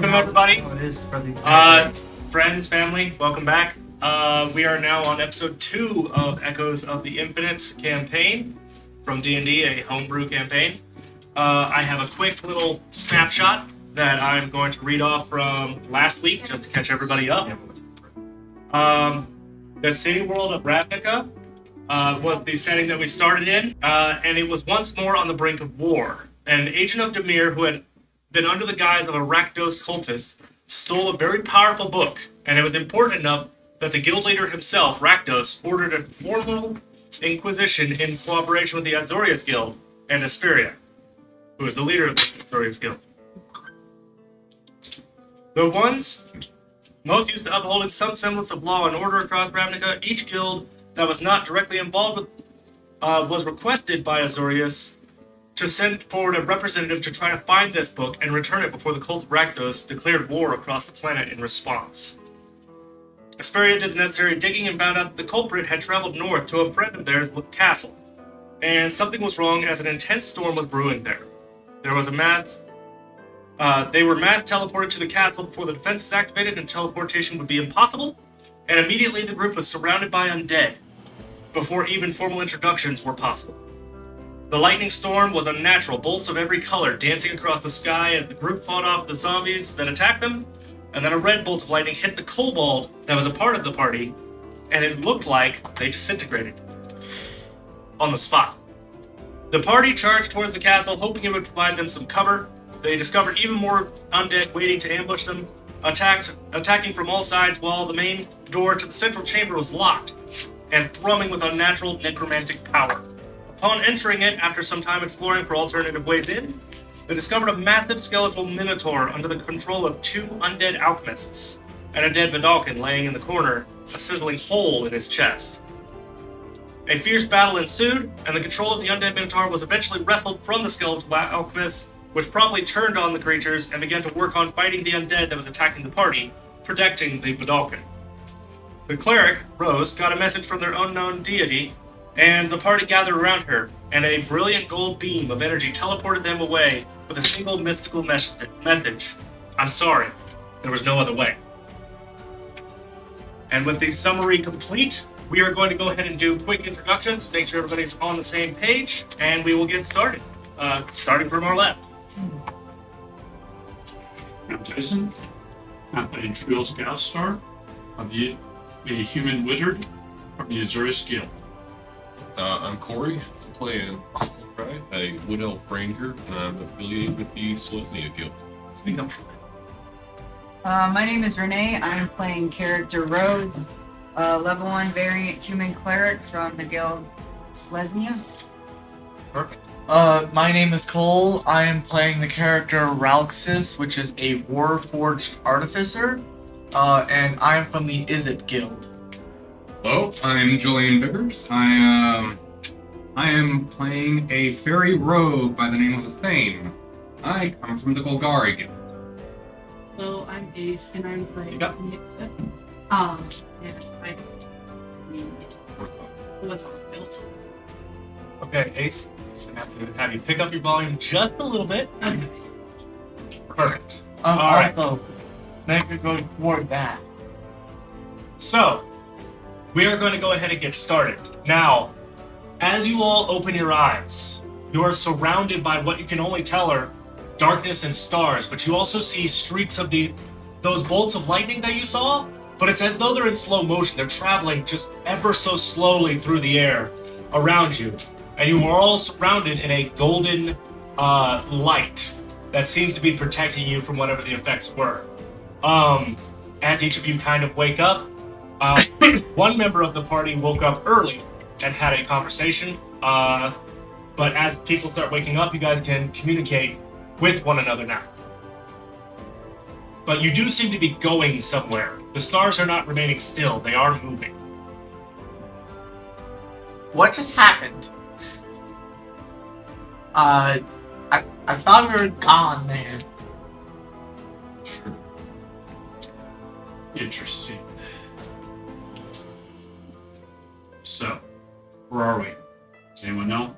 Welcome everybody. Oh, it is for the Friends, family, welcome back. We are now on episode 2 of Echoes of the Infinite campaign from D&D, a homebrew campaign. I have a quick little snapshot that I'm going to read off from last week just to catch everybody up. The city world of Ravnica was the setting that we started in, and it was once more on the brink of war. An agent of Demir who had been under the guise of a Rakdos cultist stole a very powerful book, and it was important enough that the guild leader himself, Rakdos, ordered a formal inquisition in cooperation with the Azorius Guild and Asperia, who is the leader of the Azorius Guild. The ones most used to upholding some semblance of law and order across Ravnica, each guild that was not directly involved with was requested by Azorius to send forward a representative to try to find this book and return it before the cult of Rakdos declared war across the planet in response. Asperia did the necessary digging and found out that the culprit had traveled north to a friend of theirs' castle, and something was wrong as an intense storm was brewing there. They were mass teleported to the castle before the defenses activated and teleportation would be impossible, and immediately the group was surrounded by undead, before even formal introductions were possible. The lightning storm was unnatural, bolts of every color dancing across the sky as the group fought off the zombies that attacked them, and then a red bolt of lightning hit the kobold that was a part of the party, and it looked like they disintegrated on the spot. The party charged towards the castle, hoping it would provide them some cover. They discovered even more undead waiting to ambush them, attacking from all sides while the main door to the central chamber was locked and thrumming with unnatural necromantic power. Upon entering it, after some time exploring for alternative ways in, they discovered a massive skeletal minotaur under the control of 2 undead alchemists, and a dead Vidalcan laying in the corner, a sizzling hole in his chest. A fierce battle ensued, and the control of the undead minotaur was eventually wrestled from the skeletal alchemists, which promptly turned on the creatures and began to work on fighting the undead that was attacking the party, protecting the Vidalcan. The cleric, Rose, got a message from their unknown deity, and the party gathered around her, and a brilliant gold beam of energy teleported them away with a single mystical message. I'm sorry, there was no other way. And with the summary complete, we are going to go ahead and do quick introductions, make sure everybody's on the same page, and we will get started. Starting from our left. I'm Jason. I'm playing Trill Scoutstar, a human wizard from the Azorius Guild. I'm Corey, playing a Wood Elf Ranger, and I'm affiliated with the Selesnya Guild. Speak up. My name is Renee. I'm playing character Rose, level 1 variant human cleric from the guild Selesnya. Perfect. My name is Cole. I am playing the character Ralxis, which is a Warforged Artificer, and I am from the Izzet Guild. Hello, I'm Julian Biggers. I am playing a fairy rogue by the name of Thane. I come from the Golgari Guild. Hello, I'm Ace, and I'm playing Speak up. Nixa. What's all built? Okay, Ace, I'm going to have you pick up your volume just a little bit. Okay. Perfect. All right. Also, make it go toward that. So, we are going to go ahead and get started. Now, as you all open your eyes, you are surrounded by what you can only tell are darkness and stars, but you also see streaks of those bolts of lightning that you saw, but it's as though they're in slow motion. They're traveling just ever so slowly through the air around you, and you are all surrounded in a golden light that seems to be protecting you from whatever the effects were. As each of you kind of wake up, one member of the party woke up early and had a conversation, but as people start waking up, you guys can communicate with one another now. But you do seem to be going somewhere. The stars are not remaining still, they are moving. What just happened? I thought we were gone, man. Sure. Interesting. So, where are we? Does anyone know?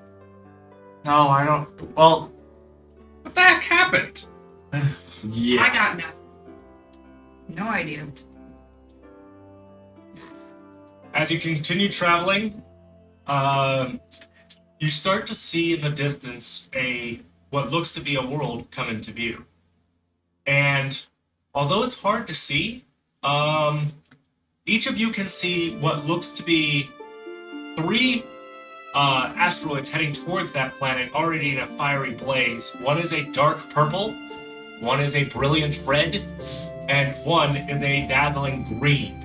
No, I don't. Well, What the heck happened? Yeah. I got nothing. No idea. As you continue traveling, you start to see in the distance what looks to be a world come into view. And although it's hard to see, each of you can see what looks to be 3 asteroids heading towards that planet, already in a fiery blaze. One is a dark purple, one is a brilliant red, and one is a dazzling green.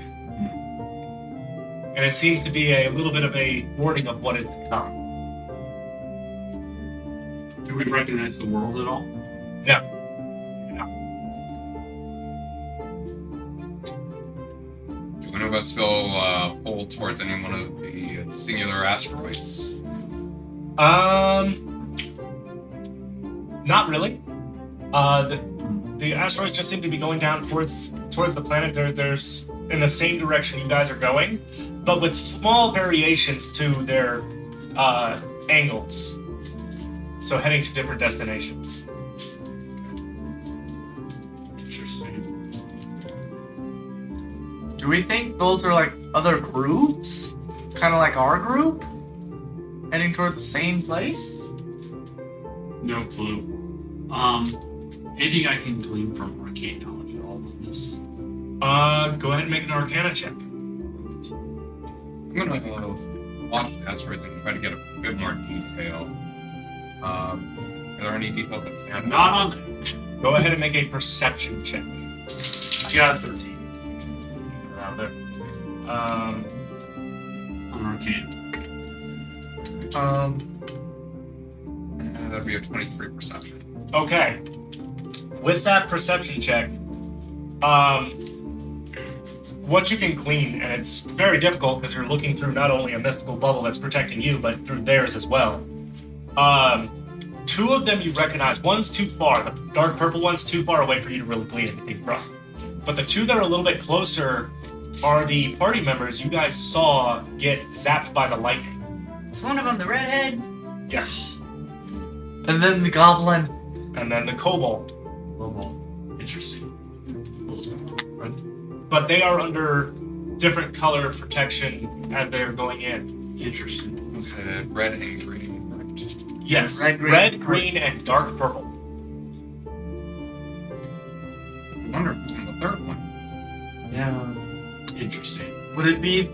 And it seems to be a little bit of a warning of what is to come. Do we recognize the world at all? No. Do one of us feel pulled towards any one of the singular asteroids? Not really. The asteroids just seem to be going down towards the planet. There's in the same direction you guys are going, but with small variations to their angles. So heading to different destinations. Interesting. Do we think those are like other groups? Kind of like our group? Heading toward the same place? No clue. Anything I can glean from arcane knowledge at all of this? Go ahead and make an Arcana check. I'm gonna watch the asteroids and try to get a bit more detail. Are there any details that stand out? Not on that. Go ahead and make a Perception check. You got a 13. Around there. On arcane. That'd be a 23 perception. Okay. With that perception check, what you can glean, and it's very difficult because you're looking through not only a mystical bubble that's protecting you, but through theirs as well. 2 of them you recognize. One's too far. The dark purple one's too far away for you to really glean anything from. But the 2 that are a little bit closer are the party members you guys saw get zapped by the lightning. Is one of them the redhead? Yes. And then the goblin. And then the kobold. Interesting. But they are under different color protection as they're going in. Interesting. You said red and green, right? Yes. Red, Red, green, green, and dark purple. I wonder if it's in the third one. Yeah. Interesting. Would it be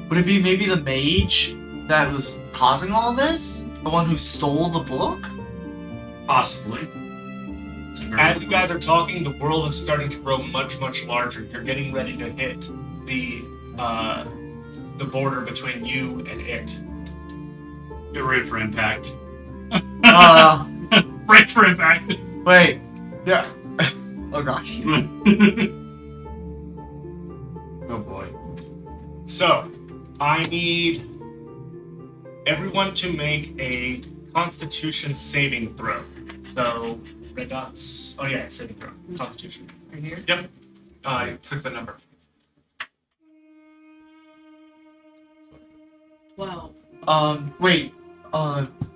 maybe the mage that was causing all this? The one who stole the book? Possibly. It's a very As you guys are talking, the world is starting to grow much, much larger. You're getting ready to hit the border between you and it. Get ready for impact. Wait. Ready for impact. Yeah. Oh gosh. Oh boy. So, I need everyone to make a Constitution saving throw. So, red dots. Oh yeah, saving throw. Constitution. Right here? Yep. Click the number. 12. Wait.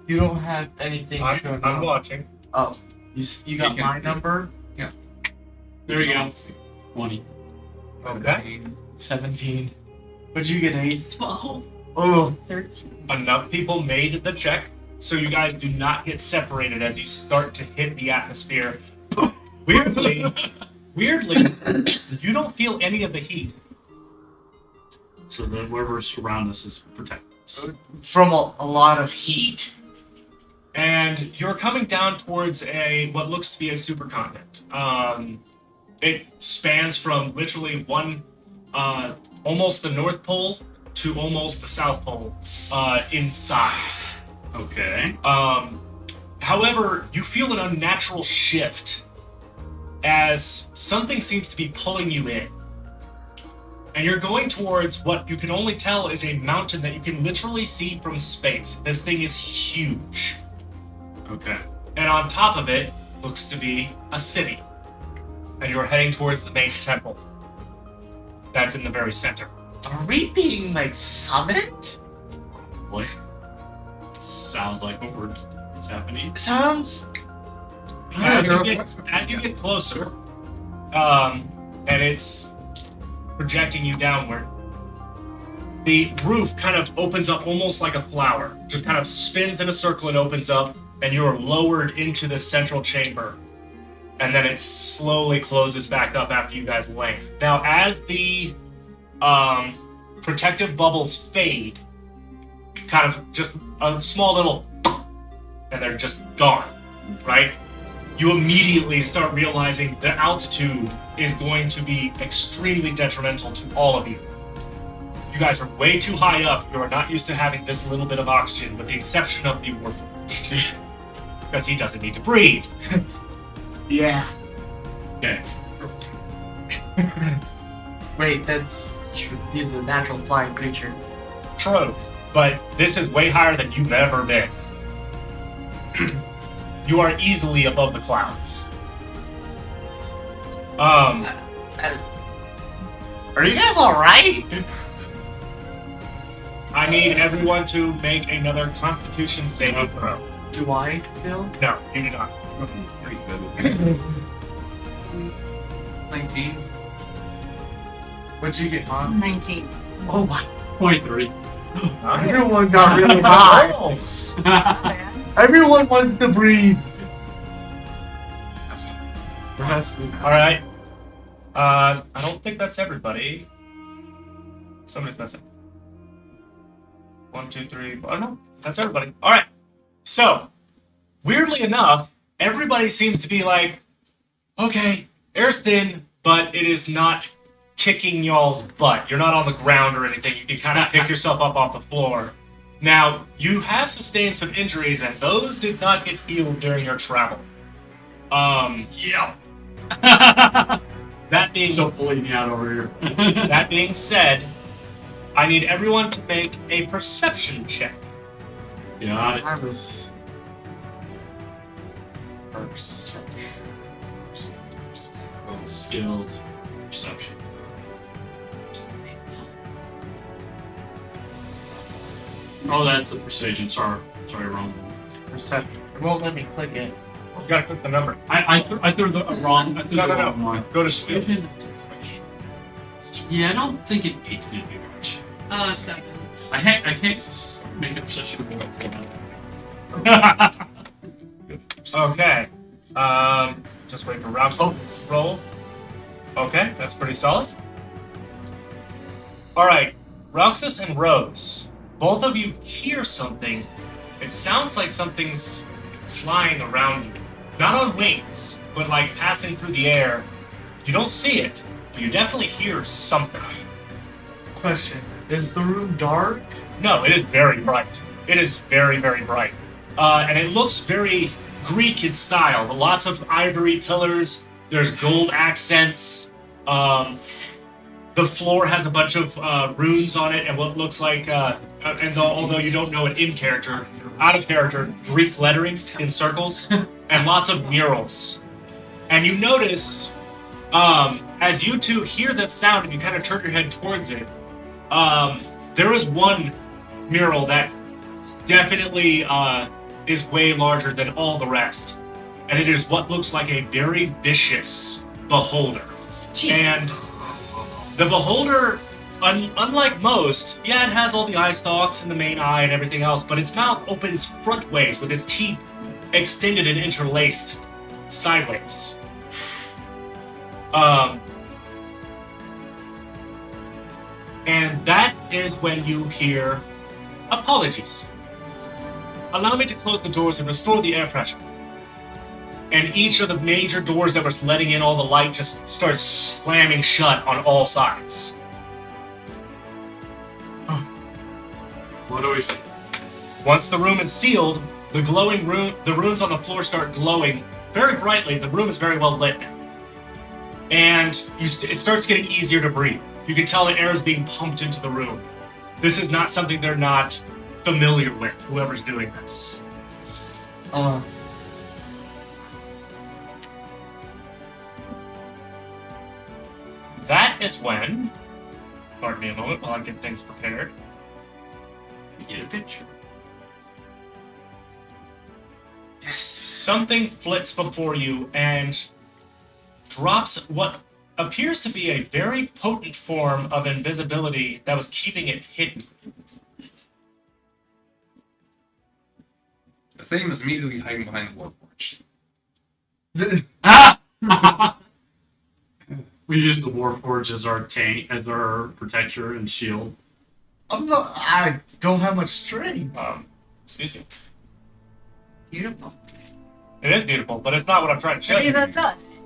You don't have anything shown I'm up. watching. Oh, you got You can my see. number? There you go. 20. Okay. 17. What'd you get, 8? 12. Oh, 13. Enough people made the check, so you guys do not get separated as you start to hit the atmosphere. Weirdly, you don't feel any of the heat. So then whatever's around us is protecting us. from a lot of heat. And you're coming down towards what looks to be a supercontinent. It spans from literally almost the North Pole to almost the South Pole in size. Okay. However, you feel an unnatural shift as something seems to be pulling you in. And you're going towards what you can only tell is a mountain that you can literally see from space. This thing is huge. Okay. And on top of it looks to be a city. And you're heading towards the main temple. That's in the very center. Are we being like summoned? What? Sounds like what's happening. Sounds. As you get closer, and it's projecting you downward. The roof kind of opens up almost like a flower, just kind of spins in a circle and opens up, and you are lowered into the central chamber. And then it slowly closes back up after you guys land. Now, as the protective bubbles fade, kind of just a small little, and they're just gone, right? You immediately start realizing the altitude is going to be extremely detrimental to all of you. You guys are way too high up. You are not used to having this little bit of oxygen, with the exception of the Warforged. Because he doesn't need to breathe. Yeah. Okay. Wait, that's true. He's a natural flying creature. True. But this is way higher than you've ever been. You are easily above the clouds. Are you guys alright? I need everyone to make another Constitution saving throw. Do I still? No, you do not. 19. What'd you get, Mom? 19. Oh my. 23. Everyone got really high. Everyone wants to breathe. All right. I don't think that's everybody. Somebody's missing. 1, 2, 3, 4. Oh no, that's everybody. All right. So, weirdly enough, everybody seems to be like, okay, air's thin, but it is not kicking y'all's butt. You're not on the ground or anything. You can kind of pick yourself up off the floor. Now, you have sustained some injuries, and those did not get healed during your travel. Yeah. That being Still bleeding out over here. That being said, I need everyone to make a perception check. Got it. I was. Skills. Perception. Oh, that's a precision. Sorry, wrong. Perception. It won't let me click it. You gotta click the number. I threw the wrong. I threw No, the no, no. wrong one. Go to skill. Yeah, I don't think it needs to do much. 7. I can't make a perception Okay. Just wait for Roxas to roll. Okay, that's pretty solid. Alright, Roxas and Rose. Both of you hear something. It sounds like something's flying around you. Not on wings, but like passing through the air. You don't see it, but you definitely hear something. Question. Is the room dark? No, it is very bright. It is very, very bright. And it looks very Greek in style. Lots of ivory pillars. There's gold accents. The floor has a bunch of runes on it and what looks like, although you don't know it in character, out of character, Greek lettering in circles, and lots of murals. And you notice, as you two hear that sound and you kind of turn your head towards it, there is one mural that definitely is way larger than all the rest. And it is what looks like a very vicious beholder. And the beholder, unlike most, yeah, it has all the eye stalks and the main eye and everything else, but its mouth opens front ways with its teeth extended and interlaced sideways. And that is when you hear, apologies. Allow me to close the doors and restore the air pressure. And each of the major doors that was letting in all the light just starts slamming shut on all sides. What do we see? Once the room is sealed, the runes on the floor start glowing very brightly. The room is very well lit now. And it starts getting easier to breathe. You can tell the air is being pumped into the room. This is not something they're not familiar with, whoever's doing this. That is when, pardon me a moment while I get things prepared. Get a picture. Yes. Something flits before you and drops what appears to be a very potent form of invisibility that was keeping it hidden. The Thane is immediately hiding behind the Warforged. Ah! We use the Warforge as our tank, as our protector and shield. I don't have much strength. Excuse me. Beautiful. It is beautiful, but it's not what I'm trying to show Maybe you. that's us.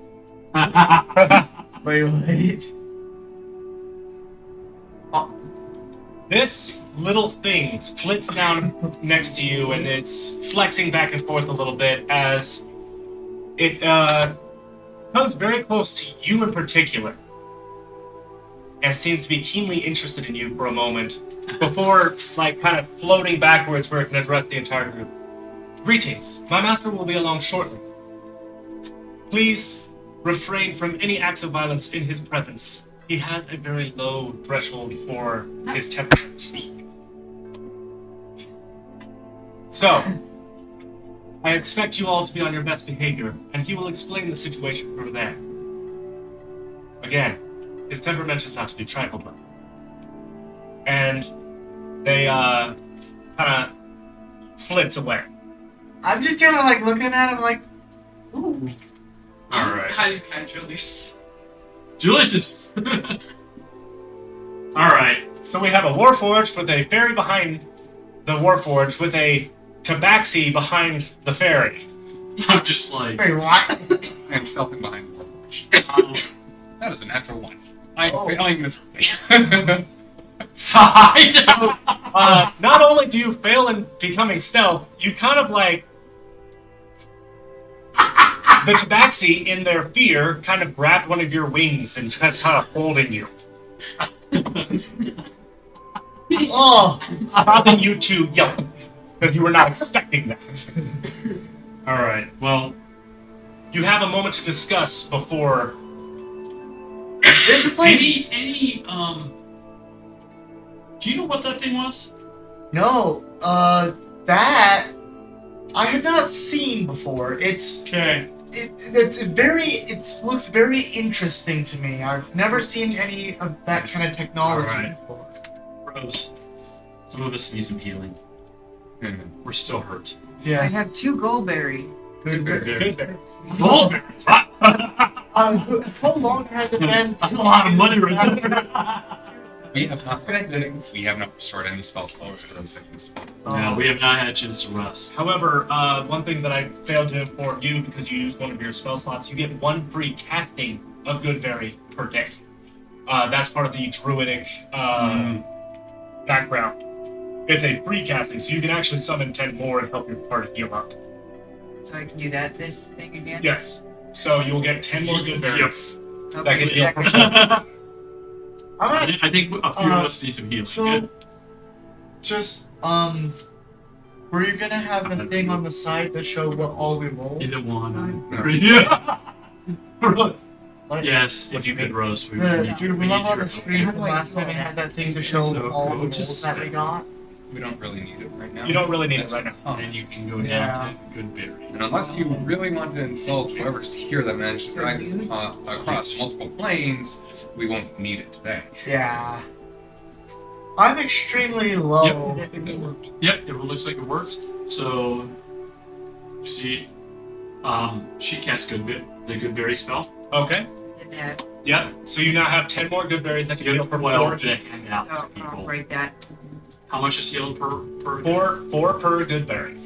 Wait. This little thing flits down next to you, and it's flexing back and forth a little bit as it comes very close to you in particular, and seems to be keenly interested in you for a moment before, like, kind of floating backwards where it can address the entire group. Greetings. My master will be along shortly. Please refrain from any acts of violence in his presence. He has a very low threshold for his temperament. So, I expect you all to be on your best behavior, and he will explain the situation from there. Again, his temperament is not to be trifled with. And they, kind of flits away. I'm just kind of like looking at him like, Ooh. All right. How do you catch Julius? Julius is. All right. So we have a Warforged with a fairy behind the Warforged with a tabaxi behind the fairy. I'm just like. wait, what? I am stealthing behind the Warforged. That is a natural one. I am failing miserably. I just. Not only do you fail in becoming stealth, you kind of like the tabaxi in their fear kind of grabbed one of your wings and just kind of holding you, Oh, causing you to yelp because you were not expecting that. All right. Well, You have a moment to discuss before. this place. any do you know what that thing was? No, that I have not seen before. Okay. It looks very interesting to me. I've never seen any of that kind of technology Alright. before. Rose, some of us need some healing. We're still hurt. I Yes. have 2 goldberry. Good. Good. Goldberry. How long has it been? That's a lot of money right there. We have not restored any spell slots for those things. No, we have not had a chance to rest. However, one thing that I failed to inform you because you used one of your spell slots, you get 1 free casting of Goodberry per day. That's part of the druidic background. It's a free casting, so you can actually summon 10 more and help your party heal up. So I can do this thing again? Yes. So you'll get 10 more Goodberries. Okay, That can so heal that for can- I'm at I think a few of us need some healing. so just were you gonna have a thing on the side to show what all we rolled? Is it one? No. Yeah. Like, Yes, if you could, Rose. We do need you we need remember on your the screen help. from last time I had that thing to show So, all the go to rolls that we got? We don't really need it right now. You don't really need it That's right now. And then you can go Yeah. down to Goodberry. And unless you really want to insult whoever's here that managed to So drag us you- across multiple planes, we won't need it today. Yeah. I'm extremely low. Yep, it looks like it worked. So, you see, she cast the Goodberry spell. Okay. Did that. Yeah. So you now have 10 more Goodberries that So can you heal have for 12 4. to hand out to I'll people. write that. How much is healed per? 4 per Goodberry.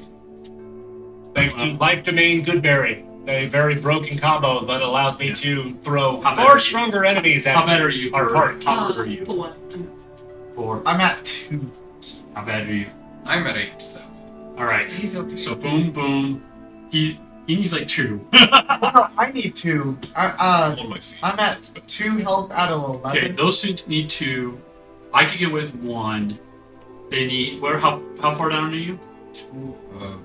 Thanks to Life Domain Goodberry, a very broken combo that allows me to throw How bad are far you? stronger enemies How at bad are you? our party. How good are you? 4. 4. I'm at 2. How bad are you? I'm at 8, so. All right. He's okay. So boom, boom. He needs like 2. I need 2. On my feet. I'm at 2 health out of 11. Okay, those two need 2. I could get with 1. They need. Where? How far down are you? 2 of.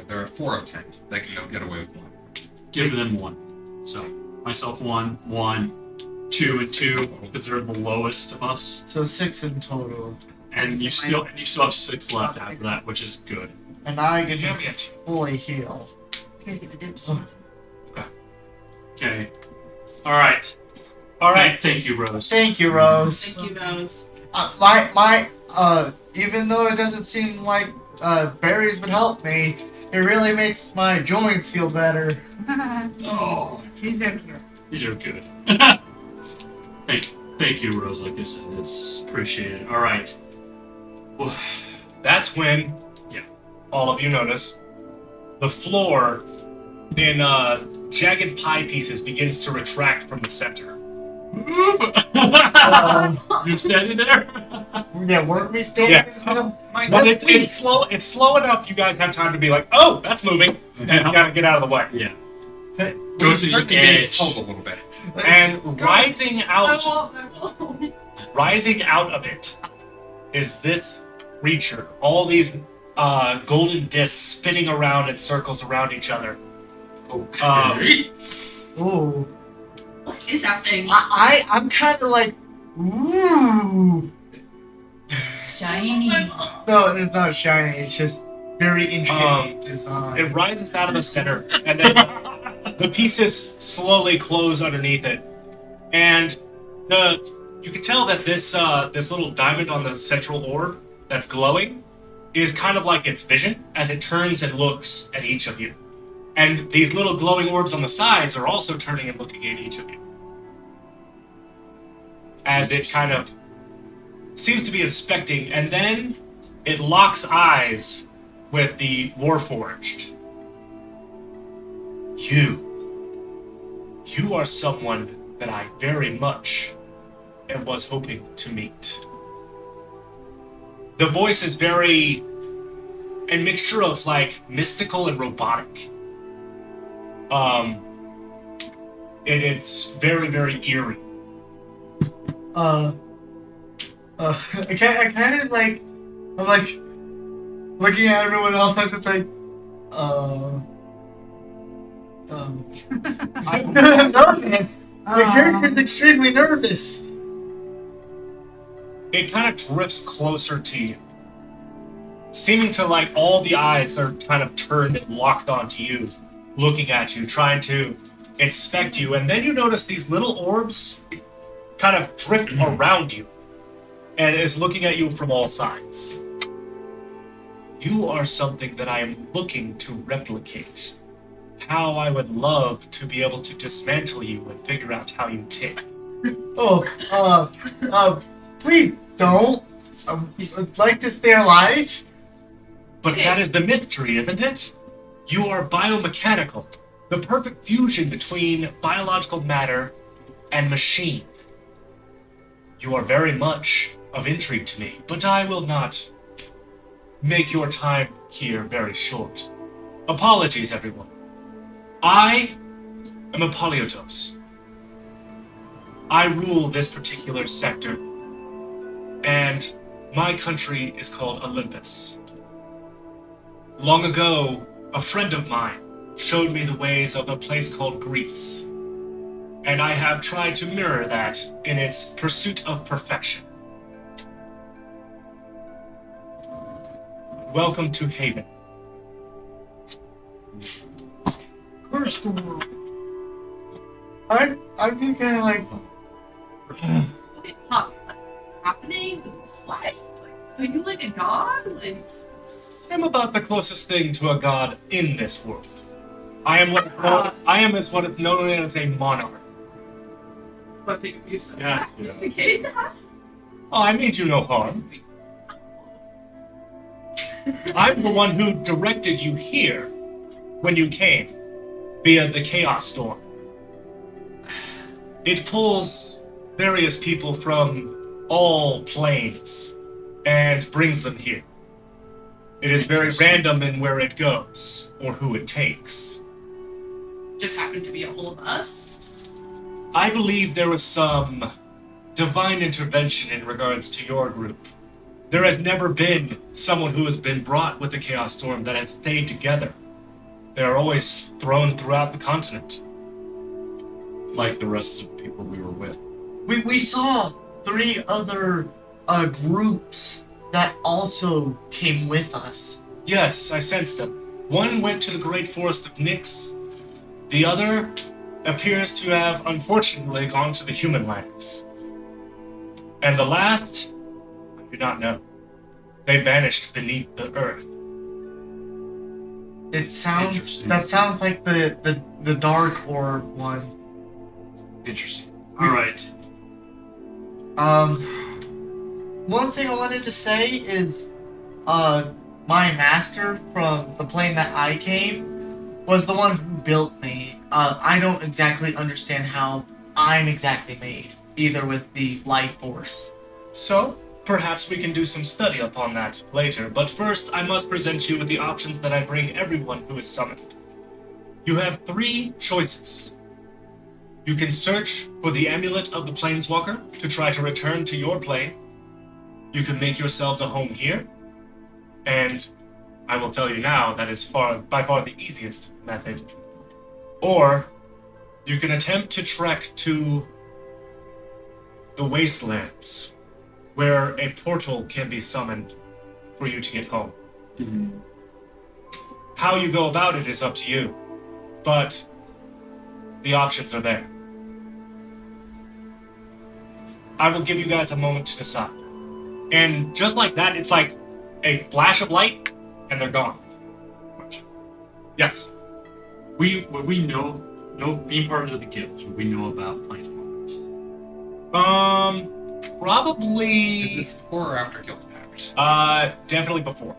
There are 4 of 10 that can get away with 1. Give them 1. So myself 1, 1, 2, and 2 because they're the lowest of us. So 6 in total. And you still have 6 left after that, which is good. And I get Yeah, to yeah. fully heal. Okay, get the dips. Okay. All right. All right. Thank you, Rose. Thank you, Rose. Thank you, Rose. Even though it doesn't seem like berries would help me, it really makes my joints feel better. Oh, She's so cute. you're good. Thank you, Rose. Like I said, it's appreciated. All right. Well, that's when, all of you notice, the floor in jagged pie pieces begins to retract from the center. Move! You're standing there? Yeah, weren't we standing? Yes. But it's slow. It's slow enough. You guys have time to be like, "Oh, that's moving," and you gotta get out of the way. Yeah. Go Go to your edge. Hold a little bit. And rising out, I won't. rising out of it, is this creature. All these golden discs spinning around in circles around each other. Okay. Ooh. What is that thing? I'm kind of like, ooh. Shiny. No, it's not shiny. It's just very intricate design. It rises out of the center, and then the pieces slowly close underneath it. And you can tell that this little diamond on the central orb that's glowing is kind of like its vision as it turns and looks at each of you. And these little glowing orbs on the sides are also turning and looking at each of you. As it kind of seems to be inspecting, and then it locks eyes with the Warforged. You are someone that I very much was hoping to meet. The voice is very a mixture of like mystical and robotic. It's very, very eerie. I kind of like, I'm like looking at everyone else. I'm just like, I'm nervous. The character's extremely nervous. It kind of drifts closer to you, seeming to like all the eyes are kind of turned and locked onto you, looking at you, trying to inspect you, and then you notice these little orbs kind of drift around you and is looking at you from all sides. You are something that I am looking to replicate. How I would love to be able to dismantle you and figure out how you tick. Please don't. I'd like to stay alive. But that is the mystery, isn't it? You are biomechanical, the perfect fusion between biological matter and machine. You are very much of intrigue to me, but I will not make your time here very short. Apologies, everyone. I am a Poliotos. I rule this particular sector, and my country is called Olympus. Long ago, a friend of mine showed me the ways of a place called Greece, and I have tried to mirror that in its pursuit of perfection. Welcome to Haven. First of all, I'd be kind of like, What's happening? What? Are you like a god? Like, I'm about the closest thing to a god in this world. I am what is what is known as a monarch. what thing you said? Yeah. Just in case. Oh, I made you no harm. I'm the one who directed you here when you came via the Chaos Storm. It pulls various people from all planes and brings them here. It is very random in where it goes or who it takes. Just happened to be all of us. I believe there was some divine intervention in regards to your group. There has never been someone who has been brought with the Chaos Storm that has stayed together. They are always thrown throughout the continent. Like the rest of the people we were with. we saw 3 other groups that also came with us. Yes, I sensed them. One went to the great forest of Nyx. The other appears to have unfortunately gone to the human lands. And the last, I do not know. They vanished beneath the earth. Interesting. That sounds like the dark orb one. Interesting. All right. One thing I wanted to say is, my master from the plane that I came was the one who built me. I don't exactly understand how I'm exactly made, either with the life force. So, perhaps we can do some study upon that later, but first I must present you with the options that I bring everyone who is summoned. You have 3 choices. You can search for the amulet of the Planeswalker to try to return to your plane. You can make yourselves a home here, and I will tell you now that is by far the easiest method. Or you can attempt to trek to the Wastelands, where a portal can be summoned for you to get home. Mhm. How you go about it is up to you, but the options are there. I will give you guys a moment to decide. And just like that, it's like a flash of light, and they're gone. Yes. Would we know being part of the guild? Would we know about planeswalkers? Probably. Is this before or after Guild Pact? Definitely before.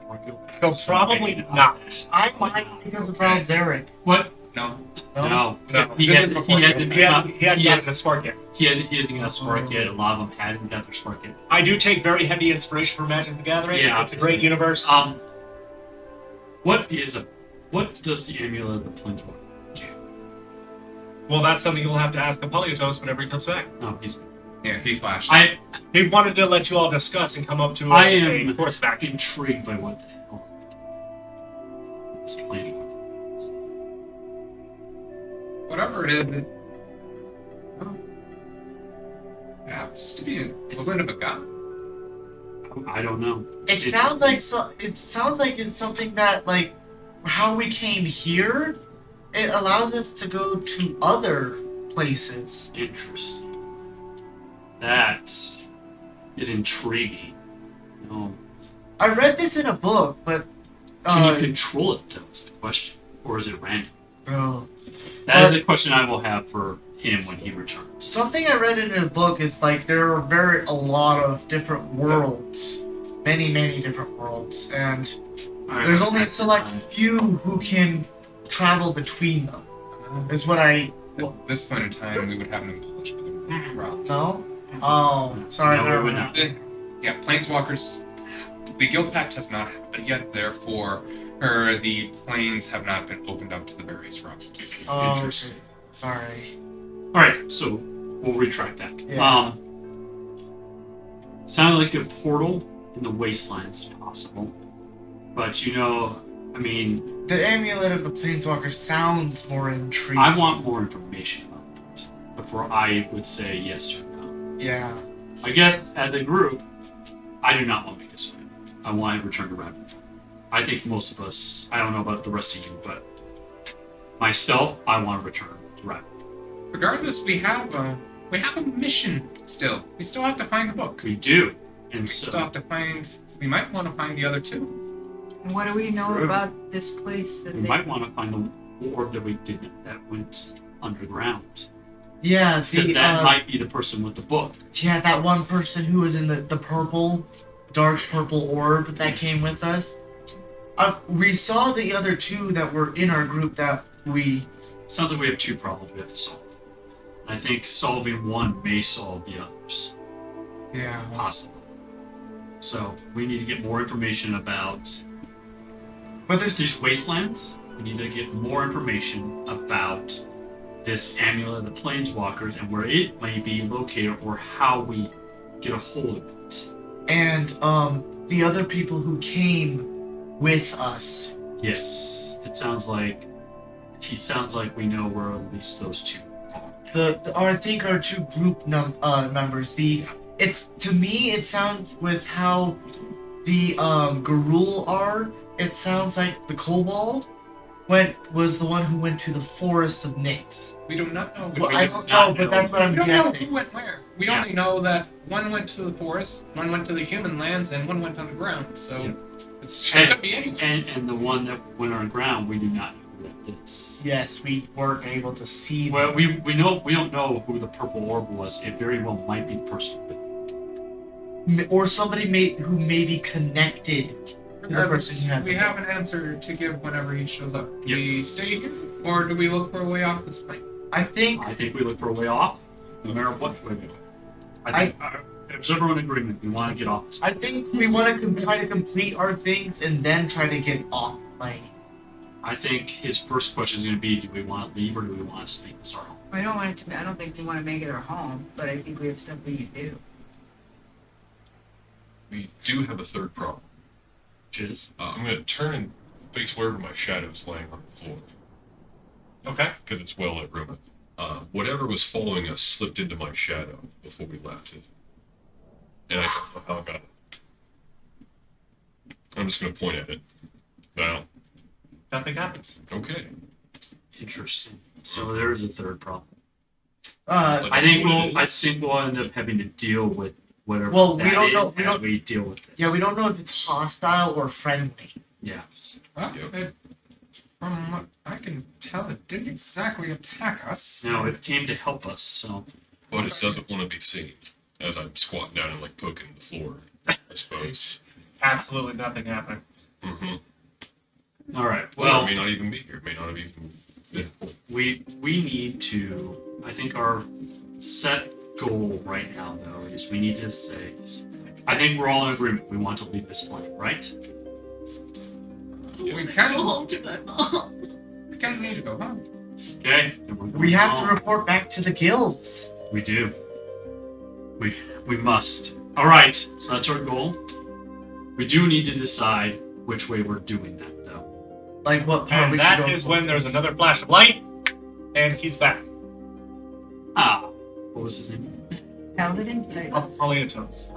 Before guild? So probably maybe not. I might because of Zerek. What? No. No. No. He This is hasn't before gotten He hadn't gotten the spark yet. he hasn't got a spark yet. A lot of them hadn't got their spark yet. I do take very heavy inspiration from Magic the Gathering. Yeah, It's a great obviously. universe. What does the amulet of the planeswalker do? Well, that's something you'll have to ask Apolyotos whenever he comes back. No, he's. Yeah, he flashed. He wanted to let you all discuss and come up to I a am course of action. intrigued by what the hell this planeswalker is. Whatever it is, it happens to be an equivalent of a god. I don't know. It It's sounds like interesting. it sounds like it's something that, like, how we came here, it allows us to go to other places. Interesting. That is intriguing. No. I read this in a book, but Can you control it, though, is the question. Or is it random? bro, That is a question I will have for him when he returns. something I read in a book is like there are a lot of different worlds, many different worlds, and there's only a select few who can travel between them. Is what I At this point in time, we would have no knowledge of the realms. know. Oh, sorry. No, we never would mind. not. Yeah, Planeswalkers. The Guild Pact has not happened yet, therefore, the planes have not been opened up to the various realms. Oh, okay. Interesting. Sorry. Alright, so we'll retract that. Yeah. Sounded like a portal in the wastelands is possible. But I mean, The amulet of the Planeswalker sounds more intriguing. I want more information about it before I would say yes or no. Yeah. I guess as a group, I do not want to make this happen. I want to return to Ravenloft. I think most of us, I don't know about the rest of you, but myself, I want to return to Ravenloft. Regardless, we have a mission still. We still have to find the book. We do. And We still so, have to find. We might want to find the other two. And what do we know True. about this place that we they... might want to find the orb that we did that went underground. Yeah, Because the that might be the person with the book. yeah, that one person who was in the purple, dark purple orb that came with us. We saw the other two that were in our group that we. Sounds like we have 2 problems we have to solve. And I think solving one may solve the others. Yeah. Possibly. So we need to get more information about But there's these wastelands. We need to get more information about this amulet of the planeswalkers and where it may be located or how we get a hold of it. and the other people who came with us. Yes, it sounds like we know where at least those 2 are. I think our 2 group members. To me it sounds with how the Garul are. It sounds like the kobold, was the one who went to the Forest of Nyx. We do not know. Well, We I do don't not know, but know. that's what We I'm don't know guessing. who went where. We Yeah. only know that one went to the forest, one went to the human lands, and one went underground. So Yeah. it And- could be anyone. And the one that went on the ground, we do not know who that is. Yes, we weren't able to see Well, them. we don't know who the purple orb was. It very well might be the person. Or somebody who may be connected to the Regardless, person you had we before. have an answer to give whenever he shows up. Do Yep. we stay here, or do we look for a way off this plane? I think I think we look for a way off, no matter what way we go. I think if everyone in agreement, we want to get off this. I think we want to try to complete our things and then try to get off the plane. I think his first question is going to be: do we want to leave or do we want to make this our home? I don't want it to. I don't think we want to make it our home, but I think we have stuff we need to do. We do have a third problem. Which is I'm going to turn and face wherever my shadow is laying on the floor. Okay. Because it's well lit room. Whatever was following us slipped into my shadow before we left it. And I don't know how I got it. I'm just going to point at it. Now, Nothing happens. okay. interesting. So there is a third problem. Uh, I think we'll end up having to deal with whatever. Well, we that don't is know- we as don't- we deal with this. yeah, we don't know if it's hostile or friendly. Yeah. Well, Yep. from what I can tell, it didn't exactly attack us. No, it came to help us. So But it doesn't want to be seen. As I'm squatting down and like poking the floor, I suppose. Absolutely nothing happening. Mm-hmm. all right. Well, Well, it may not even be here. It may not have even been. we need to. I think our set goal right now, though, is we need to say. I think we're all in agreement. We want to leave this plane, right? We Go can home to my mom. we kind of need to go home. Okay. Then we're We going have to home. report back to the guilds. We do. We must. All right. So that's our goal. We do need to decide which way we're doing that, though. Like what part And we should that go is for. when there's another flash of light, and he's back. Ah. What was his name? Paladin? Polyatones.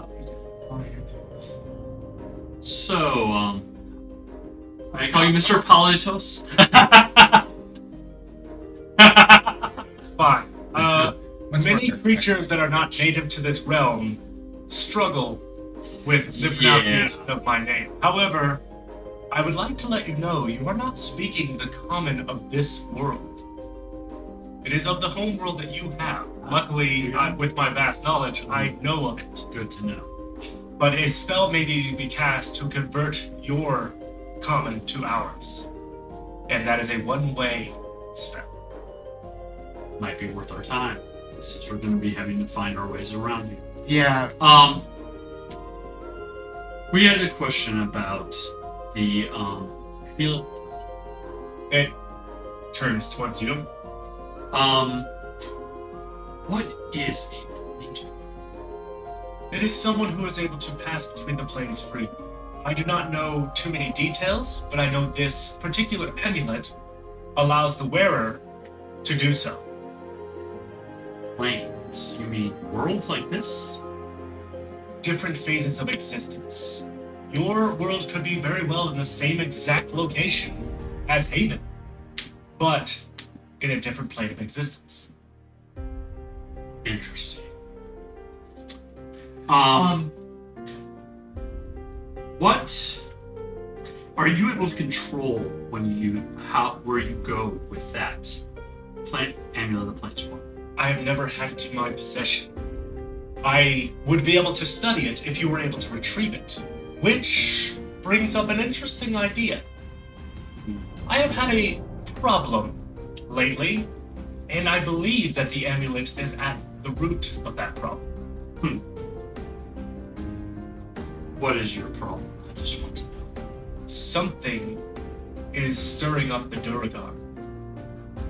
So, I call you Mr. Politos. It's fine. Let's work Many there. creatures that are not native to this realm struggle with the pronunciation of my name. However, I would like to let you know you are not speaking the common of this world. It is of the home world that you have. Luckily, with my vast knowledge, I know of it. Good to know. But a spell may be cast to convert your common to ours. And that is a one-way spell. Might be worth our time, since we're going to be having to find our ways around here. Yeah, We had a question about the feel. It turns towards you. What is a ninja? It is someone who is able to pass between the planes freely. I do not know too many details, but I know this particular amulet allows the wearer to do so. Planes? You mean worlds like this? Different phases of existence. Your world could be very well in the same exact location as Haven, but in a different plane of existence. Interesting. What are you able to control where you go with that plant amulet of the planeswalker? I have never had it in my possession. I would be able to study it if you were able to retrieve it, which brings up an interesting idea. I have had a problem lately, and I believe that the amulet is at the root of that problem. What is your problem? I just want to know. Something is stirring up the Duragar.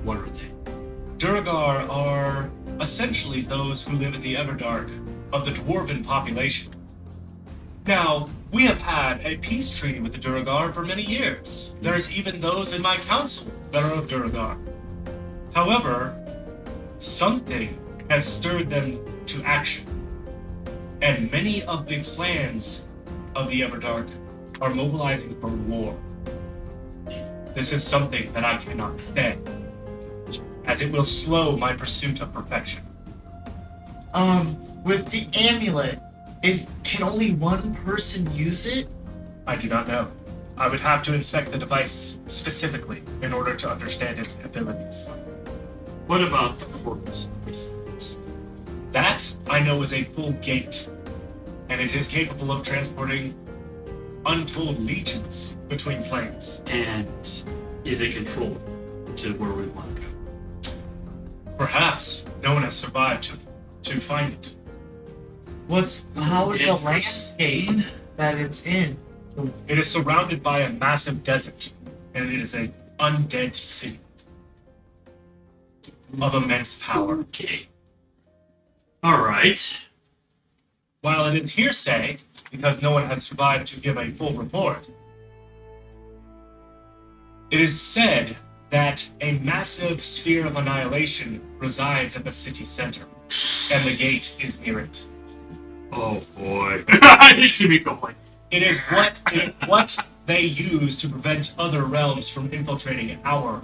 What are they? Duragar are essentially those who live in the Everdark of the Dwarven population. Now, we have had a peace treaty with the Duragar for many years. There's even those in my council that are of Duragar. However, something has stirred them to action. And many of the clans of the Everdark are mobilizing for war. This is something that I cannot stand, as it will slow my pursuit of perfection. With the amulet, can only one person use it? I do not know. I would have to inspect the device specifically in order to understand its abilities. What about the portals? That, I know, is a full gate, and it is capable of transporting untold legions between planes. And is it controlled to where we want to go? Perhaps no one has survived to find it. How is the landscape that it's in? It is surrounded by a massive desert, and it is an undead city of immense power. Okay. Alright. While it is hearsay, because no one has survived to give a full report, it is said that a massive sphere of annihilation resides at the city center, and the gate is near it. Oh boy. I see me going. It is what they use to prevent other realms from infiltrating our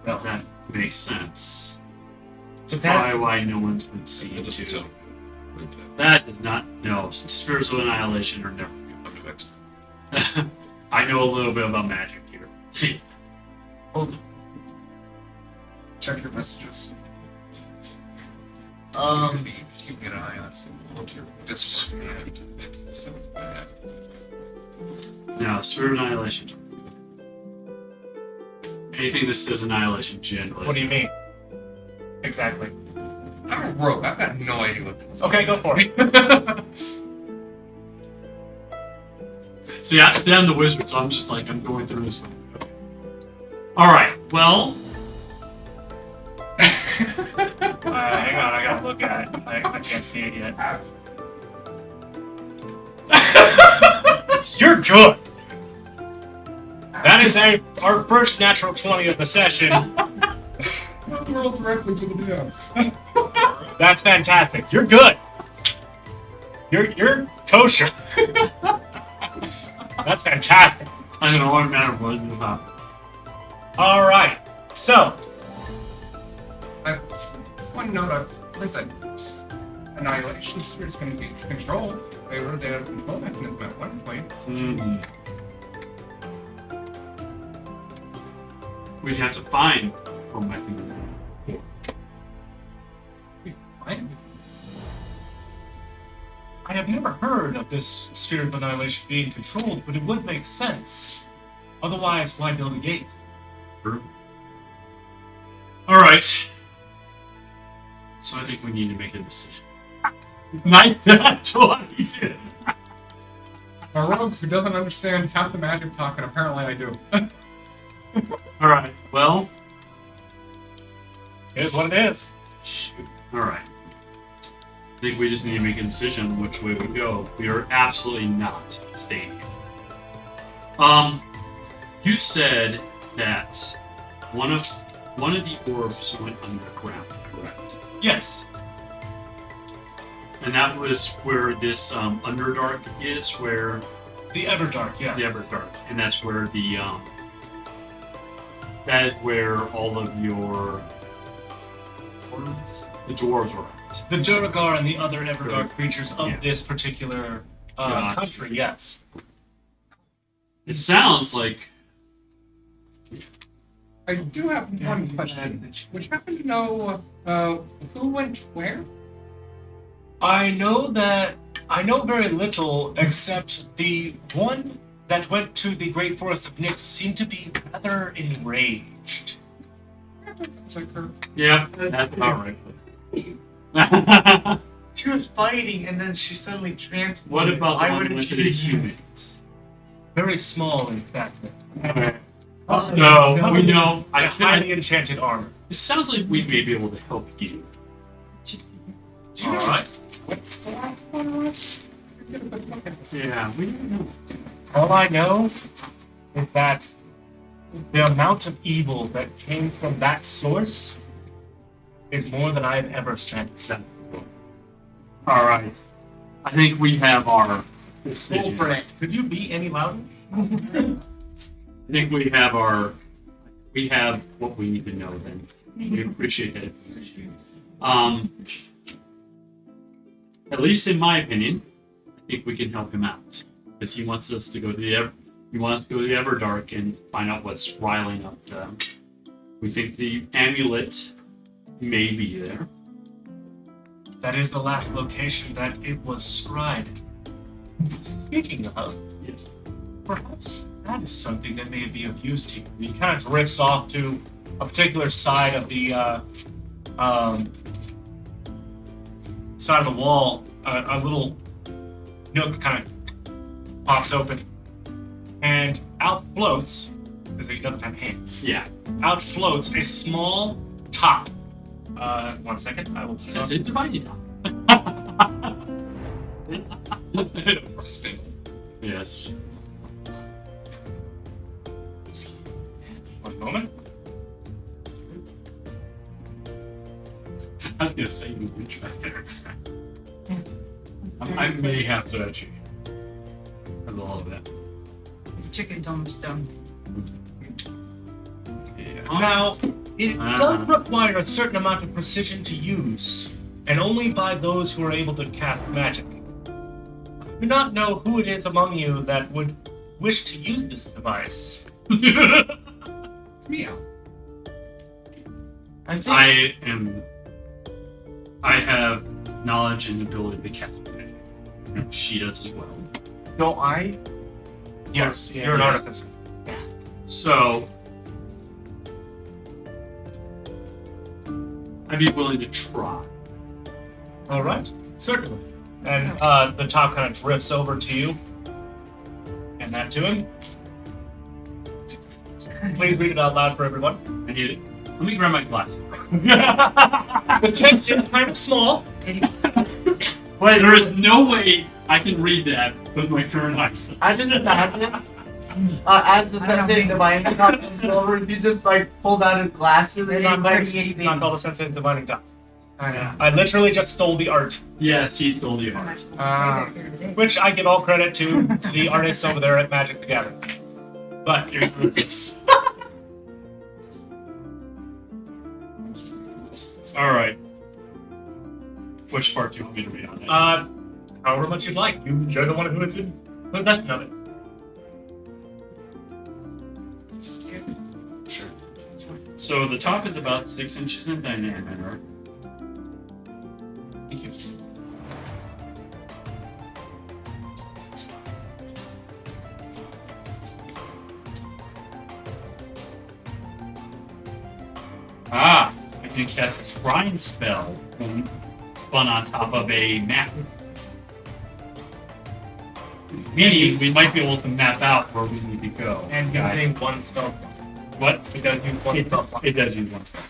realm. That makes sense. So Why no one's been seen It doesn't to. sound good. That does not. No, spirits of annihilation are never good. I know a little bit about magic here. Check your messages. Keep an eye on some your Discord and so bad. No, spirit of annihilation. Anything that says annihilation generally. What do you mean? Exactly. I'm a rogue. I've got no idea what this is. Okay, go for it. See, I'm the wizard, so I'm just like, I'm going through this one. Okay. Alright, well. Hang on, I gotta look at it. I can't see it yet. You're good! That is our first natural 20 of the session. Roll directly to the DM. That's fantastic. You're good. You're kosher. That's fantastic. I don't know what matter what you have. Alright, so One note I've heard that annihilation spheres can be controlled. They were the control mechanism at one point. We'd have to find a mechanism. Fine. I have never heard of this sphere of annihilation being controlled, but it would make sense. Otherwise, why build a gate? True. Alright. So I think we need to make a decision. Nice twice. A rogue who doesn't understand half the magic talk, and apparently I do. Alright, well. It is what it is. Shoot. Alright. I think we just need to make a decision on which way we go. We are absolutely not staying here. You said that one of the orbs went underground, correct? Yes. And that was where this Underdark is, where The Everdark, yes. the Everdark, and that's where that is where all of your the dwarves are at. The Duragar and the other Everdark Good. creatures of Yeah. this particular Gotcha. country, yes. It sounds like I do have one question. Would you happen to know who went where? I know very little, except the one that went to the Great Forest of Nyx seemed to be rather enraged. That sounds like her. yeah, that's about right. She was fighting, and then she suddenly transported. What about Why the one wouldn't with she the do humans? Very small, in fact. No, we know. A highly enchanted armor. It sounds like we may be able to help you. Do you know Alright. what the last one was? Get a good look at it. Yeah, we don't know. All I know is that the amount of evil that came from that source is more than I've ever sensed. All right. I think we have our Roll decision. for it. Could you be any louder? I think we have our we have what we need to know then. We appreciate that information. At least in my opinion, I think we can help him out. Because he wants us to go to the Everdark and find out what's riling up them. We think the amulet may be there. That is the last location that it was scribed. Speaking of, Yes. perhaps that is something that may be of use to you. He kind of drifts off to a particular side of the side of the wall. A little nook kind of pops open, and out floats, because he doesn't have hands. Yeah. Out floats a small top. 1 second, I will. Since it's divided top. It's a spin. Yes. One moment. I was gonna say you would try there. I may have to actually a little bit. Chicken's almost done. Yeah. Now, it does require a certain amount of precision to use, and only by those who are able to cast magic. I do not know who it is among you that would wish to use this device. It's me. I think I have knowledge and ability to cast magic. And she does as well. don't I? Yes, Yeah, you're an yes. artificer. So I'd be willing to try. All right, certainly. And the top kind of drifts over to you, and that to him. Please read it out loud for everyone. I need it. Let me grab my glasses. The text is kind of small. Wait, There is no way I can read that with my current eyesight. I just imagine as the I don't sensei think- divining top comes over, he just like pulled out his glasses and Not like, it's not called a sensei's divining top. I know. I literally just stole the art, Yes, he stole the art. which I give all credit to the artists over there at Magic the Gathering. But Here goes this. All right. Which part do you want me to read on that? however much you'd like. You're the one who is in possession of it. Sure. So the top is about 6 inches in diameter. Thank you. Ah, I can cast a shrine spell when spun on top of a map. Meaning we might be able to map out where we need to go. And using one spell. What? It does use one spell. It does use one spell.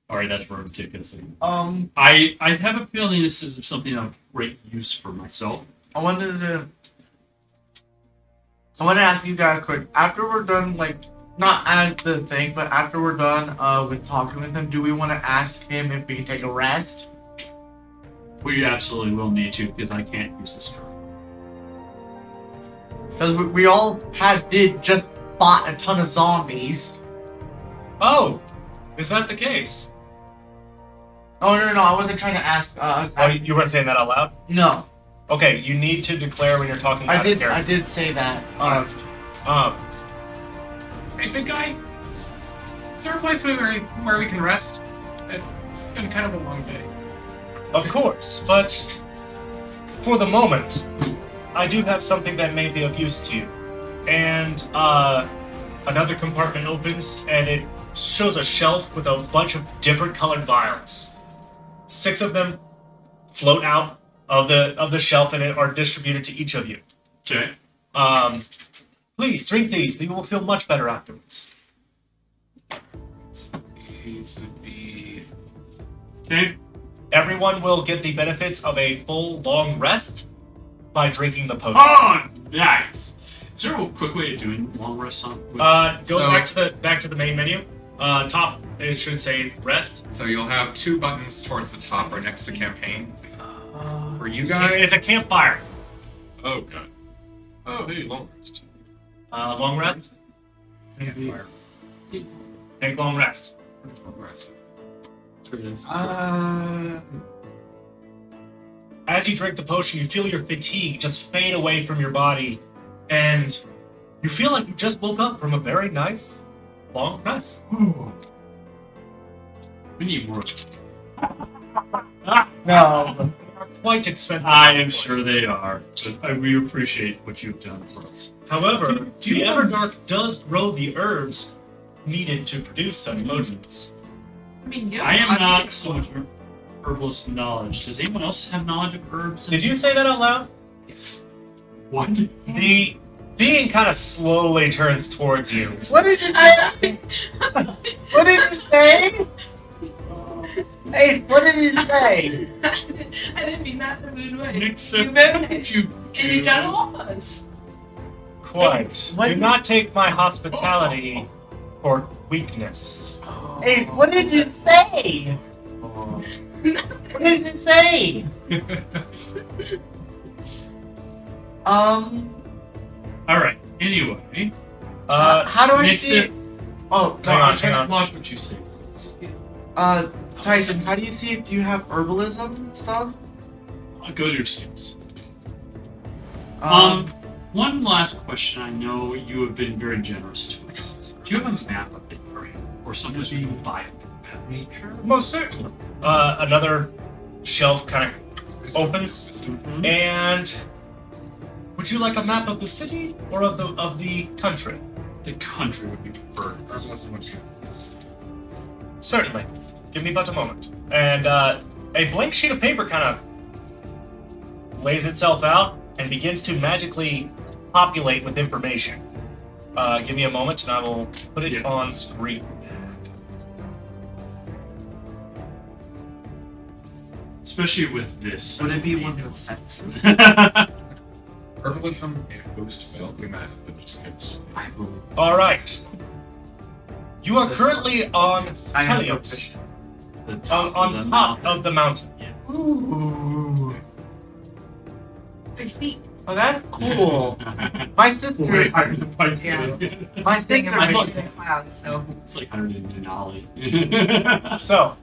Alright, that's ridiculous. Um, I have a feeling this is something of great use for myself. I wanted to ask you guys quick. After we're done, like, not as the thing, but after we're done with talking with him, do we want to ask him if we can take a rest? We absolutely will need to because I can't use this card. Because we all did just fought a ton of zombies. Oh, is that the case? Oh no, I wasn't trying to ask. I was Oh, asking, you weren't saying that out loud? no, Okay, you need to declare when you're talking I about did. a I character. did say that. Hey, big guy. Is there a place where we can rest? It's been kind of a long day. Of course, but for the moment, I do have something that may be of use to you. And another compartment opens, and it shows a shelf with a bunch of different colored vials. 6 of them float out of the shelf and are distributed to each of you. Okay. Please drink these. You will feel much better afterwards. These would be. Okay. Everyone will get the benefits of a full long rest by drinking the potion. Oh, nice. Is there a quick way of doing long rest on? Go So- back to the main menu. Top, it should say rest. So you'll have 2 buttons towards the top or next to campaign. For you guys. It's a campfire. Oh god. Oh hey, long rest. Long rest. Campfire. Take long rest. Rest. As you drink the potion, you feel your fatigue just fade away from your body, and you feel like you just woke up from a very nice, long rest. We need more. No. They are quite expensive. I am sure they are. But we appreciate what you've done for us. However, the Everdark does grow the herbs needed to produce such potions. I mean, yeah. I am not so much herbalist knowledge. Does anyone else have knowledge of herbs? Did you say that out loud? Yes. What? The being kind of slowly turns towards you. What did you say? What did you say? Hey, what did you say? I didn't mean that in a rude way. Except You meant you. and you done us. Quite. What Do did- not take my hospitality for weakness. Hey, what did you say? What did you say? Alright. Anyway, How do I next see it- it? Oh, Hang on, hang I on. watch what you say. Tyson, how do you see if you have herbalism stuff? I'll go to your skills. One last question. I know you have been very generous to us. Do you have a map of the area, or something we can buy it? Most certainly. Another shelf kind of opens, and would you like a map of the city or of the country? The country would be preferred. Certainly. Give me but a moment. And a blank sheet of paper kind of lays itself out and begins to magically populate with information. Give me a moment and I will put it on screen. Especially with this. Would it be one with sense? Herbalism and boost wealthy mass that just gets. I will. Alright. You are currently on I am Telios. proficient. The top On of the top mountain. of the mountain. Yes. Ooh. Big speak. Oh, that's cool. My sister. Way higher than Pike. Yeah. My Thing sister. in thought- the clouds, so It's like higher than Denali. So,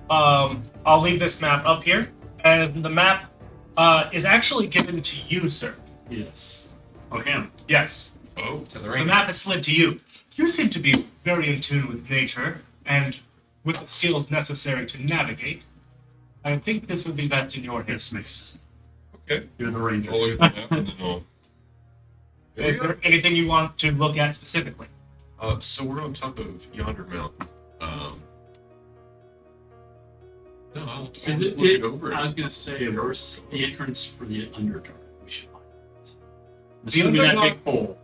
I'll leave this map up here, and the map is actually given to you, sir. Yes. Oh, him. Yes, Oh, to the the ring. map is slid to you. You seem to be very in tune with nature and with the skills necessary to navigate. I think this would be best in your Yes, hands. makes. Okay. You're the ranger. I'll look at the map and then I'll. There we Is go. there anything you want to look at specifically? So we're on top of yonder mountain. No, I'll Is just it, look it over. I was gonna say, where's the entrance for the Underdark? We should find it. I'm The assuming that Underdark- big hole.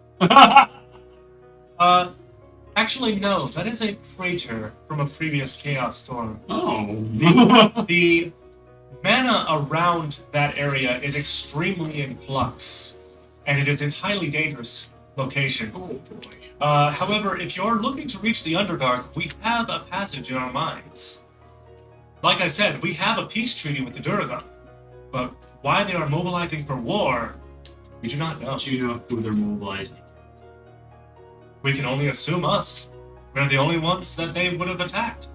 Actually, no. That is a freighter from a previous Chaos Storm. Oh. The mana around that area is extremely in flux, and it is a highly dangerous location. Oh boy. However, if you're looking to reach the Underdark, we have a passage in our minds. Like I said, we have a peace treaty with the Duragar, but why they are mobilizing for war, we do not know. Do you know who they're mobilizing? We can only assume us. We're the only ones that they would have attacked.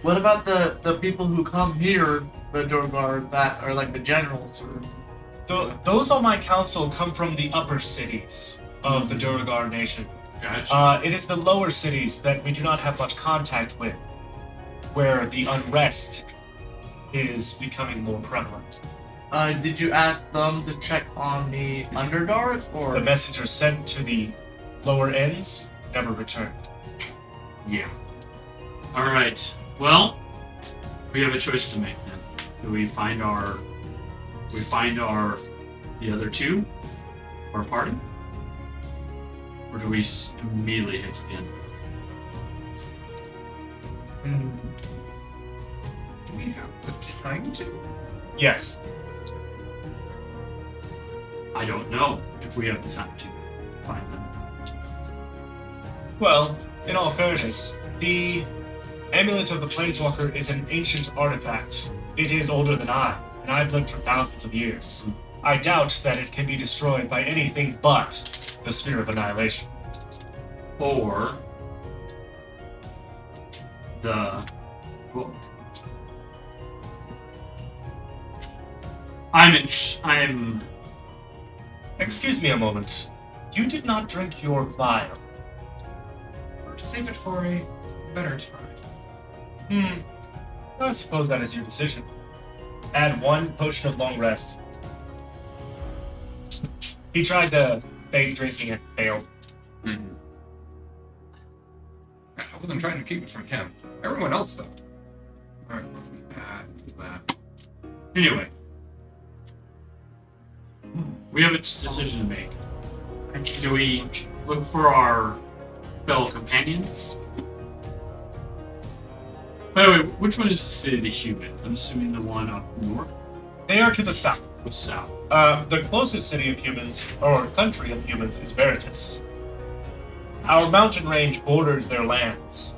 What about the people who come here, the Durgar, that are like the generals or? Those on my council come from the upper cities of the Duragar nation. Gotcha. It is the lower cities that we do not have much contact with, where the unrest is becoming more prevalent. Did you ask them to check on the Underdark or? The messenger sent to the lower ends never returned. Yeah. All right. Well, we have a choice to make then. Do we find our the other two, our party, or do we immediately hit the end? Do we have the time to? Yes. I don't know if we have the time to find them. Well, in all fairness, the Amulet of the Planeswalker is an ancient artifact. It is older than I, and I've lived for thousands of years. I doubt that it can be destroyed by anything but the Sphere of Annihilation. Or the well, I'm Excuse me a moment. You did not drink your vial. Save it for a better time. I suppose that is your decision. Add 1 potion of long rest. He tried to fake drinking it, failed. I wasn't trying to keep it from him. Everyone else, though. Alright, that. anyway. We have a decision to make. Do we look for our fellow companions? By the way, which one is the city of the humans? I'm assuming the one up north They are to the south. or south. The closest city of humans, or country of humans, is Veritas. Our mountain range borders their lands.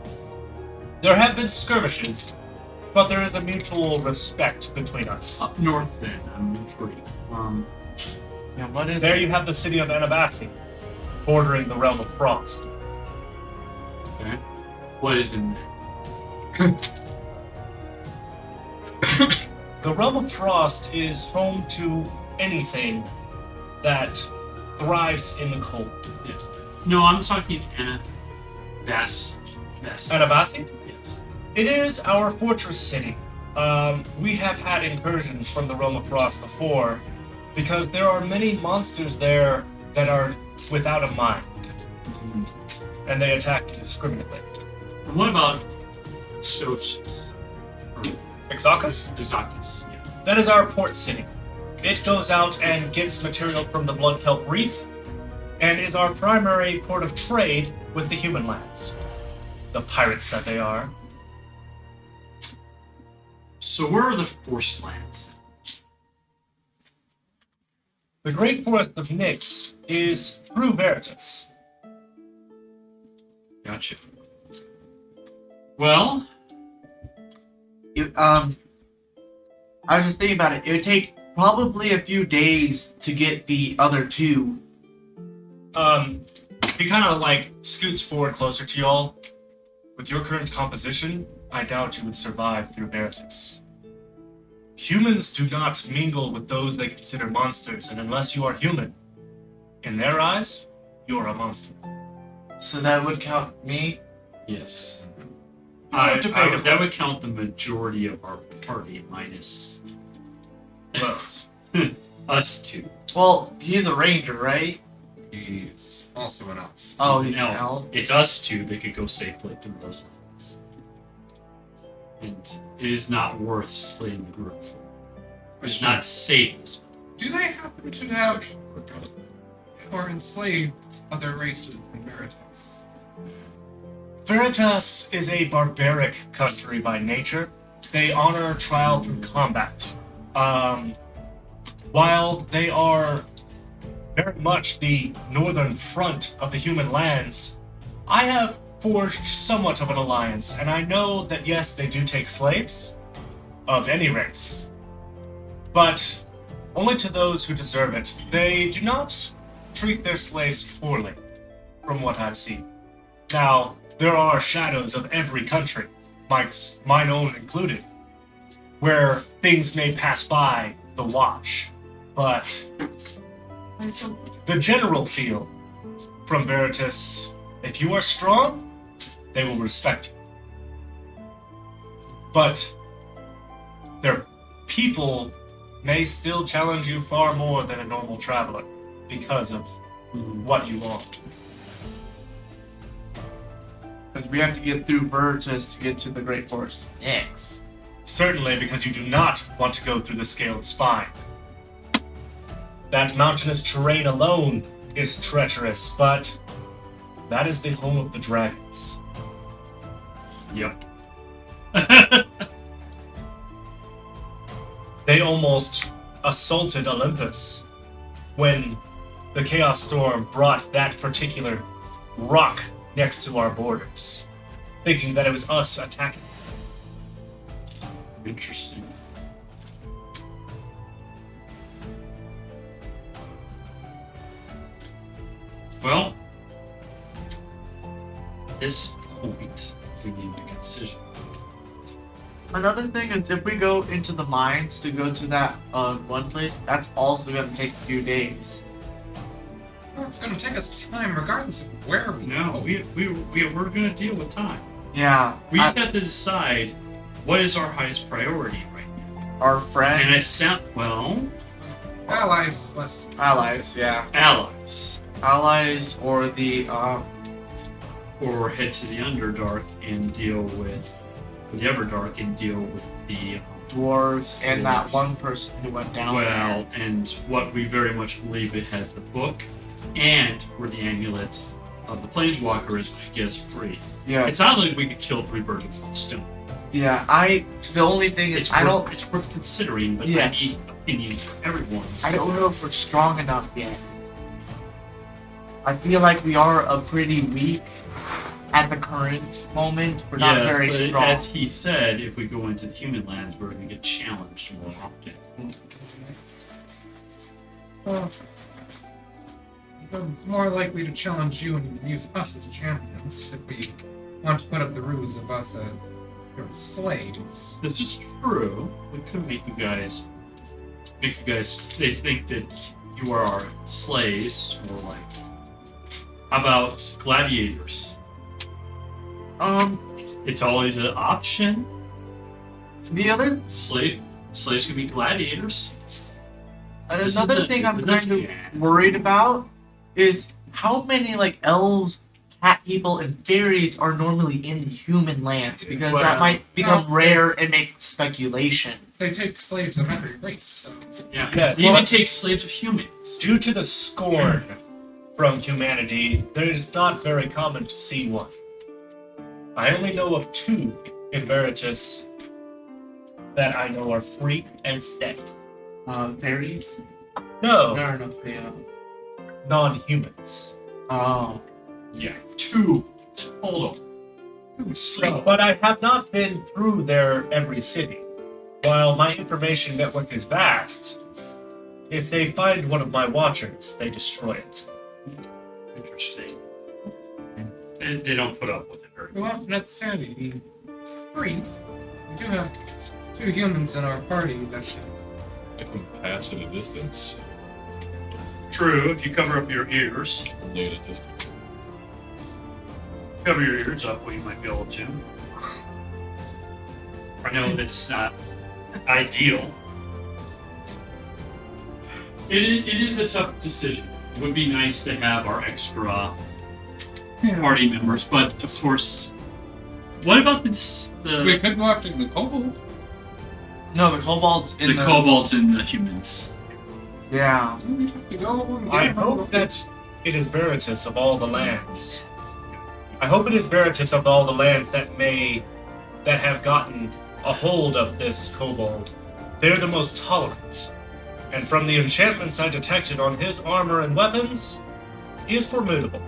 There have been skirmishes, but there is a mutual respect between us. Up north, then, I'm intrigued. Yeah, what is There you have the city of Anabasi, bordering the realm of Frost. Okay. What is in there? The realm of Frost is home to anything that thrives in the cold. Yes. No, I'm talking Anabasi. Anabasi? Yes. It is our fortress city. We have had incursions from the realm of Frost before, because there are many monsters there that are without a mind, and they attack indiscriminately. And what about Xochitl? Exakis? Exakis, yeah. That is our port city. It goes out and gets material from the Blood Kelp Reef, and is our primary port of trade with the human lands. The pirates that they are. So where are the forest lands? The Great Forest of Nyx is through Veritas. Gotcha. Well, I was just thinking about it. It would take probably a few days to get the other 2. He kind of like scoots forward closer to y'all. With your current composition, I doubt you would survive through Veritas. Humans do not mingle with those they consider monsters, and unless you are human, in their eyes, you are a monster. So that would count me? yes. Debatable. That would count the majority of our party minus Rose. us two. Well, he's a ranger, right? He's also an elf. Oh, he's No, an elf. it's us two that could go safely through those lands. And it is not worth splitting the group for. It's not safe. Do they happen to have or enslave other races in Veritas? Veritas is a barbaric country by nature. They honor trial through combat. While they are very much the northern front of the human lands, I have forged somewhat of an alliance, and I know that yes, they do take slaves of any race, but only to those who deserve it. They do not treat their slaves poorly, from what I've seen. Now, there are shadows of every country, mine own included, where things may pass by the watch, but the general feel from Veritas, if you are strong, they will respect you. But their people may still challenge you far more than a normal traveler because of what you are. Because we have to get through Veritas to get to the Great Forest. X. Certainly because you do not want to go through the Scaled Spine. That mountainous terrain alone is treacherous, but that is the home of the dragons. Yep. They almost assaulted Olympus when the Chaos Storm brought that particular rock next to our borders, thinking that it was us attacking. Interesting. this point, we need to make a decision. Another thing is if we go into the mines to go to that one place, that's also gonna take a few days. Well, it's going to take us time regardless of where we No, go. we're going to deal with time. Yeah. We just have to decide what is our highest priority right now. Our friends. And it sounds, well, Allies is less. Allies, yeah. allies. Allies or the Or head to the Underdark and deal with the Everdark and deal with the dwarves and that Dwarves. one person who went down well, and what we very much believe it has the book and where the amulet of the Planeswalker is, which gets free. there. Yeah. It sounds like we could kill 3 birds with one stone. Yeah. The only thing is It's worth considering, but Yes. I need opinions from everyone. I don't know if we're strong enough yet. I feel like we are a pretty weak at the current moment. We're not very but strong. as he said, if we go into the human lands, we're going to get challenged more often. Well, we're more likely to challenge you and use us as champions if we want to put up the ruse of us as your slaves. This is true. We could make you guys. They think that you are our slaves, or like. How about gladiators? It's always an option. The other Slaves can be gladiators. This is another the- thing I'm this is kind of the- worried about is how many like elves, cat people, and fairies are normally in the human lands, because that Well, might become rare and make speculation. They take slaves of every race, so. Yeah. Yes, They well- even take slaves of humans. Due to the scorn from humanity, it is not very common to see one. I only know of 2 in Veritas that I know are free and steady. Fairies? No, Fair enough, yeah. non-humans. Oh. Yeah. 2 total. 2 slaves. But I have not been through their every city. While my information network is vast, if they find one of my watchers, they destroy it. Interesting. And they don't put up with it very We well. won't necessarily be free. We do have 2 humans in our party that I can pass at a distance. True, if you cover up your ears. Only at a distance. Cover your ears up, well, you might be able to. I know that's not ideal. It is a tough decision. It would be nice to have our extra party members, but of course, what about this? We The could go after the kobold. No, the kobolds in the... kobolds and the humans. Yeah. We have to go and I get them. hope that it is Veritas of all the lands. I hope it is Veritas of all the lands that have gotten a hold of this kobold. They're the most tolerant. And from the enchantments I detected on his armor and weapons, he is formidable.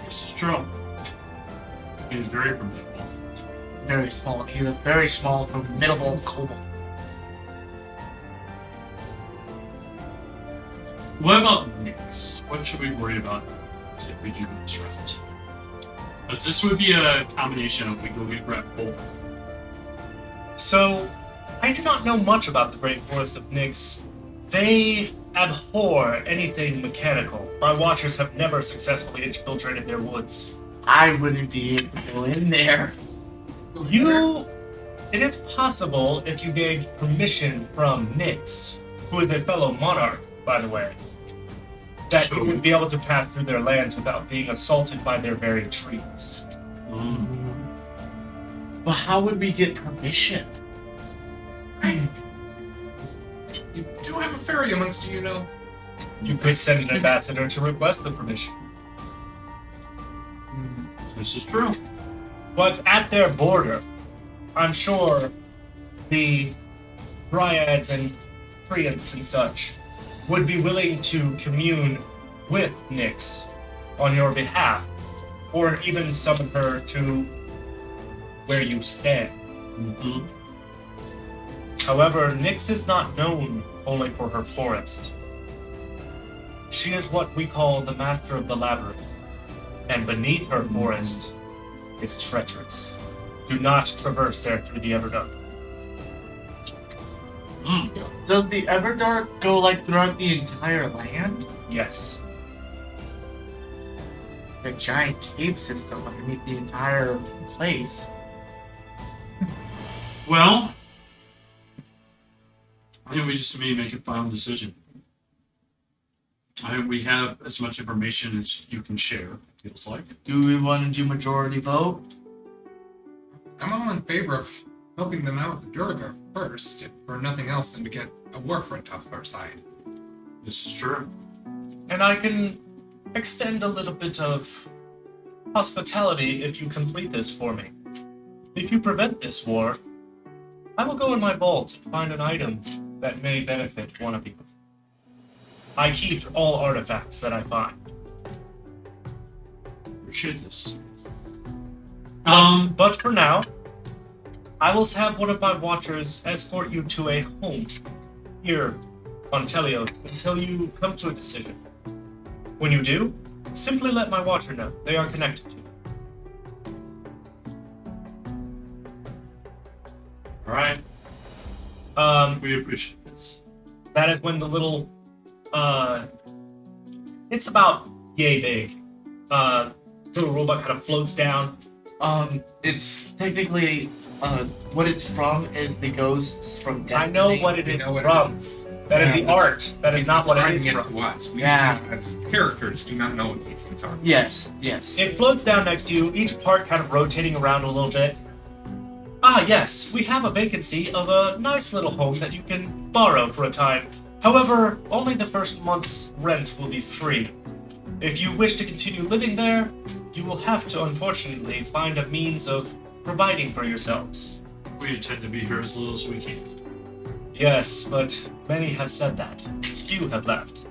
This is true. It is very formidable. Very small. He's a very small, formidable kobold. What about Nyx? What should we worry about if we do this route? But this would be a combination of we go get grab both. So, I do not know much about the Great Forest of Nyx. They abhor anything mechanical. My watchers have never successfully infiltrated their woods. I wouldn't be able to go in there. It is possible if you gave permission from Nyx, who is a fellow monarch, by the way, that you would be able to pass through their lands without being assaulted by their very trees. But how would we get permission? You do have a fairy amongst you, you know. You could send an ambassador to request the permission. This is true. But at their border, I'm sure the Dryads and Treants and such would be willing to commune with Nyx on your behalf, or even summon her to where you stand. Mm-hmm. However, Nyx is not known only for her forest. She is what we call the Master of the Labyrinth. and beneath her forest is treacherous. Do not traverse there through the Everdark. Does the Everdark go like throughout the entire land? Yes. A giant cave system underneath the entire place. Well, I think we just may make a final decision. I think we have as much information as you can share, it feels like. Do we want to do majority vote? I'm all in favor of helping them out with the Durga first, if for nothing else than to get a war front off our side. This is true. And I can extend a little bit of hospitality if you complete this for me. If you prevent this war, I will go in my vault and find an item that may benefit one of you. I keep all artifacts that I find. Appreciate this. But for now, I will have one of my watchers escort you to a home here on Telio until you come to a decision. When you do, simply let my watcher know. They are connected to you. Alright, we appreciate this. That is when the little, it's about yay big. Little robot kind of floats down. It's technically, what it's from is the ghosts from Destiny. I know what it We is know what from. it is. That is Yeah. the art. That is He's not what it is describing from. to us. We, Yeah. as characters, do not know what these things are. Yes, yes. It floats down next to you, each part kind of rotating around a little bit. Ah, yes, we have a vacancy of a nice little home that you can borrow for a time. However, only the first month's rent will be free. If you wish to continue living there, you will have to, unfortunately, find a means of providing for yourselves. We intend to be here as little as we can. Yes, but many have said that. Few have left.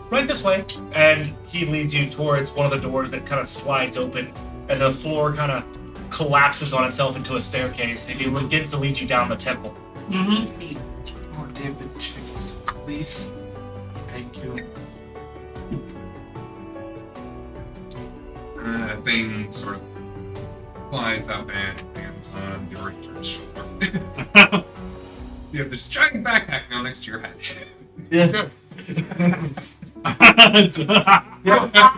Right this way. And he leads you towards one of the doors that kind of slides open, and the floor kind of collapses on itself into a staircase, and he begins to lead you down the temple. Mm-hmm. More damage, please. Thank you. Thing sort of flies up and lands on the Richard's shoulder. You have this giant backpack now next to your head. Yeah.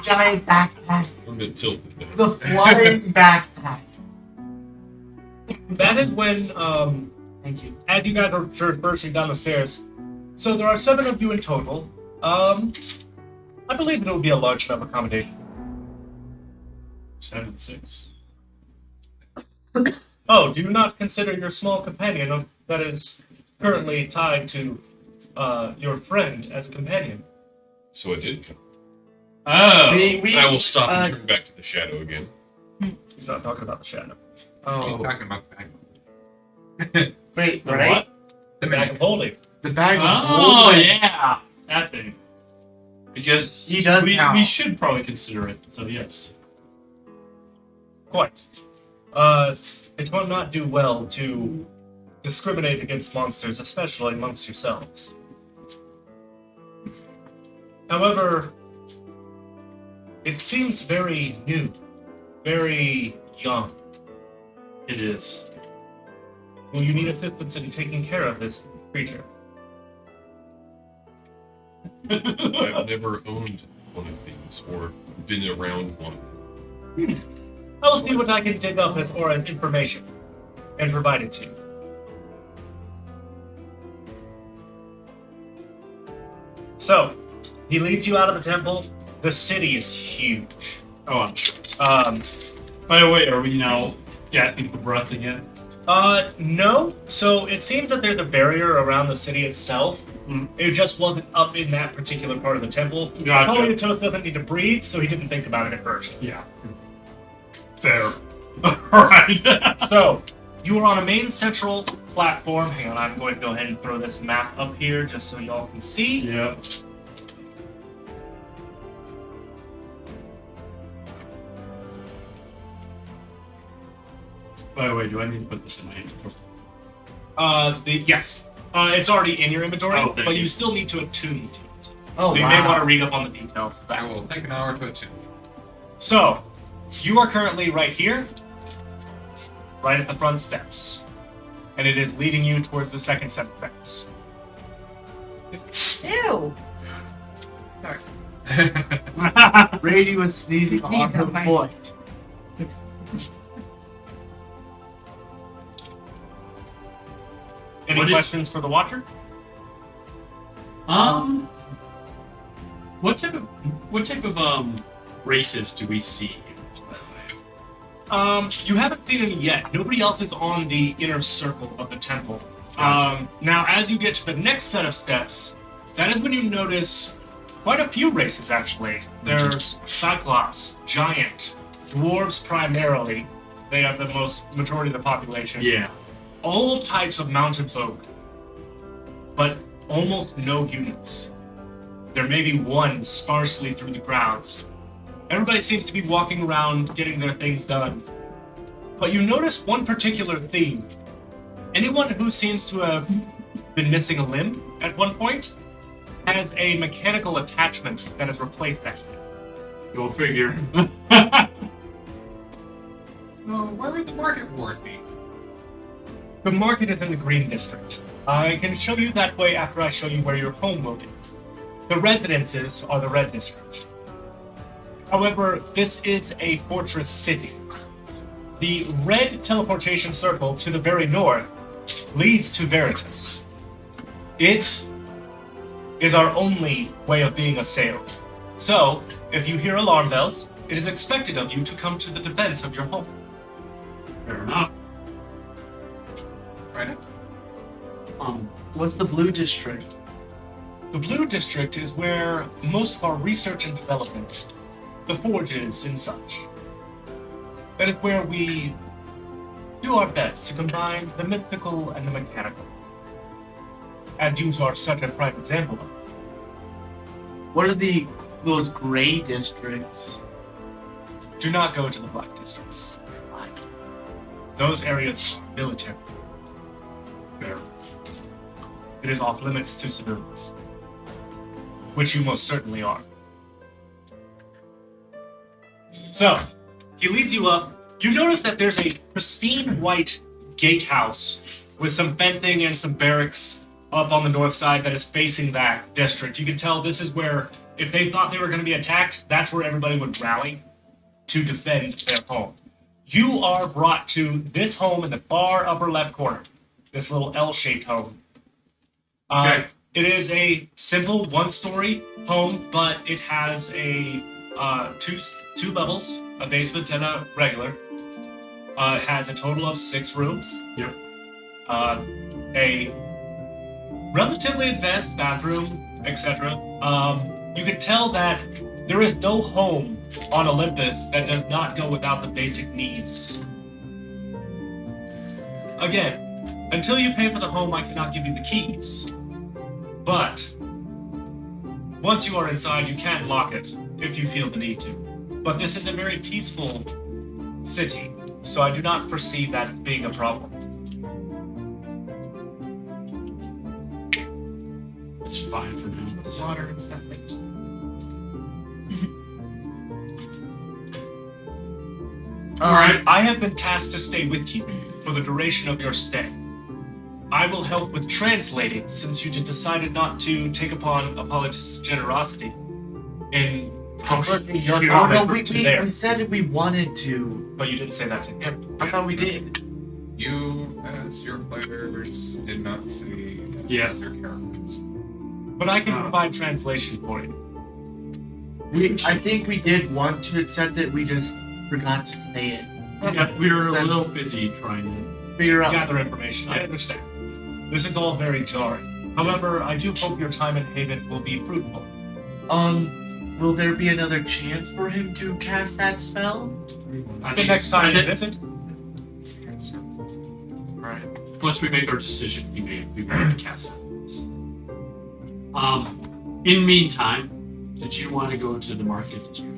Giant backpack. I'm gonna tilt it down. The flying backpack. That is when, Thank you. as you guys are traversing down the stairs, so there are 7 of you in total. I believe it will be a large enough accommodation. 7, 6. Oh, do you not consider your small companion that is currently tied to your friend as a companion? So I did come. Oh! I will stop and turn back to the shadow again. He's not talking about the shadow. He's Oh, talking about the bag. wait, The right? what? The The bag bag. of holding. The bag of Oh, holding. yeah! That thing. Because He does count. we should probably consider it, so yes. Quite. It will not do well to discriminate against monsters, especially amongst yourselves. However, it seems very new, very young. It is. Will you need assistance in taking care of this creature? I've never owned one of these or been around one. I will see what I can dig up as far as information and provide it to you. So, he leads you out of the temple. The city is huge. Oh, I'm sure. Um, By the way, are we now gasping for breath again? No. So it seems that there's a barrier around the city itself. Mm. It just wasn't up in that particular part of the temple. Gotcha. Polyatos doesn't need to breathe, so he didn't think about it at first. Yeah. Fair. Alright. So, you are on a main central platform. Hang on, I'm going to go ahead and throw this map up here just so y'all can see. Yep. By the way, do I need to put this in my inventory? Yes. It's already in your inventory, Oh, thank but you. you still need to attune to it. Oh, So you may want to read up on the details of That that. will take an hour to attend. So, you are currently right here, right at the front steps. And it is leading you towards the second set of steps. Ew. Sorry. Brady was sneezing on her Sneezing. foot. Any What did- questions for the Watcher? What type of races do we see? By the way? You haven't seen any yet. Nobody else is on the inner circle of the temple. Gotcha. Now, as you get to the next set of steps, that is when you notice quite a few races, actually. There's Cyclops, Giant, Dwarves primarily. They have the majority of the population. Yeah. All types of mounted folk, but almost no humans. There may be one sparsely through the crowds. Everybody seems to be walking around getting their things done. But you notice one particular theme. Anyone who seems to have been missing a limb at one point has a mechanical attachment that has replaced that. Go figure. So, where would the market ward be? The market is in the green district. I can show you that way after I show you where your home will be. The residences are the red district. However, this is a fortress city. The red teleportation circle to the very north leads to Veritas. It is our only way of being assailed. So, if you hear alarm bells, it is expected of you to come to the defense of your home. Fair enough. Right? What's the blue district? The blue district is where most of our research and development is. The forges and such. That is where we do our best to combine the mystical and the mechanical. As you are such a prime example of. What are those gray districts? Do not go to the black districts. Those areas are military. Fair. It is off limits to civilians. Which you most certainly are. So, he leads you up. You notice that there's a pristine white gatehouse with some fencing and some barracks up on the north side that is facing that district. You can tell this is where, if they thought they were going to be attacked, that's where everybody would rally to defend their home. You are brought to this home in the far upper left corner. This little L-shaped home. Okay. It is a simple one-story home, but it has a two levels, a basement and a regular. It has a total of 6 rooms. Yep. A relatively advanced bathroom, etc. You can tell that there is no home on Olympus that does not go without the basic needs. Again, until you pay for the home, I cannot give you the keys. But once you are inside, you can lock it if you feel the need to. But this is a very peaceful city, so I do not foresee that being a problem. It's fine for now. Water and stuff like that. Alright. I have been tasked to stay with you for the duration of your stay. I will help with translating, since you decided not to take upon Apollotus' generosity in converting your Oh no, comment we to there. said we wanted to. But you didn't say that to him. I thought we did. You, as your players, did not see Yeah. as your characters. But I can provide translation for you. I think we did want to accept it. We just forgot to say it. Yeah, we were a little busy trying to. Figure out. Gather information. I understand. This is all very jarring. However, I do hope your time in Haven will be fruitful. Will there be another chance for him to cast that spell? I The think next time you it- visit. Right. Once we make our decision, we may be ready to cast it. In meantime, did you want to go to the market district?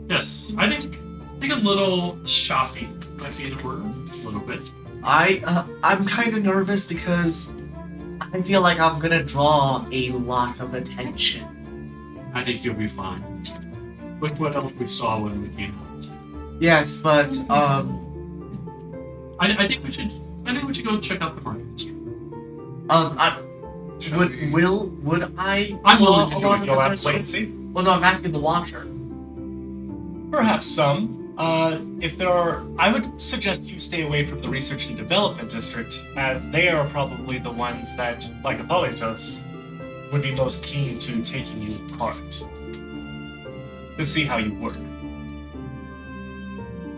Yes, I think a little shopping might be in order. A little bit. I'm kind of nervous because I feel like I'm gonna draw a lot of attention. I think you'll be fine. With what else we saw when we came out. Yes, but I think we should go check out the market. would I? I'm willing to do along it. with You'll have others? to wait and see. Well, no, I'm asking the Watcher. Perhaps some. If there are, I would suggest you stay away from the research and development district, as they are probably the ones that, like Apollitos, would be most keen to taking you apart to see how you work.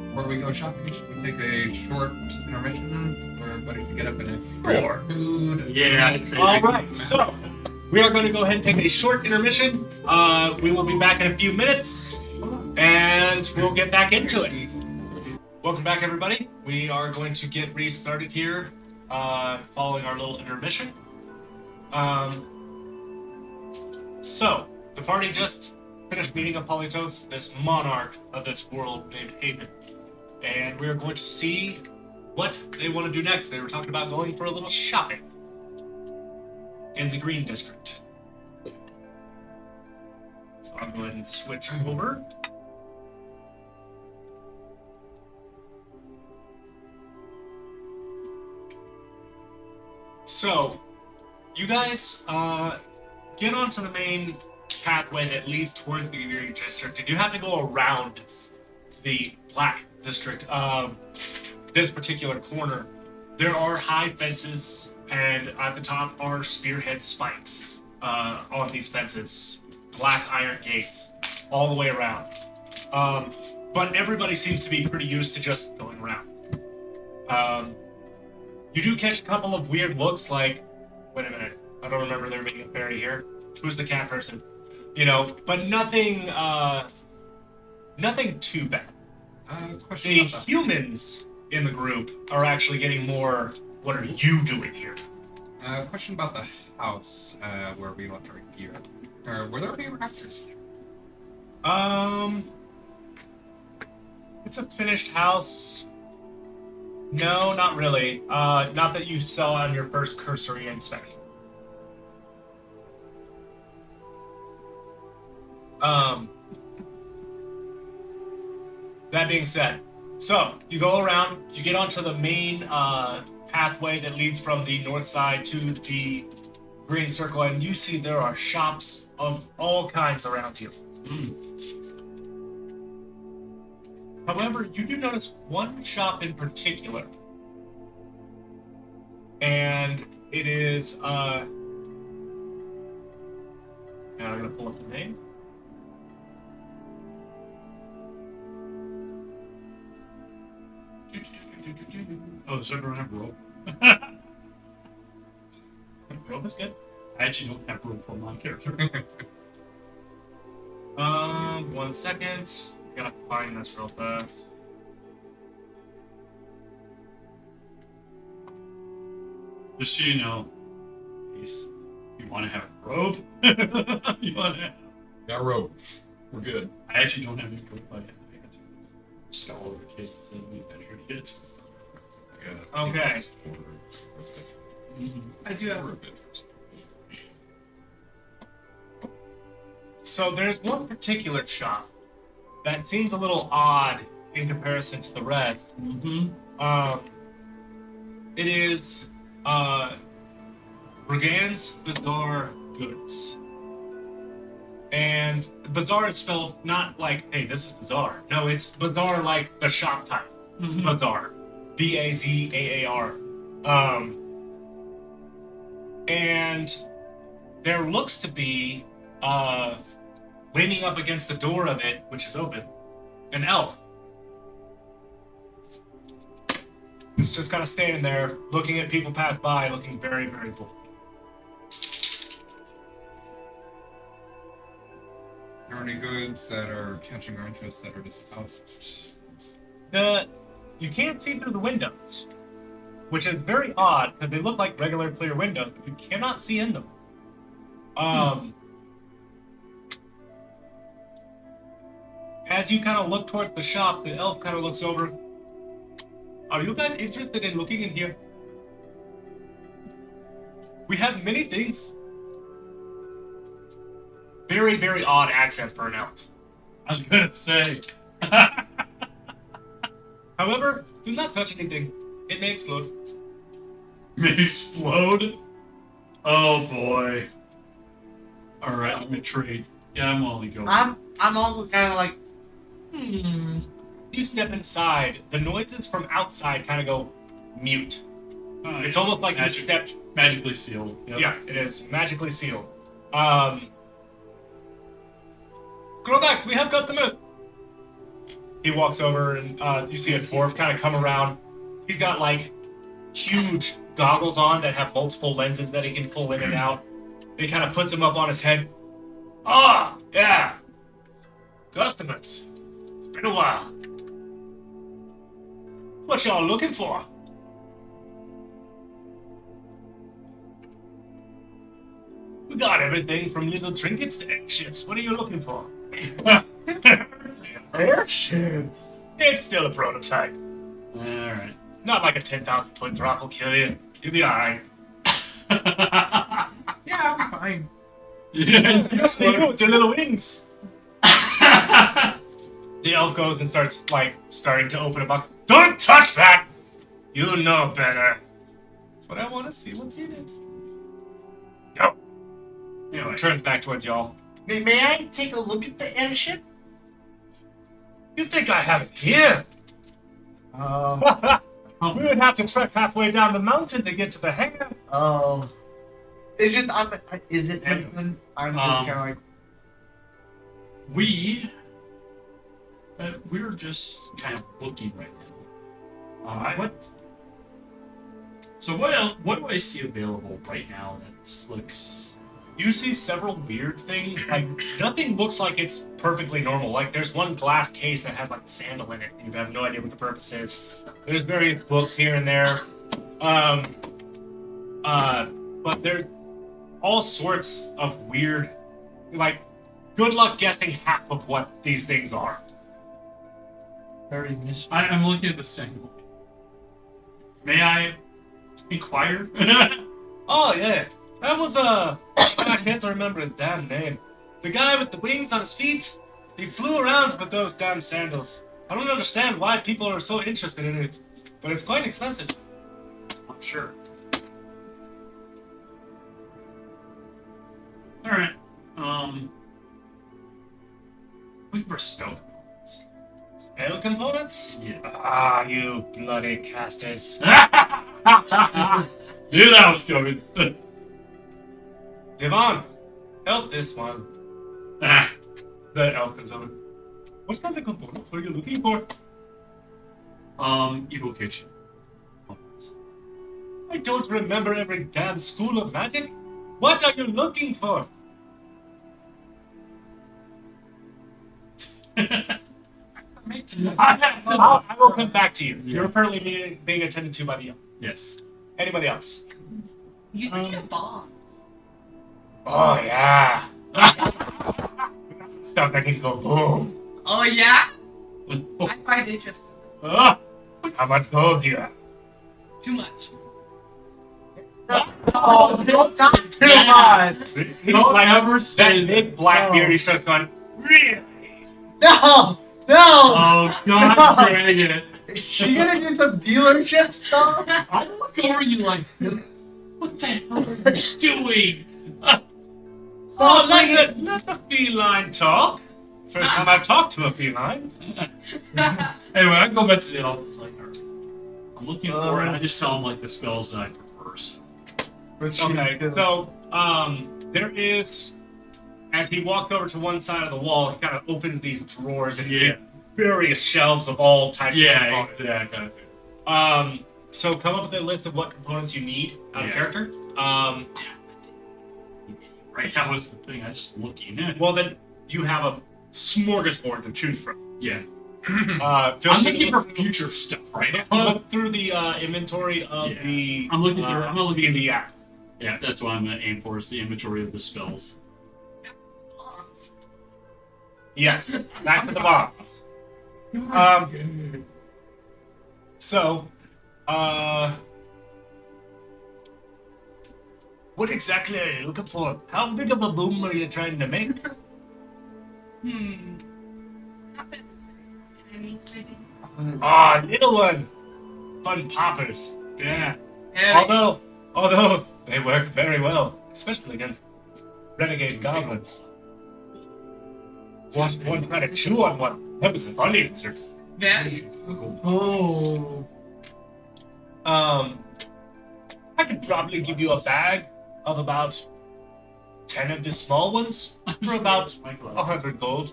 Before we go shopping, should we take a short intermission for everybody to get up and Sure. food? Yeah, I'd say. All right, so we are going to go ahead and take a short intermission. We will be back in a few minutes, and we'll get back into it. Welcome back, everybody. We are going to get restarted here, following our little intermission. So, the party just finished meeting Apollitos, this monarch of this world named Haven. And we're going to see what they want to do next. They were talking about going for a little shopping in the Green District. So I'll go ahead and switch over. So, you guys get onto the main pathway that leads towards the Green District, and you have to go around the Black District. This particular corner, there are high fences, and at the top are spearhead spikes on these fences, black iron gates, all the way around. But everybody seems to be pretty used to just going around. You do catch a couple of weird looks, like, wait a minute, I don't remember there being a fairy here. Who's the cat person? You know, but nothing too bad. Question The about humans in the group are actually getting more, what are you doing here? question about the house where we left our gear. Were there any rafters? It's a finished house. No, not really. Not that you saw on your first cursory inspection. That being said, so you go around, you get onto the main pathway that leads from the north side to the green circle, and you see there are shops of all kinds around here. However, you do notice one shop in particular, and it is, now I'm gonna pull up the name. Oh, does everyone have rope? Rope is good. I actually don't have rope for my character. 1 second. Gotta find this real fast. Just so you know, you want to have rope? You want to have... Got rope. We're good. I actually don't have any rope. I got Scholar kids and adventure kids. I got Okay. I do have Order of interest. So there's one particular shop that seems a little odd in comparison to the rest. It is Brigand's Bazaar Goods. And Bazaar is spelled not like, hey, this is Bazaar. No, it's Bazaar like the shop type. It's Bazaar. Bazaar. And there looks to be, leaning up against the door of it, which is open, an elf. It's just kind of standing there, looking at people pass by, looking very, very bored. Are there any goods that are catching our interest that are just out? You can't see through the windows, which is very odd because they look like regular clear windows, but you cannot see in them. As you kind of look towards the shop, the elf kind of looks over. Are you guys interested in looking in here? We have many things. Very, very odd accent for an elf. I was gonna say. However, do not touch anything. It may explode. May explode? Oh boy. Alright, I'm gonna trade. Yeah, I'm only going. I'm also kind of like, You step inside, the noises from outside kind of go mute. It's almost like you stepped... Magically sealed. Yep. Yeah, it is magically sealed. Growbacks, we have customers! He walks over and you see a dwarf kind of come around. He's got like huge goggles on that have multiple lenses that he can pull in and out. And he kind of puts them up on his head. Ah, yeah. Customers. It's been a while. What y'all looking for? We got everything from little trinkets to airships. What are you looking for? airships. It's still a prototype. Alright. Not like a 10,000 foot drop will kill you. You'll be alright. Yeah, I'll be fine. Yeah, Especially you with your little wings. The elf goes and starts, starting to open a box. Don't touch that! You know better. But I want to see what's in it. No. Anyway. Turns back towards y'all. May I take a look at the airship? You think I have it here? We would have to trek halfway down the mountain to get to the hangar. Oh. It's just, is it something? I'm just kind of like... We're just kind of looking right now. So what do I see available right now that looks... You see several weird things. Nothing looks like it's perfectly normal. There's one glass case that has sandal in it. You have no idea what the purpose is. There's various books here and there. But there's all sorts of weird, good luck guessing half of what these things are. Very mystery. I'm looking at the same. May I inquire? Oh, yeah. That was, I can't remember his damn name. The guy with the wings on his feet. He flew around with those damn sandals. I don't understand why people are so interested in it, but it's quite expensive. I'm sure. Alright. Looking for spell components. Spell components? Yeah. Ah, you bloody casters. Knew that was coming. Devon, help this one. Ah. The elf comes over. What kind of components were you looking for? Evocation components. I don't remember every damn school of magic. What are you looking for? I will come back to you. Yeah. You're currently being attended to by the elf. Yes. Anybody else? You said you have bombs. Oh, yeah. That's some stuff that can go boom. Oh yeah? I find it interesting. How much gold do you have? Too much. Oh, not too much! Don't ever That say big black beard, he starts going, really? No! No! Oh, God dang it. Is she gonna do some dealership stuff? I look over you like, what the hell are you doing? Oh, let the feline talk. First time I've talked to a feline. Anyway, I can go back to the office. Alright. I'm looking for it. I just tell him the spells that I prefer. So. Okay, so there is, as he walks over to one side of the wall, he kind of opens these drawers and Yeah. various shelves of all types of Yeah, components. that kind of thing. So come up with a list of what components you need out of Yeah. character. Right now is the thing. I just looking at. Well, then you have a smorgasbord to choose from. Yeah. I'm I'm looking for future stuff right now. Look through the inventory of Yeah. the. I'm looking through. I'm not looking. D&D app. Yeah, that's what I'm gonna aim for. Is the inventory of the spells. Bombs. Yes, back to the box. So, What exactly are you looking for? How big of a boom are you trying to make? Not been tiny, maybe. Ah, little one. Fun poppers. Yeah. Yeah. Although they work very well, especially against renegade goblins. Watched one try to chew on one. That was a funny answer. Very. Oh. I could probably give you a bag of about 10 of the small ones for about 100 gold.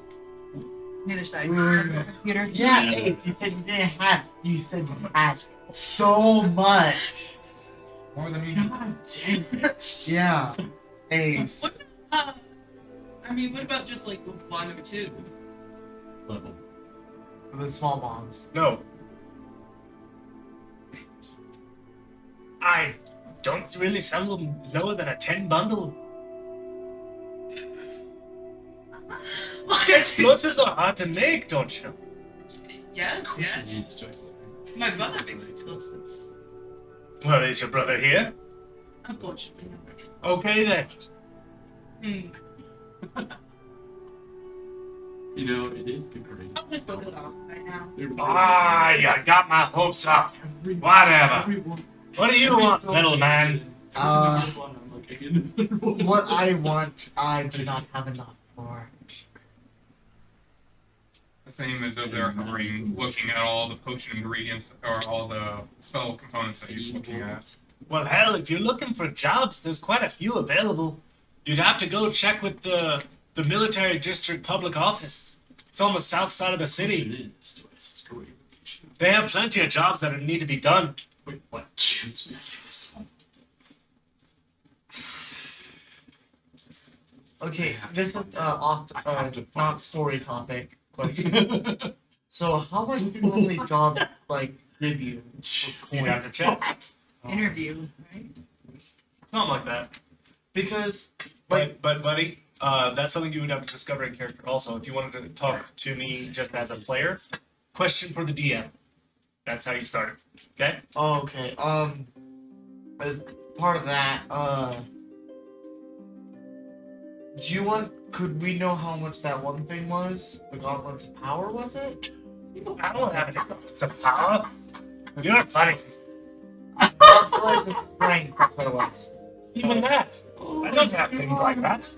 The other side. Computer. Yeah, Ace, you said you didn't have. You said you had so much. More than you need. God damn it. Yeah, Ace. What? I mean, what about just like one or two? Level. The small bombs. No. I don't really sell them lower than a 10 bundle. Explosives are hard to make, don't you? Yes, yes. My brother makes explosives. Well, is your brother here? Unfortunately, Okay then. You know, it is good great. I'll just book it off right now. Ah, you got my hopes up. Whatever. What do you want, little man? What I want, I do not have enough for. The theme is over there hovering, looking at all the potion ingredients or all the spell components that he's looking at. Well, hell, if you're looking for jobs, there's quite a few available. You'd have to go check with the military district public office. It's on the south side of the city. They have plenty of jobs that need to be done. Wait, what? Chance me. Okay, this is off not story topic question. So how much normally job like give you for You coin? have to check. Interview, right? Something like that. Because But buddy, that's something you would have to discover in character also. If you wanted to talk to me just as a player, question for the DM. That's how you start it. Okay? oh, okay, as part of that, do you want? Could we know how much that one thing was? The gauntlets of power, was it? I don't have it. It's a power. You're funny. Gauntlets of strength. That's what it was. Even that. I don't have things like that.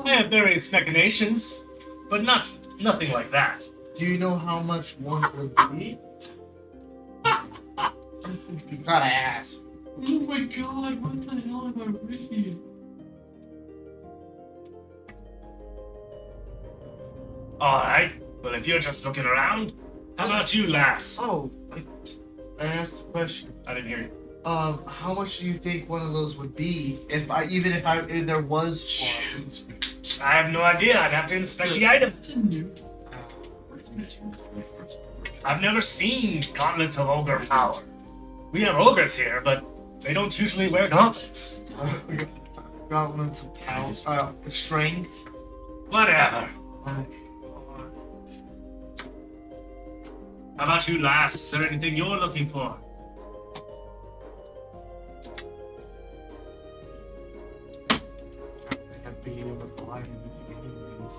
I have various machinations, but nothing like that. Do you know how much one would be? You gotta ask. Oh my god, what the hell am I reading? Alright. Well, if you're just looking around, how about you, lass? Oh, I asked a question. I didn't hear you. How much do you think one of those would be if there was one? I have no idea. I'd have to inspect the item. It's a new. I've never seen gauntlets of ogre power. We have ogres here, but they don't usually wear gauntlets. Gauntlets of power, strength. Whatever. How about you, lass? Is there anything you're looking for? I have to be able to fly in the beginnings.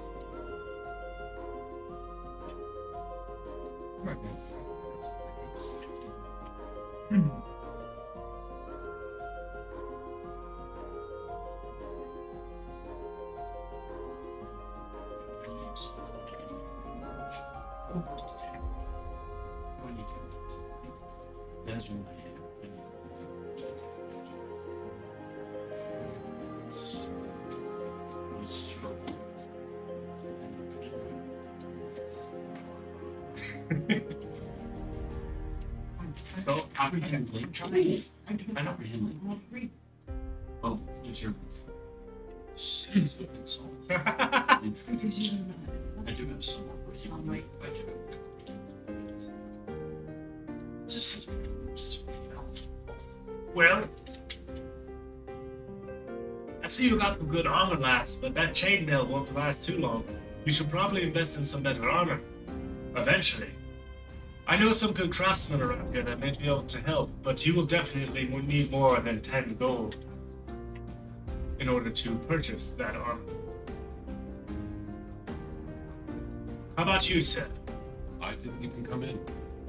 So, apprehend link. I apprehend link. Oh, it's your. I do have some more. I do. Just. Well, I see you got some good armor, lass, but that chainmail won't last too long. You should probably invest in some better armor. Eventually. I know some good craftsmen around here that may be able to help, but you will definitely need more than 10 gold. in order to purchase that armor. How about you, Seth? I didn't even come in.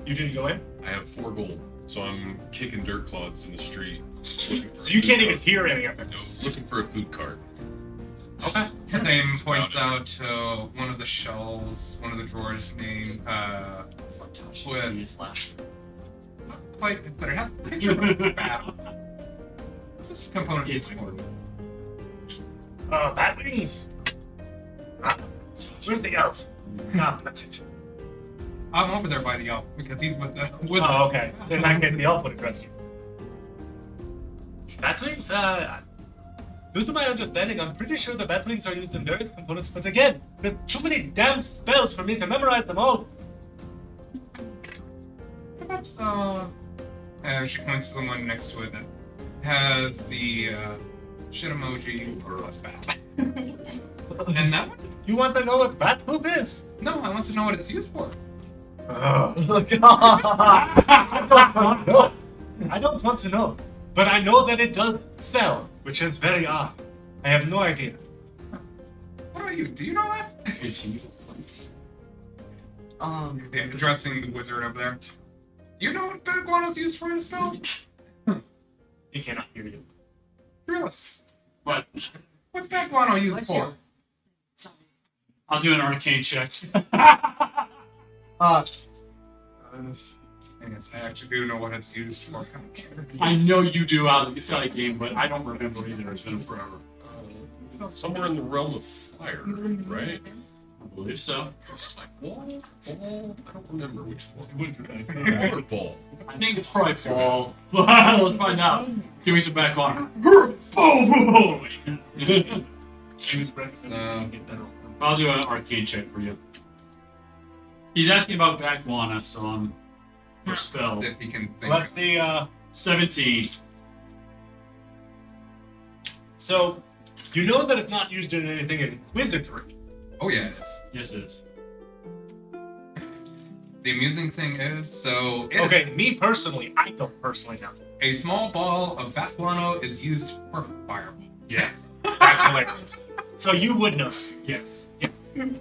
You didn't go in? I have 4 gold, so I'm kicking dirt clods in the street. So you can't even hear any of No, it. looking for a food cart. Okay. Nathane points out to one of the shelves, one of the drawers named, with not quite, but it has a picture of a battle. What's this component It's used for? Bat wings. Ah, where's the elf? Ah, that's it. I'm over there by the elf because he's with the. Oh, okay. In that case, the elf would address you. Batwings? Due to my understanding, I'm pretty sure the batwings are used in various components, but again, there's too many damn spells for me to memorize them all. What about she points to the one next to it that has the shit emoji or less bad. And that one? You want to know what bat poop is? No, I want to know what it's used for. Oh, God. I don't want to know. But I know that it does sell, which is very odd. I have no idea. What about you? Do you know that? Yeah, addressing the wizard over there. Do you know what Guano's used for in a spell? He cannot hear you. Fearless. What? What's Bad Guano used What's for? your- I'll do an arcane check. I guess I actually do know what it's used for. I know you do out of the game, but I don't remember either. It's been forever. Somewhere in the realm of fire, right? I believe so. It's like wall, ball. I don't remember which one. Wall or ball? I think it's probably ball. Let's find out. Give me some back on. Boom! I'll do an arcane check for you. He's asking about Backwana, so I'm for spells. If he can think. Let's see, 17. so, you know that it's not used in anything in wizardry. Oh yeah, it is. Yes, it is. The amusing thing is, so it is Okay, me personally, I don't personally know. a small ball of Bat Guano is used for fireball. Yes. That's hilarious. So you would know. Yes.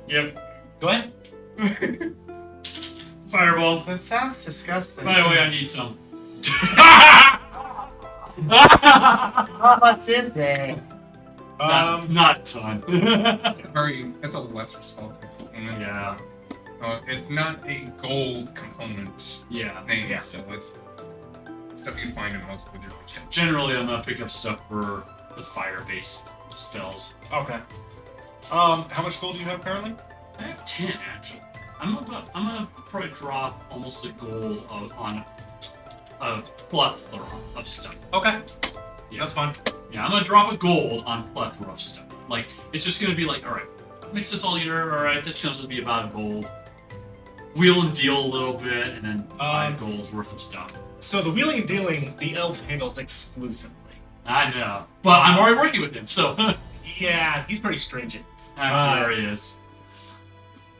Yep. Go ahead. Fireball. That sounds disgusting. By the way, I need some. How much is it? Not a ton. It's a lesser spell component. Yeah. It's not a gold component Yeah. thing, Yeah. so it's stuff you find in most wizardry kits. Generally, I'm gonna pick up stuff for the fire-based spells. Okay. How much gold do you have currently? I have 10 actually. I'm gonna probably drop almost a gold on a plethora of stuff. Okay. Yeah. That's fine. Yeah, I'm gonna drop a gold on plethora of stuff. Like, it's just gonna be like, alright, mix this all together, alright, this comes to be about a gold. Wheel and deal a little bit, and then 5 gold's worth of stuff. So the wheeling and dealing, the elf handles exclusively. I know. But I'm already working with him, so Yeah, he's pretty stringent. there he is.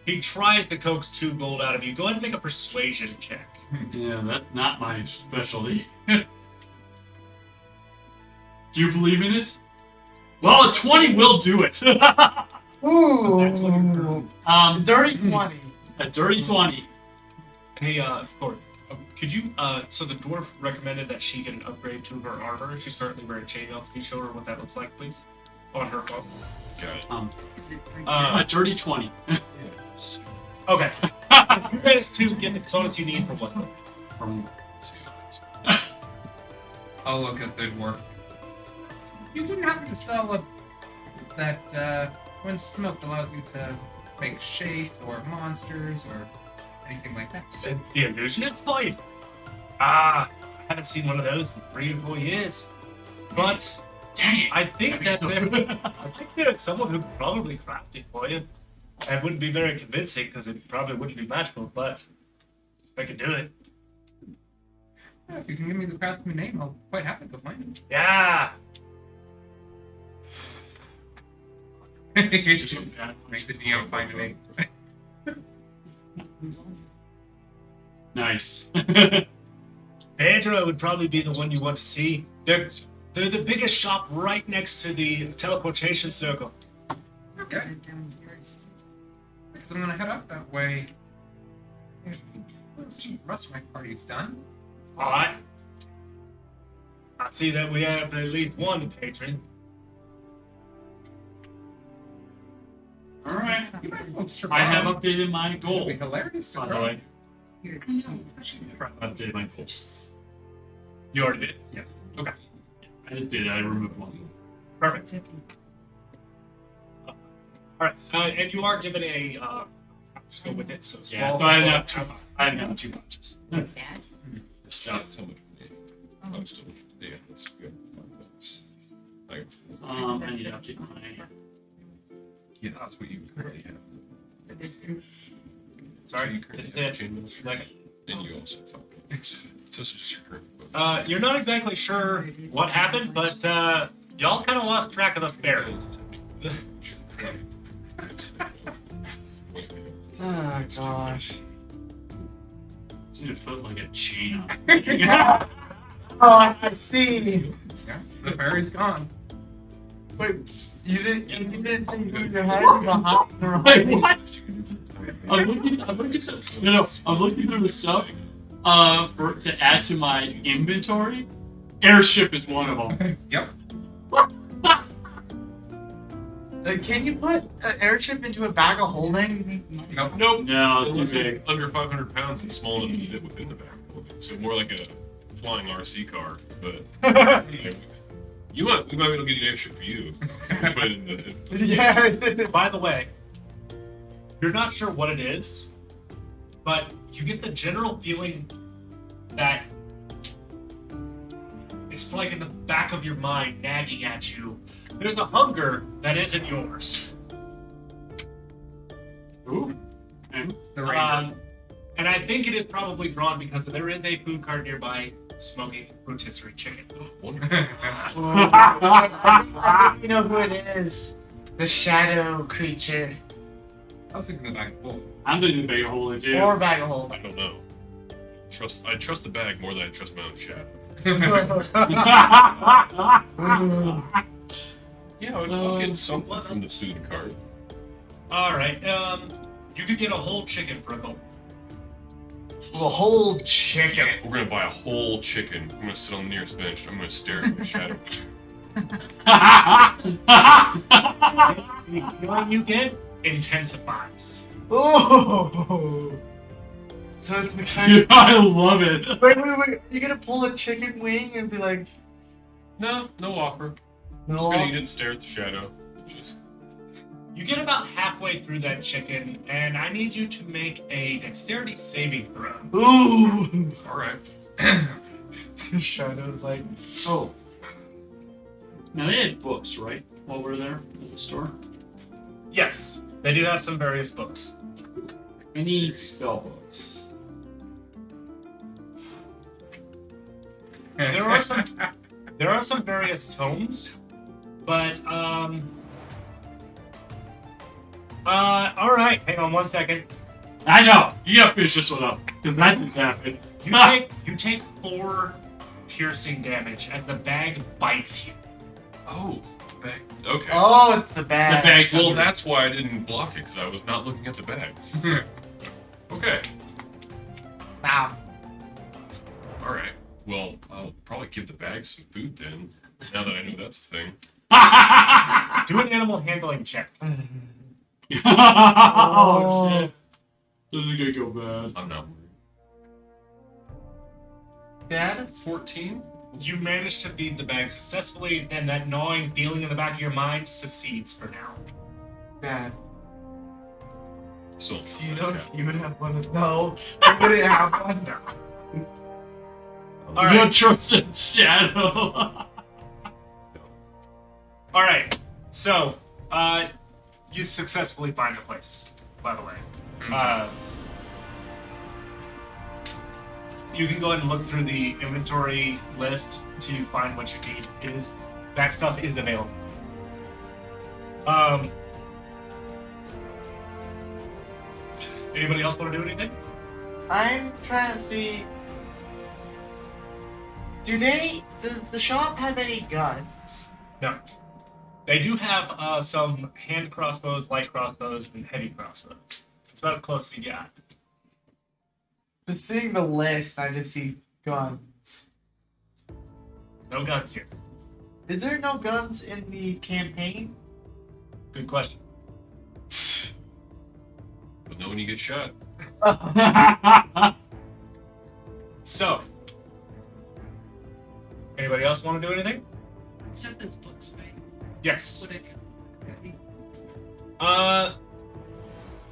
He tries to coax 2 gold out of you. Go ahead and make a persuasion check. Yeah, that's not my specialty. Do you believe in it? Well, a 20 will do it. Ooh. Dirty 20. A dirty 20. Hey, Corey, could you, so the dwarf recommended that she get an upgrade to her armor. She's currently wearing chain mail. Can you show her what that looks like, please? On her phone. Got it. Is it pretty A dirty 20. Okay. You managed to get the components you need for what? From I'll look at the dwarf. You wouldn't happen to sell that when smoked allows you to make shapes or monsters or anything like that? The illusionist blade? I haven't seen one of those in 3 or 4 years. But dang it. I think that there's someone who could probably craft it for you. It wouldn't be very convincing because it probably wouldn't be magical, but I could do it. Yeah, if you can give me the craftsman name, I'll quite happy to find it. Yeah. Make the DM find a name. Nice. Pedro would probably be the one you want to see. They're the biggest shop right next to the teleportation circle. Okay. Because I'm gonna head up that way. The rest of my party's done. Alright. I see that we have at least one patron. All right. You might as well just I have survive. updated my It'd goal. be hilarious to By the try. way, I know, especially I've updated my goal. You already did? Yeah. Okay. I just did. I removed one. Perfect. Alright, and you are given a, just go with it, so Yeah. small. So I have two bunches. What's that? Stuff. That's how much we need. I'm still, yeah, that's good. Thanks. I, I need to update my. yeah, that's what you currently have. Sorry, You currently it's have it. chain mail. Second. And you also have 5 points. This is just your current book. You're not exactly sure what happened, but y'all kind of lost track of the fair. Oh gosh. So just put like a chain on it. Oh, I see. Yeah, the fairy's gone. Wait, you didn't say you were hiding behind the Wait, right? what? I'm looking through the stuff to add to my inventory. Airship is one of them. Yep. Can you put an airship into a bag of holding? Nope. Nope. No, It too was big. under 500 pounds and small enough to fit within the back. So more like a flying RC car, but we might be able to get an airship for you. Put it in the, Yeah. By the way, you're not sure what it is, but you get the general feeling that it's like in the back of your mind nagging at you. There's a hunger that isn't yours. Ooh. And, The ranger. And I think it is probably drawn because there is a food cart nearby smoking rotisserie chicken. wonderful. I think you know who it is. The shadow creature. I was thinking the bag full. I'm thinking the big hole too. Or bag of holding. I don't know. I trust the bag more than I trust my own shadow. Yeah, I'll get something from the food cart. All right, you could get a whole chicken for a gold. The whole chicken. We're gonna buy a whole chicken. I'm gonna sit on the nearest bench. I'm gonna stare at the shadow. The feeling you get intensifies. Oh. So it's the kind Dude, I love it. Wait. You're gonna pull a chicken wing and be like, No offer. I'm just no. gonna eat it and stare at the shadow. Just You get about halfway through that chicken, and I need you to make a dexterity saving throw. Ooh. all right. Shadow's like, Oh. Now they had books, right? While we were there at the store. Yes, they do have some various books. Any spell books? There are some. There are some various tomes, but all right. Hang on one second. I know. You gotta finish this one up because that just happened. You take 4 piercing damage as the bag bites you. Oh, bag. Okay. oh, it's the The bag. bag's Well, under. that's why I didn't block it, because I was not looking at the bag. Okay. Wow. All right. Well, I'll probably give the bag some food then, now that I know that's a thing. Do an animal handling check. Oh shit! This is gonna go bad. I'm not worried. Dad? 14? You manage to feed the bag successfully, and that gnawing feeling in the back of your mind secedes for now. Dad. So, Do you know if you would have one of no? You wouldn't have one. All You right. don't trust that shadow. All right. So, you successfully find the place. By the way, you can go ahead and look through the inventory list to find what you need. That stuff is available. Anybody else want to do anything? I'm trying to see. Does the shop have any guns? No. They do have some hand crossbows, light crossbows, and heavy crossbows. It's about as close as you got. Just seeing the list, I just see guns. No guns here. Is there no guns in the campaign? Good question. But no when you get shot. So, anybody else want to do anything? Except those books, right? Yes. What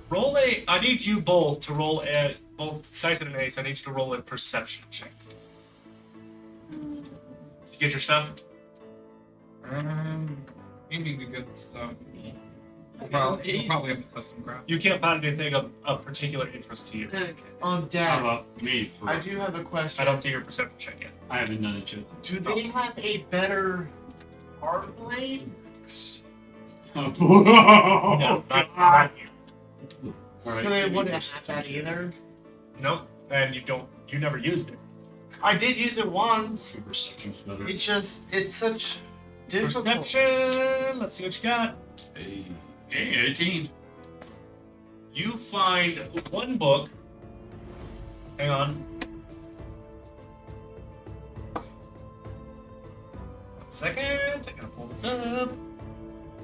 Roll a. I need you both to roll a. Both Tyson and Ace, I need you to roll a perception check. You get your stuff? Maybe we get stuff. We'll probably have to custom craft. You can't find anything of particular interest to you. Okay. Oh, How Dad, about me? I do have a question. I don't see your perception check yet. I haven't done it yet. Do they have a better hard blade? Oh, No, not you. All right. So they wouldn't have that either. Nope. And you never used it. I did use it once. Perception's better. It's such difficult. Perception. Let's see what you got. Hey, 18. You find one book. Hang on. 1 second. I gotta pull this up.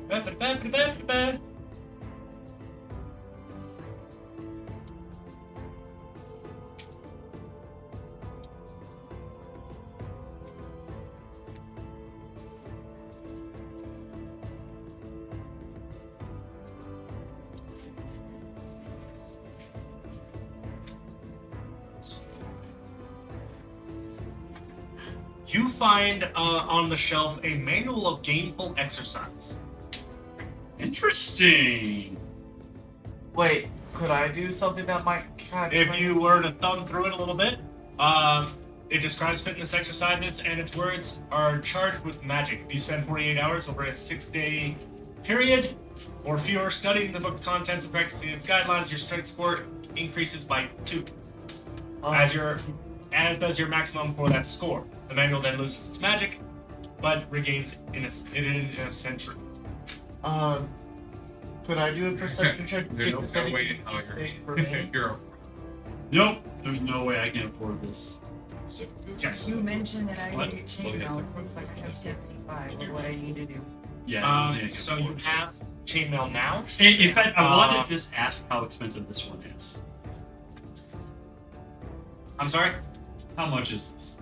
Ba-ba-ba-ba-ba-ba. You find on the shelf a manual of gainful exercise. Interesting. Wait, could I do something that might catch If my- you were to thumb through it a little bit, it describes fitness exercises and its words are charged with magic. If you spend 48 hours over a 6-day period or fewer studying the book's contents and practicing its guidelines, your strength score increases by 2. As does your maximum for that score. The manual then loses its magic, but regains it in a century. Could I do a perception check to see There's if there's no anything way in hell interesting for me? you're Nope. There's no way I can afford this. Yes. You mentioned that I What? need chainmail. It looks like I have 75. What do I need to do? Yeah. So you have chainmail now. In fact, I want to just ask how expensive this one is. I'm sorry? How much is this?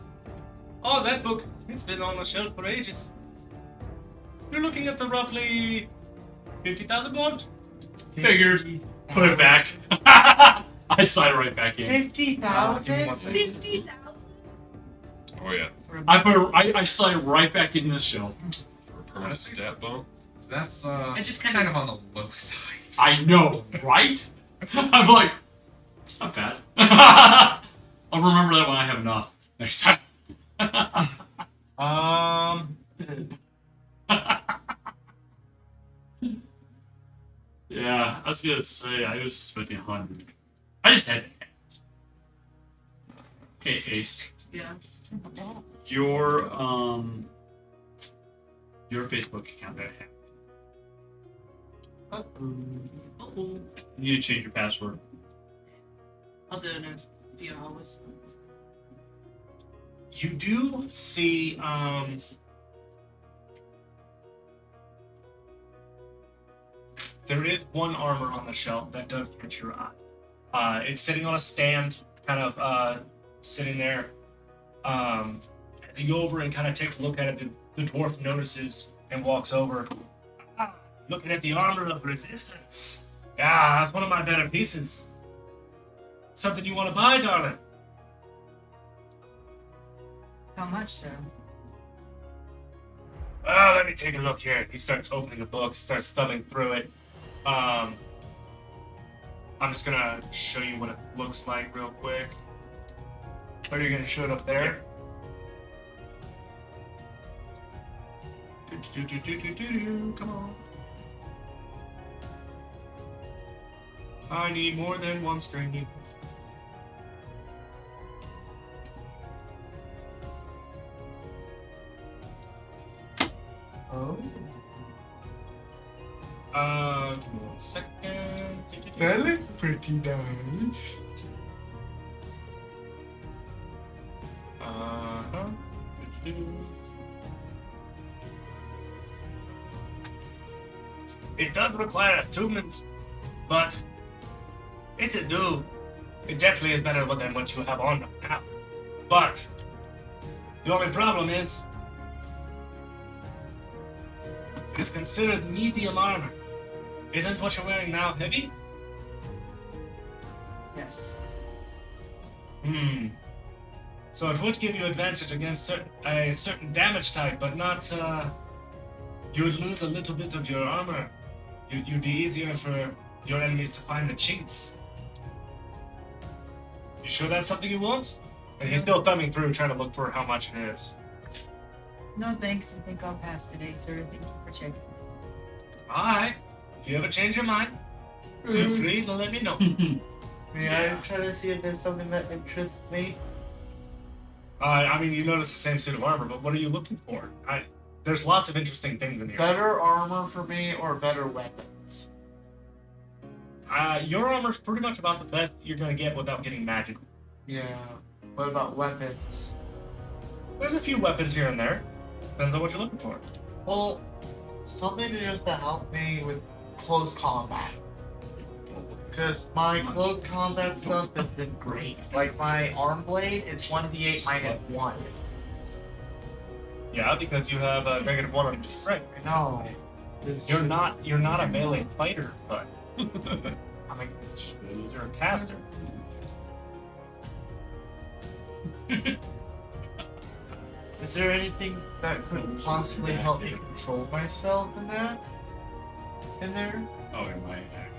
Oh, that book. It's been on the shelf for ages. You're looking at the roughly 50,000 gold. Figured. Put it back. I slide right back in. 50,000? 50,000? Oh yeah. I slide right back in this shelf. For a permanent stat bump. That's I just kind kind of on the low side. I know, right? I'm like, it's not bad. I'll remember that when I have enough next time. Yeah, I was gonna say I was expecting 100. I just had. Hey, Ace, yeah. your Facebook account got hacked. Uh-oh. You need to change your password. I'll do it in a few hours. You do see there is one armor on the shelf that does catch your eye. It's sitting on a stand, kind of sitting there. As you go over and kind of take a look at it, the dwarf notices and walks over. Ah, looking at the armor of resistance. Yeah, that's one of my better pieces. Something you want to buy, darling? How much, sir? Let me take a look here. He starts opening a book, starts thumbing through it. I'm just gonna show you what it looks like real quick. Are you gonna show it up there? Come on. I need more than one screen. Give me 1 second. That looks pretty nice. Uh-huh. It does require attunement, but it do. It definitely is better than what you have on now. But the only problem is it's considered medium armor. Isn't what you're wearing now heavy? Yes. So it would give you advantage against a certain damage type, but not, you would lose a little bit of your armor. You'd be easier for your enemies to find the chinks. You sure that's something you want? And he's still thumbing through, trying to look for how much it is. No thanks. I think I'll pass today, sir. Thank you for checking. Alright. If you ever change your mind, feel free to let me know. May I try to see if there's something that interests me? I mean, you notice the same suit of armor, but what are you looking for? There's lots of interesting things in here. Better armor for me or better weapons? Your armor's pretty much about the best you're gonna get without getting magical. Yeah. What about weapons? There's a few weapons here and there. Depends on what you're looking for. Well, something just to help me with close combat. Because my close combat stuff isn't great. Like my arm blade, it's 1d8 minus 1. Yeah, because you have a -1 on your strength. I know. You're not a melee fighter, but I mean, you're a caster. is there anything that could possibly help me control myself in that? In there? Oh, it might actually.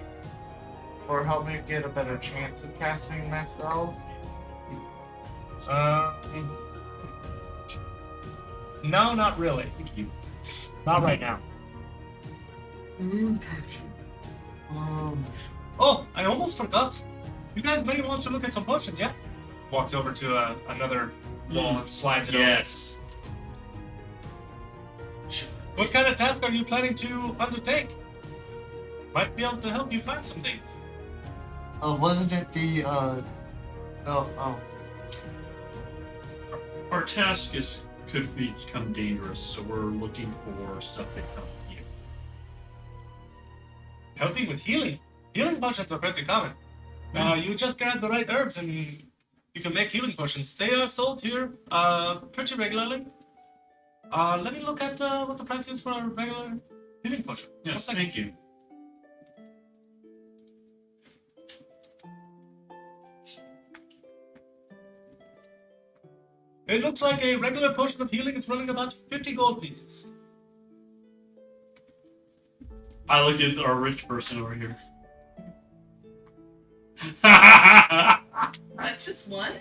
Or help me get a better chance of casting myself? No, not really. Not right now. Oh, I almost forgot. You guys may want to look at some potions, yeah? Walks over to another wall and slides it over. Yes. What kind of task are you planning to undertake? Might be able to help you find some things. Wasn't it the, Our task could become dangerous, so we're looking for stuff that help you. Helping with healing. Healing potions are pretty common. You just grab the right herbs and you can make healing potions. They are sold here pretty regularly. Let me look at what the price is for a regular healing potion. Yes, thank you. It looks like a regular potion of healing is running about 50 gold pieces. I look at our rich person over here. That's just one?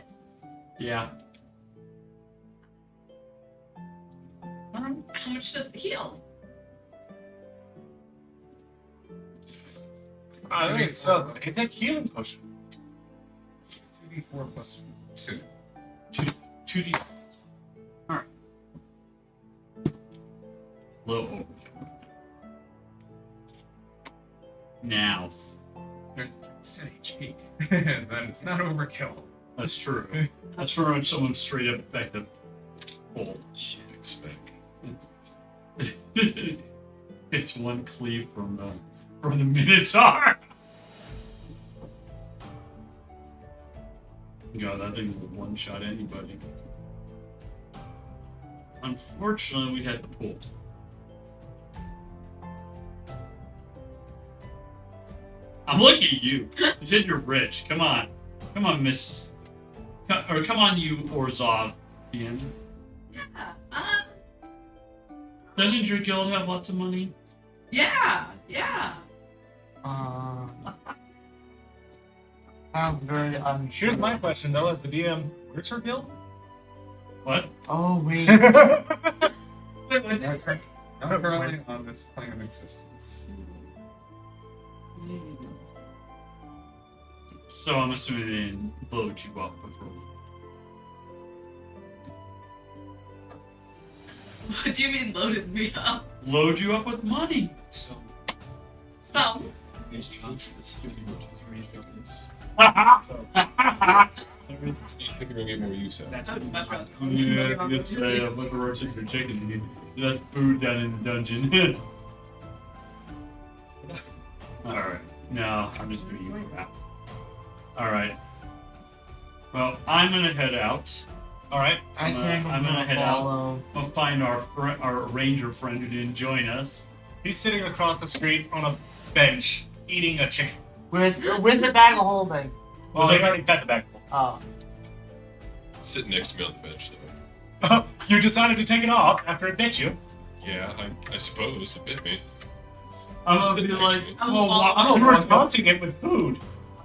Yeah. How much does it heal? Alright, so it's a healing potion. 2d4 plus 2. 2d. Alright. Low. Now. It's an HP. That is not overkill. That's true. That's for someone straight up effective. Oh, shit, expect. It's one cleave from the Minotaur. God, that thing will one-shot anybody. Unfortunately, we had to pull. I'm looking at you. You said you're rich. Come on. Come on, Miss. Or come on, you Orzov. Ian. Yeah. Doesn't your guild have lots of money? Yeah. Sounds very unsure. Here's my question though, as the DM, where's her guild? What? Oh, wait. Wait, what did you say? Not currently on this plane of existence. So I'm assuming they didn't load you up before. What do you mean loaded me up? Load you up with money. So, Some. These chunks of this range weapons. So, You think you're gonna get more use out of that's I would much rather. Yeah, I was gonna say, I'm looking for chicken or chicken. That's food down in the dungeon. Alright. No, I'm just gonna eat crap. Alright. Well, I'm gonna head out. all right. I think I'm gonna head out. follow. We'll find our ranger friend who didn't join us. He's sitting across the street on a bench eating a chicken. With the bag of holding. Well, they already fed the bag. Oh. Sitting next to me on the bench, though. You decided to take it off after it bit you. Yeah, I suppose it bit me. I'm gonna be like, I'm well, gonna I don't You were know. taunting it with food.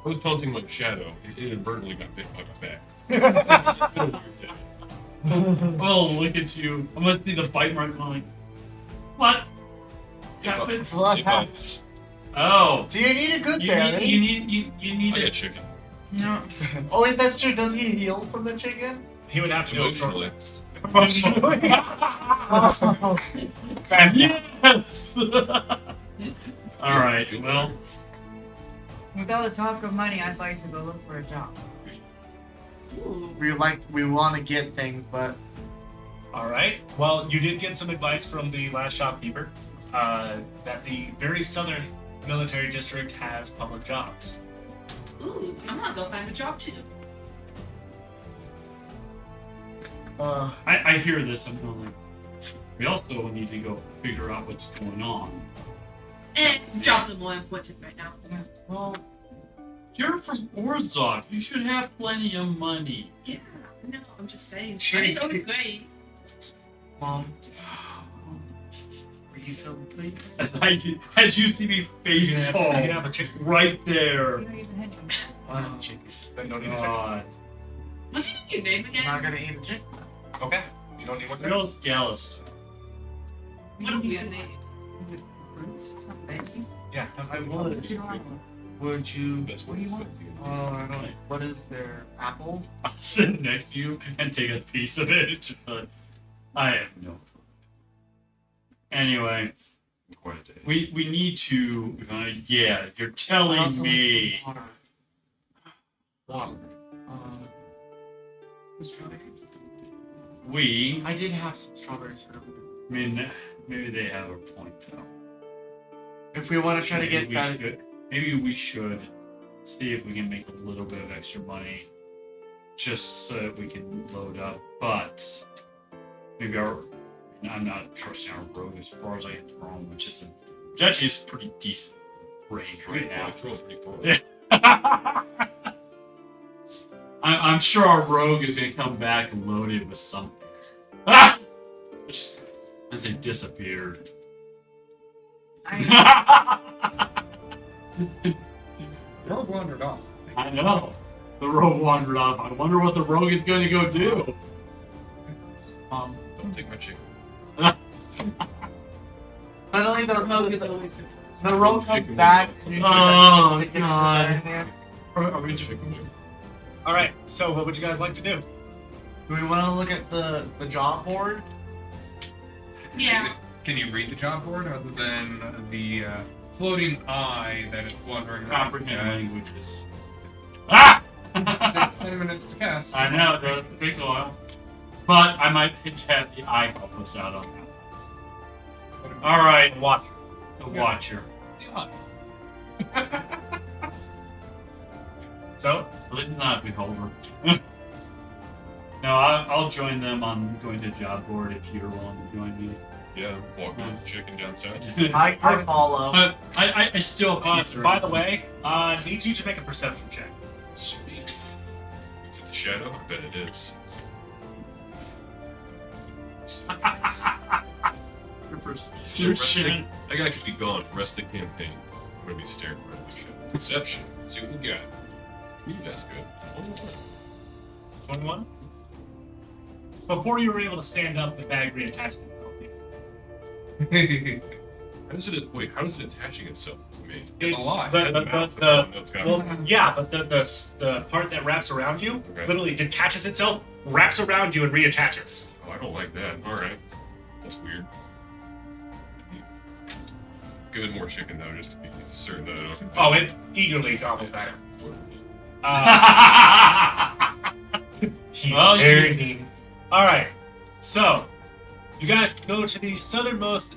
I was taunting my shadow. It inadvertently got bit by my back. Oh, look at you. I must see the bite mark. I'm like, what happened? What It happened? bites. Oh, Do you need a good you berry? need I got it. chicken. No. Oh wait, that's true. Does he heal from the chicken? He would have to do a short Emotionally. rest. Emotionally? Oh. Yes. All right. Well, Without the talk of money, I'd like to go look for a job. Ooh. We want to get things, but All right. Well, you did get some advice from the last shopkeeper that the very southern military district has public jobs. Ooh, I'm gonna go find a job too. I hear this. I'm going like, we also need to go figure out what's going on. And jobs are more important right now. well, You're from Orzov. You should have plenty of money. Yeah, no, I'm just saying. Shitty Money's always kid. great. Mom. Refill, please. As you see me face You can palm have a chicken. right there. You don't even hit me. One chicken. Then don't eat a chicken. God. What's your name I'm again? not gonna eat a chicken. Okay. You don't need one. Real Gallus. What are your name? Fruits? Veggies? Yeah. Have I some. would. What you want? Would you? That's What do you want? I don't know. What is their apple? I'll sit next to you and take a piece of it. But I have no clue. Anyway, Quite a day. we need to. Yeah, you're I telling also want me. some water. Strawberries. We. I did have some strawberries earlier. I mean, maybe they have a point though. If we want to try to get that, Maybe we should see if we can make a little bit of extra money, just so that we can load up. But maybe I'm not trusting our rogue as far as I can throw him, which actually is pretty decent range right now. I throw it pretty far. Yeah. I'm sure our rogue is gonna come back loaded with something. Ah! Just as it disappeared. I Rogue wandered off. I know. The rogue wandered off. I wonder what the rogue is going to go do. Don't take my chicken. suddenly Rogue is always good. the rogue comes back. And you Oh, chicken God. in there. Are we just... Chicken. All right. So, what would you guys like to do? Do we want to look at the job board? Yeah. Can you read the job board other than the floating eye that is wandering around? comprehend Yes. languages? Ah! It takes 10 minutes to cast. I know, it does. It takes a while. But I might have the eye help us out on that. Alright, Watch. the Watcher. Yeah. So, At least it's not a beholder. No, I'll join them on going to job board if you're willing to join me. Yeah, walking with the chicken down south. I follow. I still piece her. by the way, need you to make a perception check. Sweet. Is it the shadow? I bet it is. Your shit. That guy could be gone for the rest of the campaign. I'm gonna be staring right at the shadow. Perception. Let's see what we got. Ooh, that's good. 21. 21. Before you were able to stand up, the bag reattached itself. How does it? Wait, how is it attaching itself to me? It's a lie. That's got Well, yeah, but the part that wraps around you Okay. literally detaches itself, wraps around you, and reattaches. Oh, I don't like that. All right, that's weird. Give it more chicken though, just to be certain that I don't. Oh, it eagerly gobbles that. He's Well, very mean. Alright, so you guys go to the southernmost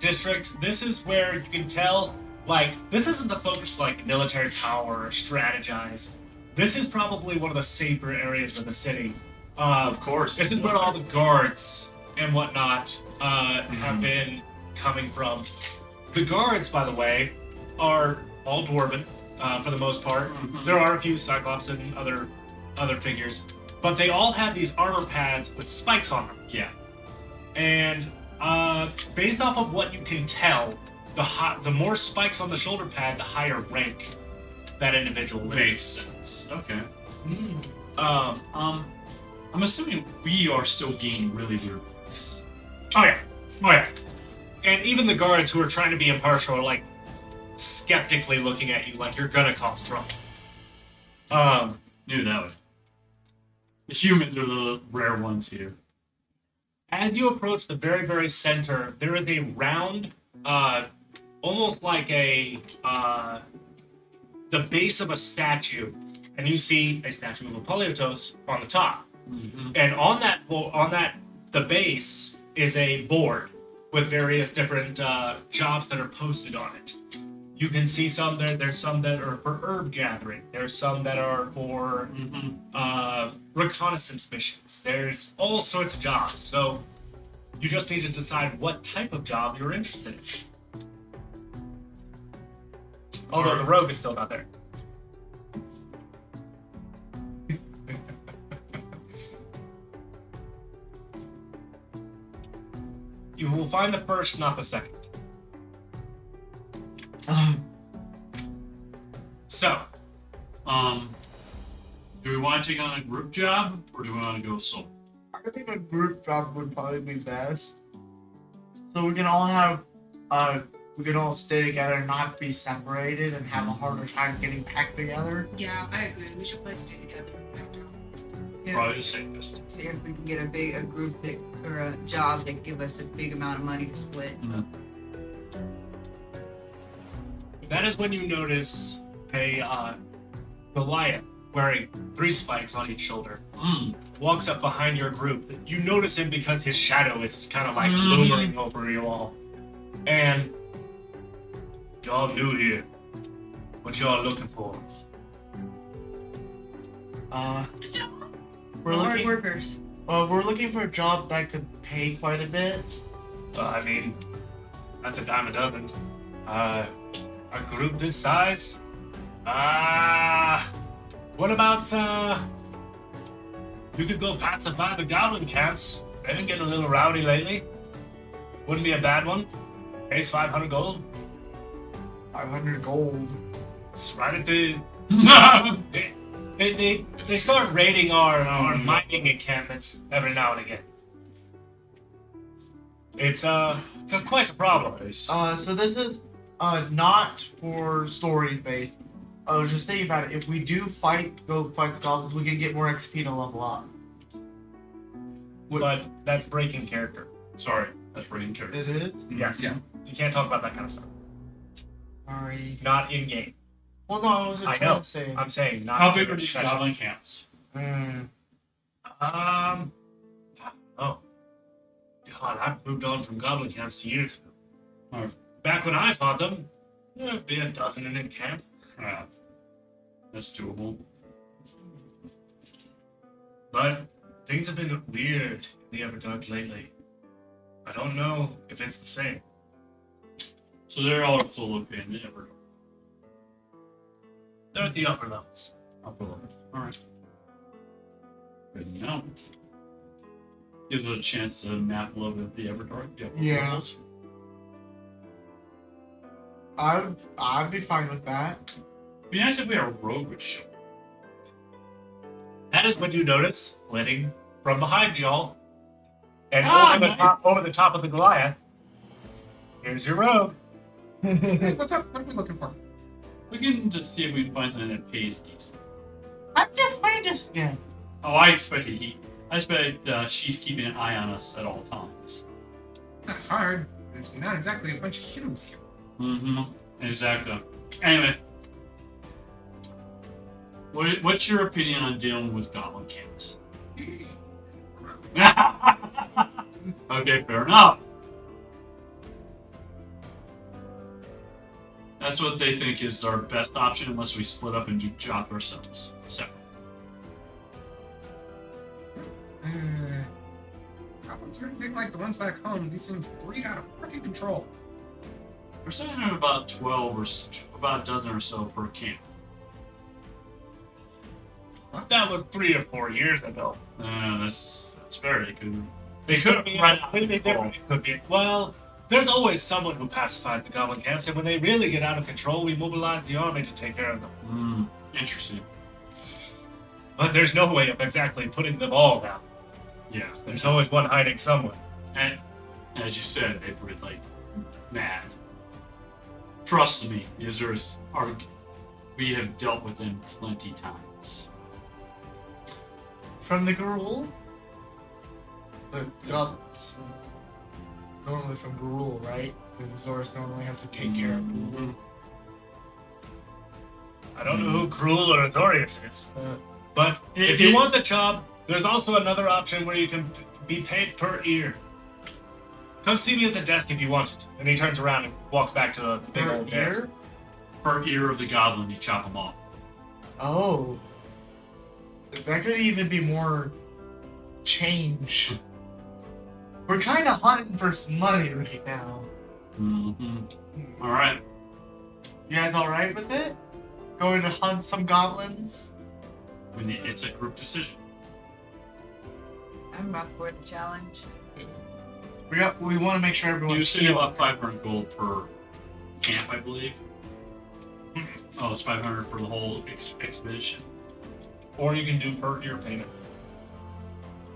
district. This is where you can tell, like, this isn't the focus like military power or strategize. This is probably one of the safer areas of the city. Of course. This is where all the guards and whatnot have been coming from. The guards, by the way, are all dwarven for the most part. There are a few Cyclops and other figures, but they all have these armor pads with spikes on them. Yeah. And based off of what you can tell, the more spikes on the shoulder pad, the higher rank that individual Makes is. sense. Okay. Um, I'm assuming we are still gaining really weird looks. Oh yeah. And even the guards who are trying to be impartial are like skeptically looking at you like you're gonna cause trouble. Knew that would. The humans are the rare ones here. As you approach the very, very center, there is a round, almost like the base of a statue, and you see a statue of Apollyotos on the top. And on the base is a board with various different jobs that are posted on it. You can see some there. There's some that are for herb gathering. There's some that are for reconnaissance missions. There's all sorts of jobs. So you just need to decide what type of job you're interested in. Although the rogue is still not there. You will find the first, not the second. So, do we want to take on a group job or do we want to go solo? I think a group job would probably be best. So we can all stay together and not be separated and have a harder time getting back together. Yeah, I agree. We should probably stay together. Yeah. Probably the safest. See if we can get a group that, or a job that give us a big amount of money to split. that is when you notice a Goliath wearing 3 spikes on each shoulder. Walks up behind your group. You notice him because his shadow is kind of like looming over you all. And y'all new here. What y'all looking for? We're Hard looking. workers. We're looking for a job that could pay quite a bit. I mean, that's a dime a dozen. A group this size? What about, you could go pacify the goblin camps. They've been getting a little rowdy lately. Wouldn't be a bad one. Pays 500 gold. 500 gold. It's right at the... They start raiding our mining encampments every now and again. It's quite a problem. So this is not for story based. I was just thinking about it. If we do go fight the goblins, we can get more XP to level up. But that's breaking character. Sorry, that's breaking character. It is? Yes. Yeah. You can't talk about that kind of stuff. Sorry. Not in game. Well, no, I wasn't I trying know. to say. I'm saying not. How in big the are these session. goblin camps? Oh. God, I've moved on from goblin camps years ago. Oh. Back when I fought them, there'd be a dozen in a camp. Yeah, that's doable. But things have been weird in the Everdark lately. I don't know if it's the same. So they're all also located in the Everdark. They're at the upper levels. Upper level. Alright. Good to know. Gives us a chance to map a little bit of the Everdark. The upper Yeah. levels. I'd be fine with that. It'd be nice if we had a rogue would show. That is when you notice, flitting from behind y'all, and nice. over the top of the Goliath, here's your rogue. Hey, what's up? What are we looking for? We can just see if we can find something that pays decent. I'm just playing this again. Oh, I expect she's keeping an eye on us at all times. Not hard. There's not exactly a bunch of humans here. Mm-hmm. Exactly. Anyway, what's your opinion on dealing with goblin camps? Okay, fair enough. That's what they think is our best option unless we split up and do job ourselves separate. Goblins are anything like the ones back home. These things breed out of pretty control. We're saying about 12 or about a dozen or so per camp. That was 3 or 4 years ago. That's very good. They could be Right. completely different. It could be. Well, there's always someone who pacifies the goblin camps, and when they really get out of control, we mobilize the army to take care of them. Interesting. But there's no way of exactly putting them all down. Yeah. There's always one hiding somewhere. And as you said, they breed like mad. Trust me, users are. We have dealt with them plenty times. From the Gruul? The goblins. Normally from Gruul, right? The Azores normally have to take care of Gruul. I don't know who Cruel or Azorius is, Uh, but if you want the job, there's also another option where you can be paid per ear. Come see me at the desk if you want it. And he turns around and walks back to a big per old desk. ear? Per ear of the goblin, you chop them off. Oh. That could even be more change. We're kind of hunting for some money right now. All right. You guys alright with it? Going to hunt some goblins? It's a group decision. I'm up for the challenge. We want to make sure everyone's You say feeling about it. 500 gold per camp, I believe. Oh, it's 500 for the whole expedition. Or you can do per ear payment.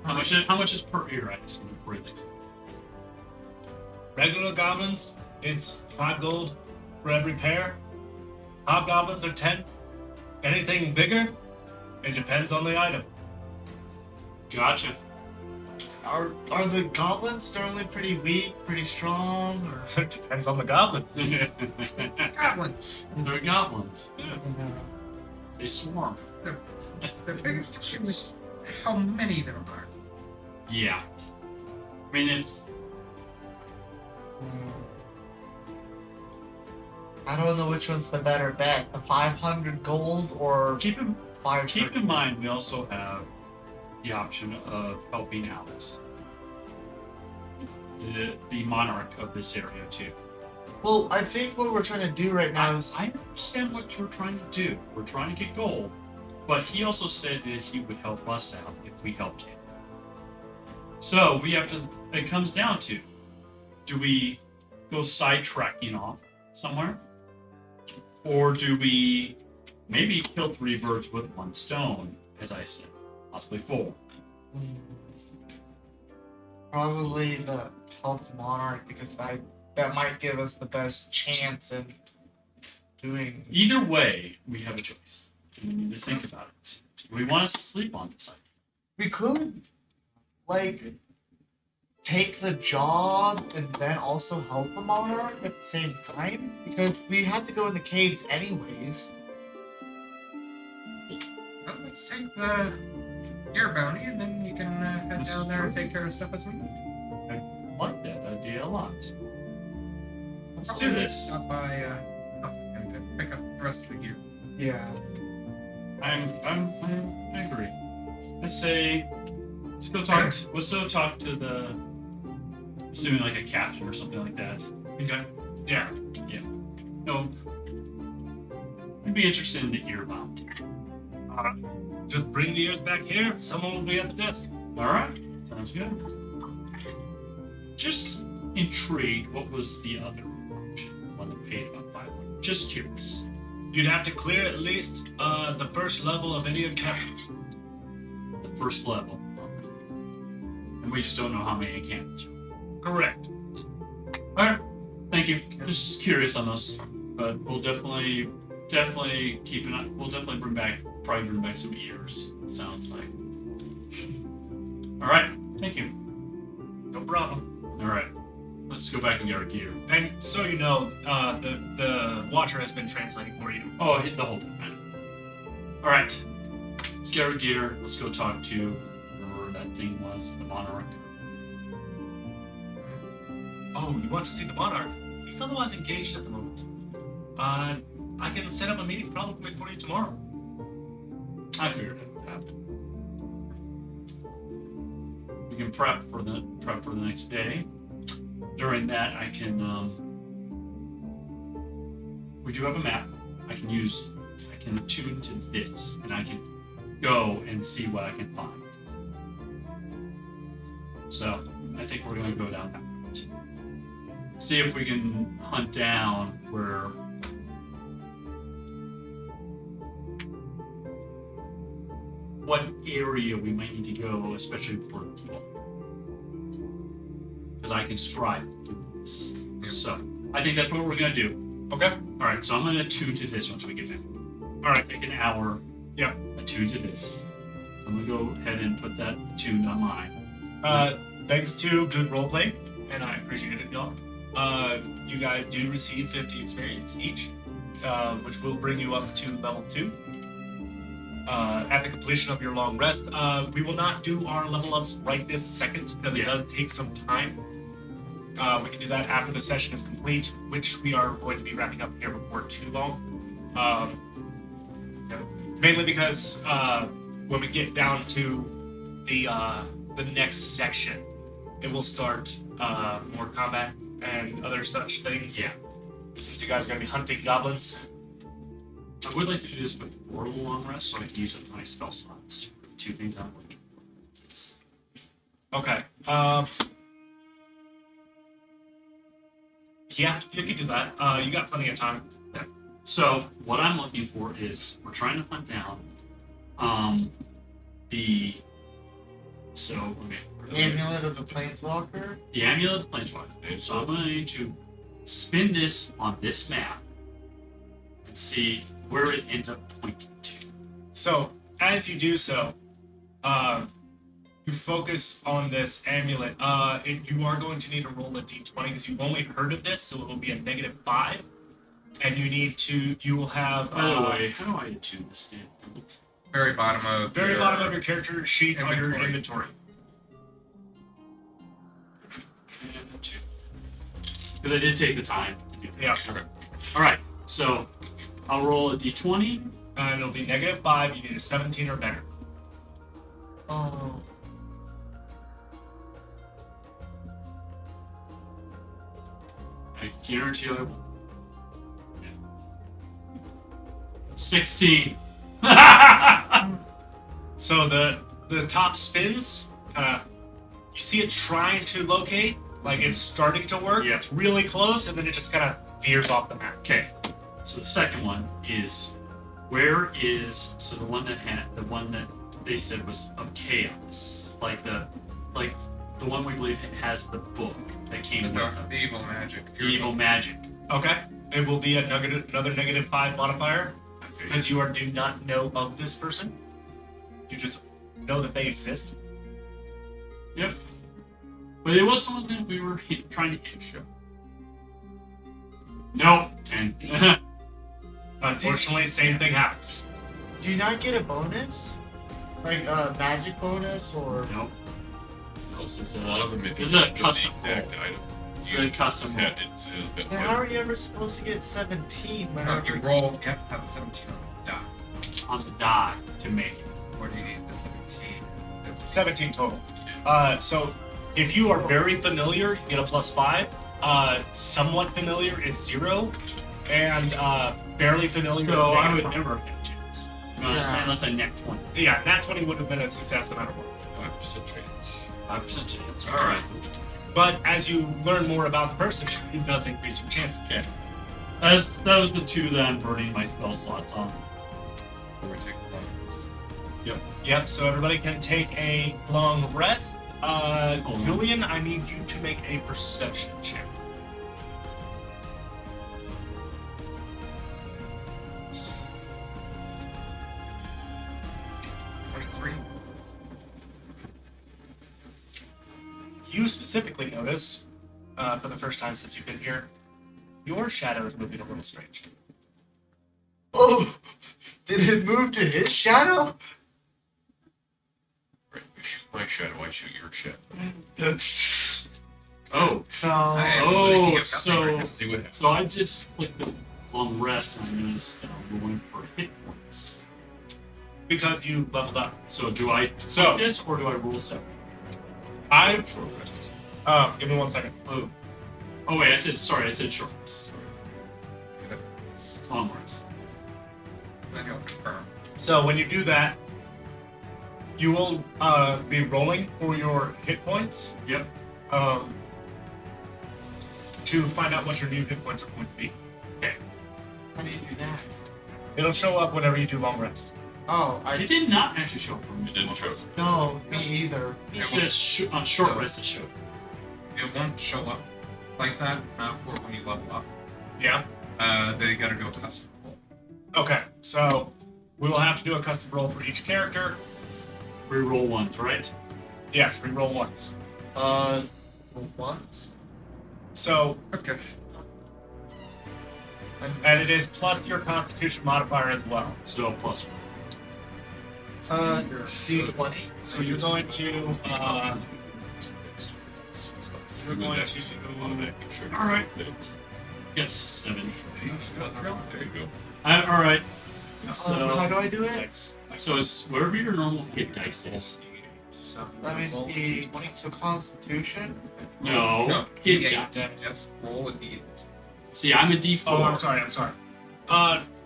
How much is per ear? I assume before you think. Regular goblins, it's 5 gold for every pair. Hobgoblins are 10. Anything bigger, it depends on the item. Gotcha. Are the goblins normally pretty weak, pretty strong, or? It depends on the goblin. Goblins. They're goblins. Yeah. They swarm. The biggest issue is how many there are. Yeah. I mean, if I don't know which one's the better bet, the 500 gold or keep in 5 keep in mind, we also have the option of helping out the monarch of this area too. Well, I think what we're trying to do right now is... I understand what you're trying to do. We're trying to get gold, but he also said that he would help us out if we helped him. So we have to. It comes down to: do we go sidetracking off somewhere, or do we maybe kill 3 birds with 1 stone, as I said, possibly 4? Probably the help the monarch, because that might give us the best chance in doing... Either way, we have a choice. We need to think about it. Do we want to sleep on this idea? We could, like, take the job and then also help the monarch at the same time, because we have to go in the caves anyways. Well, let's take the ear bounty, and then you can head This down is there and true. take care of stuff as we need. I like that idea a lot. Let's do Probably this. Stop by and pick up the rest of the gear. Yeah. I agree. Let's say, let's go talk. Let's go talk to the, assuming like a captain or something like that. Okay. Yeah. No, I'd be interested in the ear bounty. Just bring the ears back here. Someone will be at the desk. All right, sounds good. Just intrigued. What was the other option? One that paid about 500. Just curious. You'd have to clear at least the first level of any encampments. The first level, and we just don't know how many encampments. Correct. All right, thank you. Just curious on those, but we'll definitely keep an eye. We'll definitely probably bring back some ears. It sounds like. All right, thank you. No problem. All right, let's Let's go back and get our gear. And so you know, the Watcher has been translating for you. Oh, hit the whole time. All right. Let's get our gear. Let's go talk to whatever that thing was, the monarch. Oh, you want to see the Monarch? He's otherwise engaged at the moment. I can set up a meeting probably for you tomorrow. I figured it would happen. We can prep for the next day. During that, I can. We do have a map. I can attune to this, and I can go and see what I can find. So I think we're going to go down that route. See if we can hunt down where. What area we might need to go, especially for people. Because I can strive to do this. So, I think that's what we're going to do. Okay. Alright, so I'm going to attune to this once we get back. Alright, take an hour. Yep. Attune to this. I'm going to go ahead and put that attuned on mine. Thanks to good roleplay, and I appreciate it, y'all. You guys do receive 50 experience each, which will bring you up to level 2. At the completion of your long rest, we will not do our level ups right this second because it does take some time. We can do that after the session is complete, which we are going to be wrapping up here before too long. Mainly because when we get down to the next section, it will start more combat and other such things. Yeah. Since you guys are going to be hunting goblins. I would like to do this before the long rest so I can use up my spell slots. 2 things I'm looking for. Okay. Yeah, you can do that. You got plenty of time. Yeah. So what I'm looking for is we're trying to hunt down the Amulet of the Planeswalker? The Amulet of the Planeswalker. So I'm going to spin this on this map and see where it ends up pointing to. So, as you do so, you focus on this amulet. You are going to need to roll a d20 because you've only heard of this, so it will be a -5. And you will have... By the way, how do I attune this thing? Very bottom of your character sheet on your inventory. Because I did take the time to do this. Yeah. Okay. Alright, so I'll roll a d20. And it'll be -5. You need a 17 or better. Oh. I guarantee I will. Yeah. 16. So the top spins. You see it trying to locate, like it's starting to work. Yeah. It's really close, and then it just kind of veers off the map. Okay. So the second one is where is the one that they said was of chaos, like the one we believe has the book that came with them. the evil magic. The evil magic. Okay. It will be another -5 modifier because you do not know of this person. You just know that they exist. Yep. But it was someone that we were trying to hit show. No, 10. Unfortunately, same thing happens. Do you not get a bonus? Like a magic bonus or... Nope. This is A lot of them, if you Isn't it a don't know the custom exact roll? item, It's a custom roll. yeah, it's Then how are you ever supposed to get 17? You roll. You have to have a 17 on the die. On the die to make it. Or do you need the 17? 17 total. So if you are very familiar, you get a +5. Somewhat familiar is 0, and barely familiar. So is I would -5. never have a chance. Yeah. Unless I net 20. Yeah, nat 20 would have been a success no matter what. 5% chance. 5% chance. Alright. But as you learn more about the person, it does increase your chances. Yeah. That was the 2 that I'm burning my spell slots on. Or we take one of these. Yep, so everybody can take a long rest. Hold on. Julian, I need you to make a perception check. $23. You specifically notice for the first time since you've been here, your shadow is moving a little strange. Oh, did it move to his shadow? Right, you shoot my shadow, I shoot your shadow. Oh, I am oh, looking at so nothing right See what happens. so I just clicked on rest and I noticed I'm going for hit points. Because you leveled up. So do I So- click this or do I roll 7? I Short rest. give me 1 second. Oh, oh wait, I said short rest. now. Long rest. Then you'll confirm. So when you do that, you will be rolling for your hit points. Yep. To find out what your new hit points are going to be. How do you do that? It'll show up whenever you do long rest. Oh, It did not actually show up for me. It didn't show. no, me either. It says on short rest it showed. It won't show up like that for when you level up. Yeah. They gotta do a custom roll. Okay. So we will have to do a custom roll for each character. Reroll ones, right? Yes, re-roll once. Once? So, Okay. and it is plus your Constitution modifier as well. So plus D20. So you're going to you're going to All right. Yes, 7. There you go. All right. So how do I do it? So it's wherever your normal hit dice is. That means the so Constitution. No, hit D8. dice. Just roll a D8. See, I'm a D4. Oh, I'm sorry.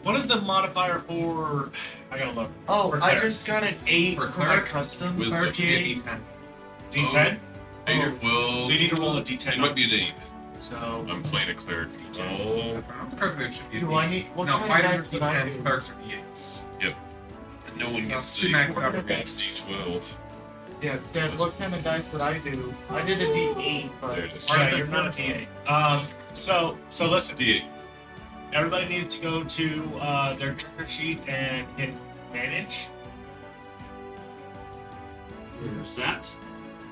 What is the modifier for? I gotta look. Oh, For I cleric. just got an 8 For for my cleric. custom Wisdom. cleric You D8. get D10. D10. Hey, well, So you need to roll a D10. it might be an 8. So I'm playing a clear D10. If I'm not correctly, it should be a Do I D8. need what No, kind of fighters dice are would I D10s, do? clerics are D8s. And no one gets She the maxed out her D12. Yeah, Dad, what kind of dice would I do? I did a D8, but There it is. yeah, you're not a D8. So listen. D8. Everybody needs to go to their trigger sheet and hit manage. Where's that?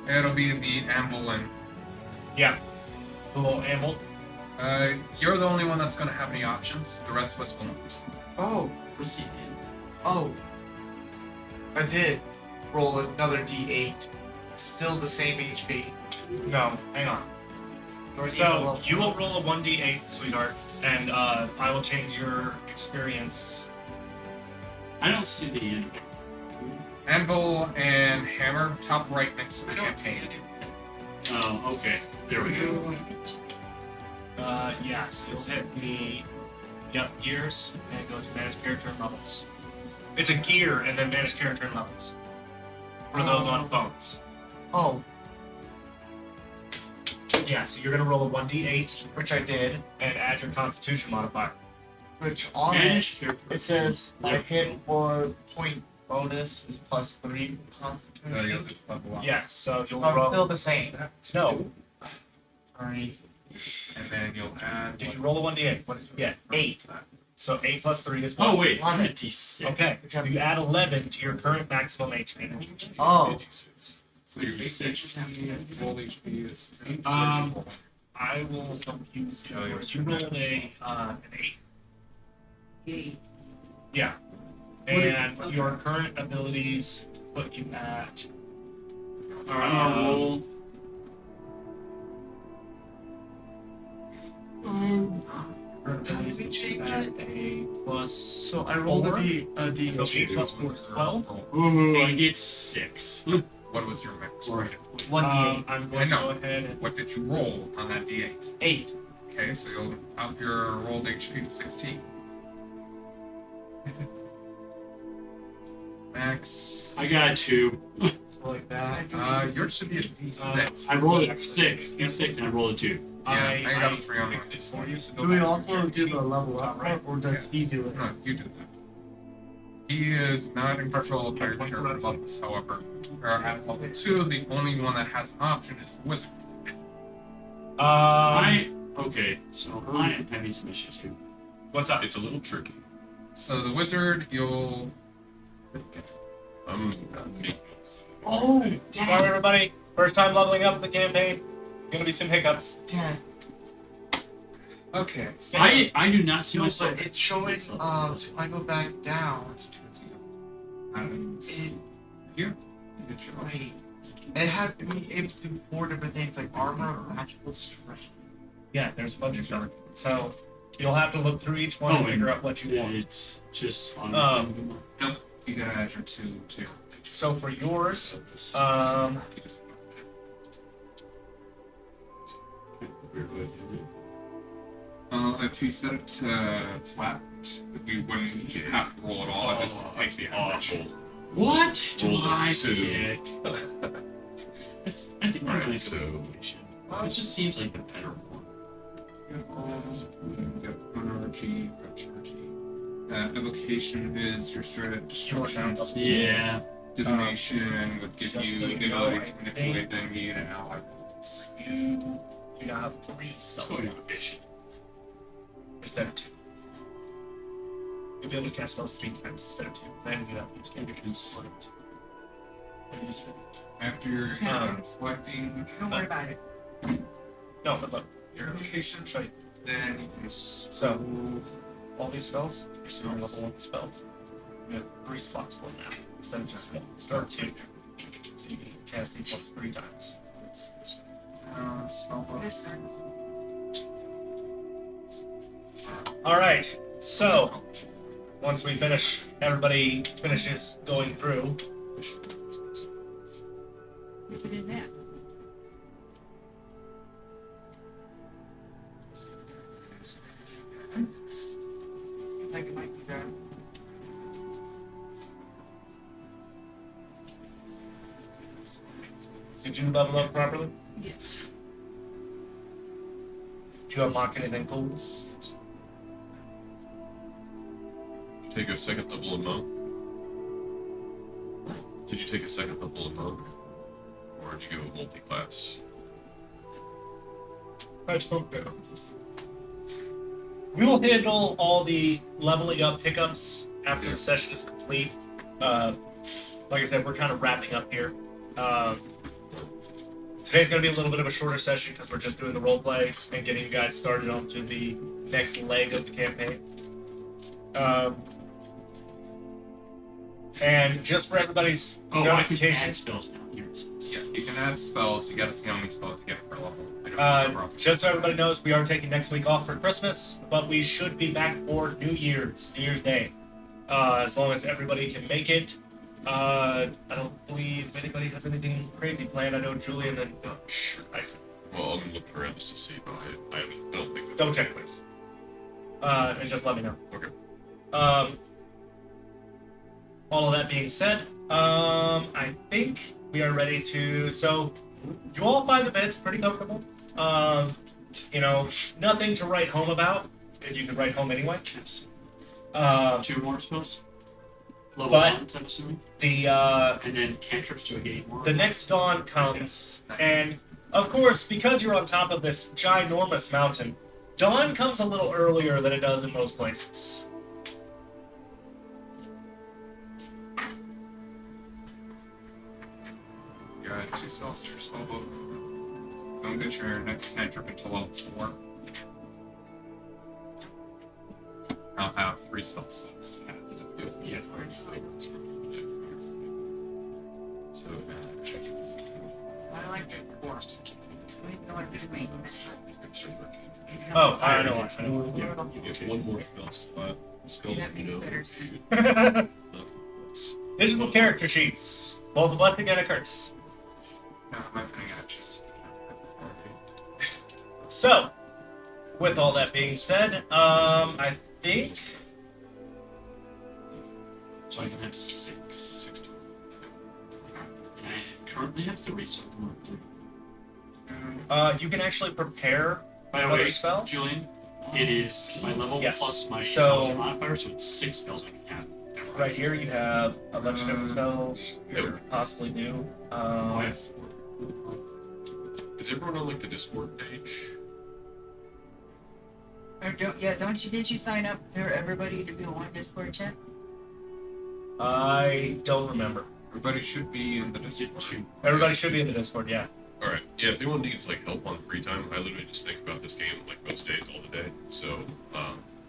It'll be the amble and Yeah. The little amble. you're the only one that's going to have any options. The rest of us will not. oh, Where's he in? oh, I did roll another D8. Still the same HP. No, hang on. Do I need to So roll- you will roll a 1d8, sweetheart, and I will change your experience. I don't see the end. Anvil and hammer, top right next to the I don't campaign. Oh, okay. There we go. Yeah, so you'll hit the gears and go to manage character and levels. It's a gear and then manage character and levels. For those on phones. Oh, Yeah, so you're gonna roll a 1d8 which I did. and add your Constitution modifier. Which on it, Manage character. it says my hit or point bonus is +3 Constitution. So you'll just level up. Yes, so So you'll I'm roll. still the same. No. Sorry. And then you'll add. Did you roll a 1d8? What did you get? 8. So 8 plus 3 is 1. Oh wait, I'm a D6. Okay, so you add 11 to your current maximum HP. Oh, So you're D6. Roll HP is. I will help you. So you rolled an 8. Yeah. And your current abilities put you at. Alright, I'm gonna roll. Current abilities put you at a plus. so I rolled a 4. D. So 8 plus 4 is 12. Ooh, I get 6. What was your max? Or Right. hit points. 1d8. I'm going to I go know. ahead and. What did you roll on that D8? 8. Okay, so you'll up your rolled HP to 16. Max. I got a 2. Like that. Yours should be a D6. I rolled a 6, D6, and I rolled a 2. I got a 3 on fixed mine. this for you, so go Do we back to also your do the sheet. level up, Right. or does he do it? No, you do that. He is not in control of your character levels, however. At level 2, the only one that has an option is the wizard. Okay, so I am having some issues here. What's up? It's a little tricky. So the wizard, you'll. I'm Oh, Sorry, everybody. First time leveling up in the campaign. Gonna be some hiccups. Dad. Okay. So I do not see No, myself. but it's showing, if I go back down, it, here. Good show. wait, it has me able to do 4 different things, like armor or magical strength. Yeah, there's a bunch of stuff. So you'll have to look through each one and figure out what you want. It's just on. Nope. You gotta add your 2 too. So for yours, If you set it to flat, we wouldn't have to roll at all. It just takes the average. Awful. What do Roll I two. pick? I think we're Alright, going so- combination. It just seems like the better one. Energy. Evocation is your sort of destruction. Yeah. Divination would give just you so the you know, ability to I manipulate the enemy and ally. you do not have 3 spell slots instead of 2. You'll be able to cast spells 3 times instead of 2. Then you have these characters select. What do you spend? After you're done selecting Don't worry about it. No, but look, your evocation, I'll show you. then you can So, all these spells, you're still level 1 spells. You have 3 slots for them now, instead of just 1. Start 2. So you can cast these ones 3 times. spell book. This one. Alright, so, once we finish, everybody finishes going through. Look at it in that. Seems like it might be better. Did you level up properly? Yes. Did you unlock anything cool? Take a second level in monk. Did you take a second level in monk? Or did you go multi-class? I don't know. We will handle all the leveling up hiccups after the session is complete. Like I said, we're kind of wrapping up here. Today's going to be a little bit of a shorter session because we're just doing the role play and getting you guys started onto the next leg of the campaign. And just for everybody's Oh, I can notification, add spells down here. It says. Yeah, you can add spells. You gotta see how many spells you get per level. I don't remember off the just so everybody knows, we are taking next week off for Christmas, but we should be back for New Year's Day. As long as everybody can make it. I don't believe anybody has anything crazy planned. I know Julian and I said, Well, I'm looking around just to see, but I don't think that. double check, please. And just let me know. Okay. All of that being said, I think we are ready to. So, you all find the beds pretty comfortable. You know, nothing to write home about. If you could write home anyway. Yes. 2 more spells. Level But- 1s, I'm assuming. And then cantrips to a gate more. the next dawn comes, and of course, because you're on top of this ginormous mountain, dawn comes a little earlier than it does in most places. You add 2 spells to your spell book. Don't get your next cantrip until level 4. I'll have 3 spell slots to cast. Yeah. So, I like the course. We don't want to do maintenance. Oh, I know. you get 1 more spell slot. Spell That you makes know. better sense. Digital character sheets, both a blessing and a curse. No, I'm not putting it just. So, with all that being said, I think So I can have 6. And I currently have 3, so I'm going to 3. you can actually prepare By the another way, spell. Julian, it is my level Yes. plus my So- intelligence modifier, so it's 6 spells I can have. Right here, you have a bunch of different spells that you could possibly do. I have 4. Is everyone on like the Discord page? Or didn't you sign up for everybody to be on Discord chat? I don't remember. Everybody should be in the Is it Discord. 2? Everybody should be in the Discord, yeah. All right. Yeah. If anyone needs like help on free time, I literally just think about this game like most days, all the day. So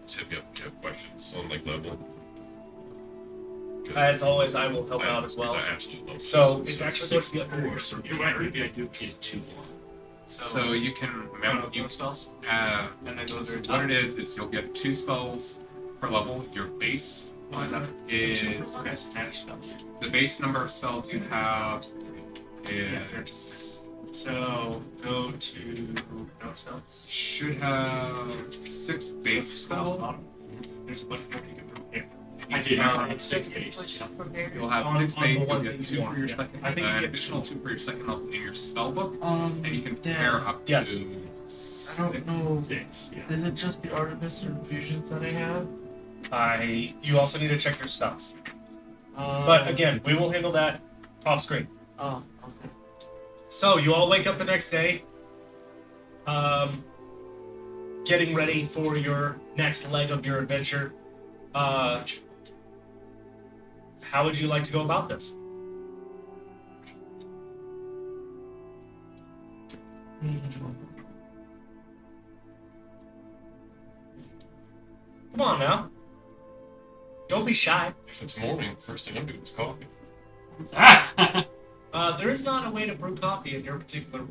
just hit me up if you have questions on like level. 'Cause As always, I will help out as 'cause well. I absolutely love So this. it's actually going to be a 4. So you're right. Maybe I do get 2 more. So you can remember you spells, and and then go so very what top. it is you'll get 2 spells per level. Your base is Okay, so manage spells. the base number of spells you have is So go to no spells. should have 6 base spells. There's a bunch more you can prepare. I did Um, have 6 base. You'll have On- 6 on the base. You'll ones get that 2 you for want, your yeah. second. I think you an get additional 2 for your second level in your spell book, and you can yeah. pair up Yes. to I don't know. 6, yeah. Is it just the Artificer infusions that I have? You also need to check your spells. But again, we will handle that off screen. Oh, okay. So you all wake up the next day, getting ready for your next leg of your adventure. How would you like to go about this? Come on now. Don't be shy. If it's morning, first thing I'm doing is coffee. There is not a way to brew coffee in your particular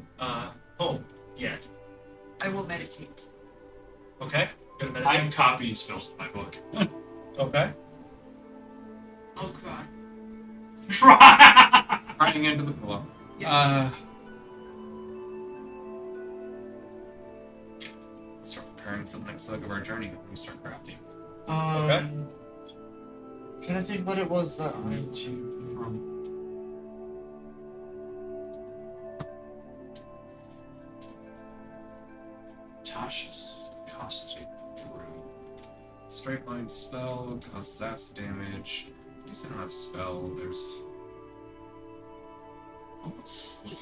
home yet. I will meditate. Okay? Gonna meditate. I'm copying spells in my book. Okay. Oh god. writing into the pillow. Yes. Start preparing for the next leg of our journey when we start crafting. Okay. Can I think what it was that I From Tasha's costume. Straight line spell causes acid damage. Decent enough spell. There's Sleep.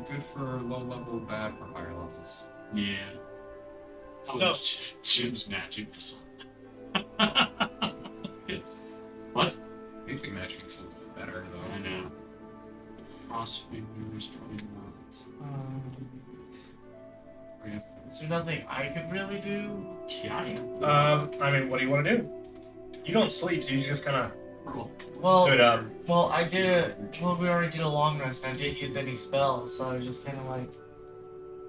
good for low level, bad for higher levels. Yeah. So- Jim's magic missile. Yes. What? Basic magic is better though. I know. Cross fingers, probably not. Yeah. Is there nothing I could really do? Yeah. I mean, what do you want to do? You don't sleep, so you just kind of Cool. Well, good. well, I did. Well, we already did a long rest, and I didn't use any spells, so I was just kind of like,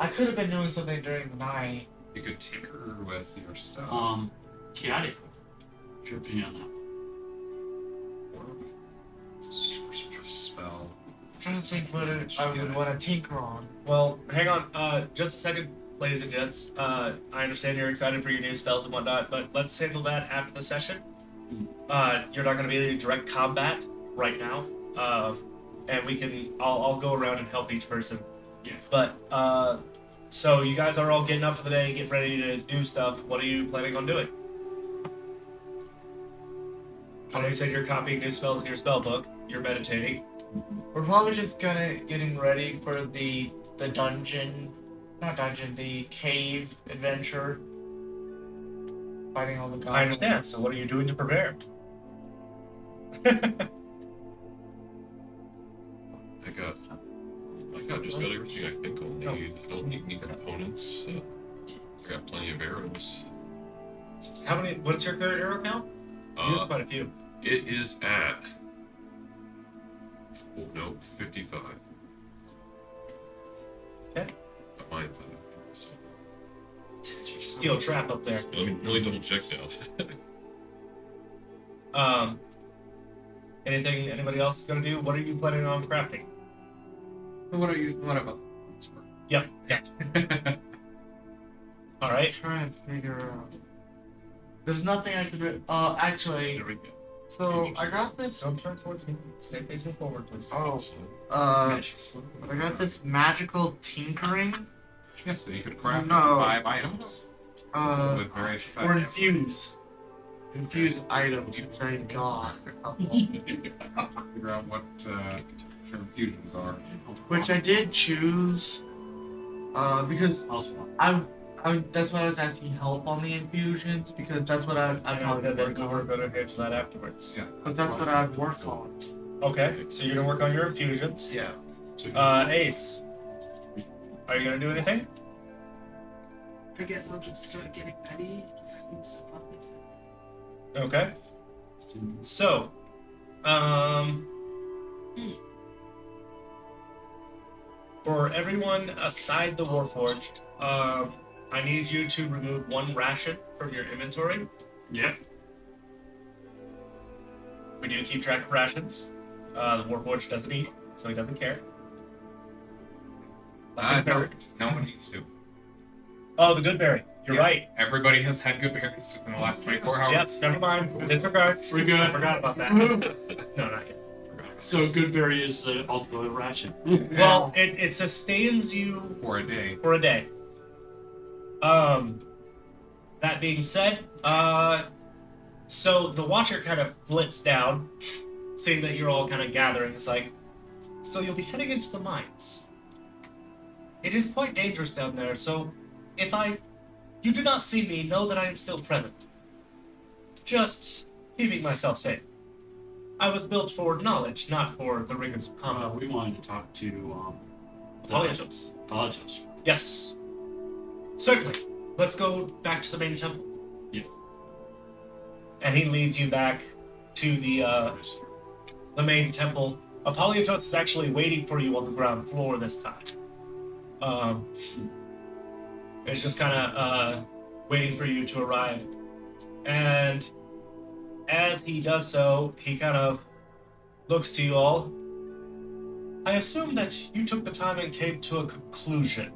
I could have been doing something during the night. You could tinker with your stuff. Kiadi. What's your opinion on that? It's a sorcerer spell. I'm trying to think what I would want to tinker on. Well, hang on. Just a second, ladies and gents. I understand you're excited for your new spells and whatnot, but let's handle that after the session. You're not going to be in any direct combat right now, and we can. I'll go around and help each person. Yeah. But so you guys are all getting up for the day, getting ready to do stuff. What are you planning on doing? I know you said you're copying new spells in your spell book. You're meditating. We're probably just getting ready for the dungeon, not dungeon, the cave adventure. Fighting all the goblins. I understand. So what are you doing to prepare? I got just about everything I think I'll need. I don't need any components. I got plenty of arrows. How many? What's your current arrow count? Use quite a few. It is at 55. Okay. But mine's so. Steel trap up there. Let me double check that. Anything anybody else is gonna do? What are you planning on crafting? What about Yep. Yeah. All right. Trying to figure out. There's nothing I could. Actually, There we go. so I got this. Don't turn towards me. Stay facing forward, please. Oh, I got this magical tinkering. So you could craft No. 5 items with various Or effects. infuse items, which I got a couple. Figure out what your infusions are. Which I did choose, because that's why I was asking help on the infusions, because that's what I'd probably then work we were on. gonna hit that afterwards. Yeah. But that's what I'd work on. Okay. So you're gonna work on your infusions. Yeah. Ace, are you gonna do anything? I guess I'll just start getting ready and stuff like that. Okay. So, for everyone aside the Warforged, I need you to remove 1 ration from your inventory. Yep. We do keep track of rations. The Warforged doesn't eat, so he doesn't care. No one needs to. Oh, the good berry. You're Yeah, right. Everybody has had good berries in the last 24 hours. Yep, never mind. Disregard. We're good. I forgot about that. No, not yet. So Goodberry is also a ration. Well, it sustains you For a day. for a day. That being said, so the Watcher kind of flits down, seeing that you're all kind of gathering. It's like, so you'll be heading into the mines. It is quite dangerous down there, so if you do not see me, know that I am still present. Just keeping myself safe. I was built for knowledge, not for the rigors of combat. We wanted to talk to Apologies. Apologies. Yes. Certainly. Let's go back to the main temple. Yeah. And he leads you back to the main temple. Apollotos is actually waiting for you on the ground floor this time. It's just kind of waiting for you to arrive. And as he does so, he kind of looks to you all. I assume that you took the time and came to a conclusion.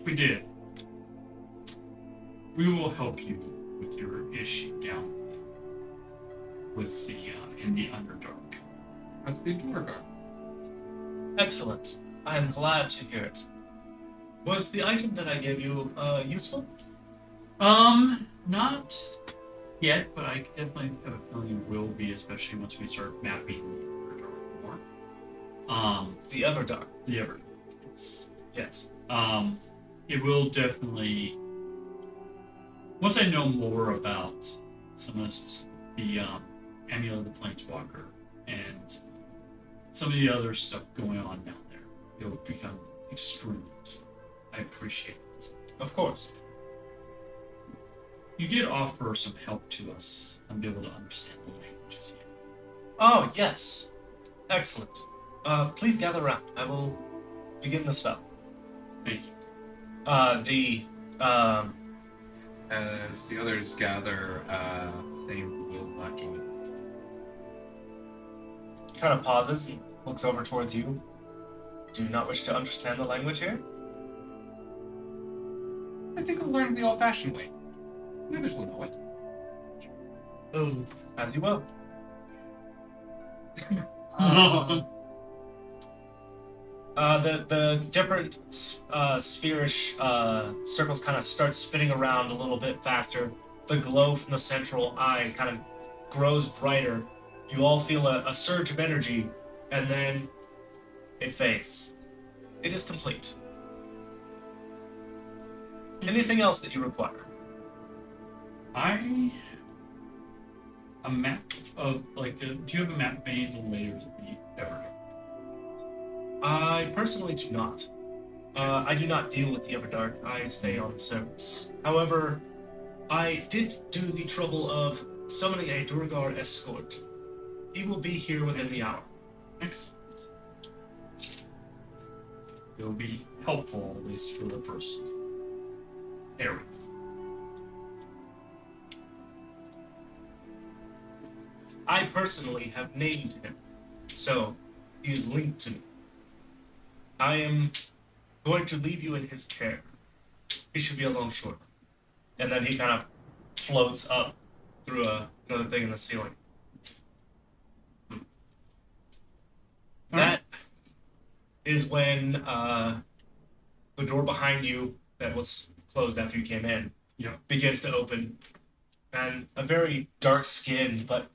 We did. We will help you with your issue down with the in the Underdark. That's the door guard. Excellent. I am glad to hear it. Was the item that I gave you useful? Not yet, but I definitely have a feeling it will be, especially once we start mapping the Underdark more. The Everdark. The Everdark. Yes. It will definitely. Once I know more about some of the Amulet of the Planeswalker and some of the other stuff going on down there, it'll become extremely useful. I appreciate it. Of course. You did offer some help to us and be able to understand the languages here. Oh, yes. Excellent. Please gather round. I will begin the spell. Thank you. As the others gather, Thane will not join. Kind of pauses and looks over towards you. Do you not wish to understand the language here? I think I'll learn the old-fashioned way. The others will know it. Oh, as you will. The different spherish circles kind of start spinning around a little bit faster. The glow from the central eye kind of grows brighter. You all feel a surge of energy, and then it fades. It is complete. Anything else that you require? A map of do you have a map of any of the layers of the Everdark? I personally do not. I do not deal with the Everdark. I stay on the surface. However, I did do the trouble of summoning a Durgar escort. He will be here within the hour. Excellent. It will be helpful, at least for the first area. I personally have named him, so he is linked to me. I am going to leave you in his care. He should be along shortly. And then he kind of floats up through another thing in the ceiling. That is when the door behind you that was closed after you came in begins to open. And a very dark skin, but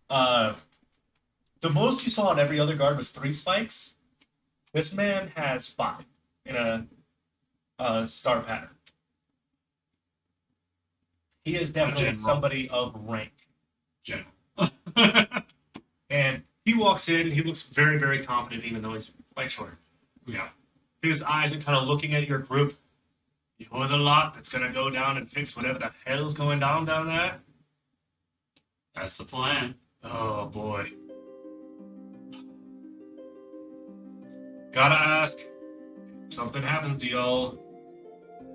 the most you saw on every other guard was 3 spikes. This man has 5 in a star pattern. He is definitely general. somebody of rank. General. And He walks in. He looks very, very confident, even though he's quite short. Yeah. His eyes are kind of looking at your group. You're the lot that's gonna go down and fix whatever the hell's going down there. That's the plan. Oh boy. Gotta ask. If something happens to y'all,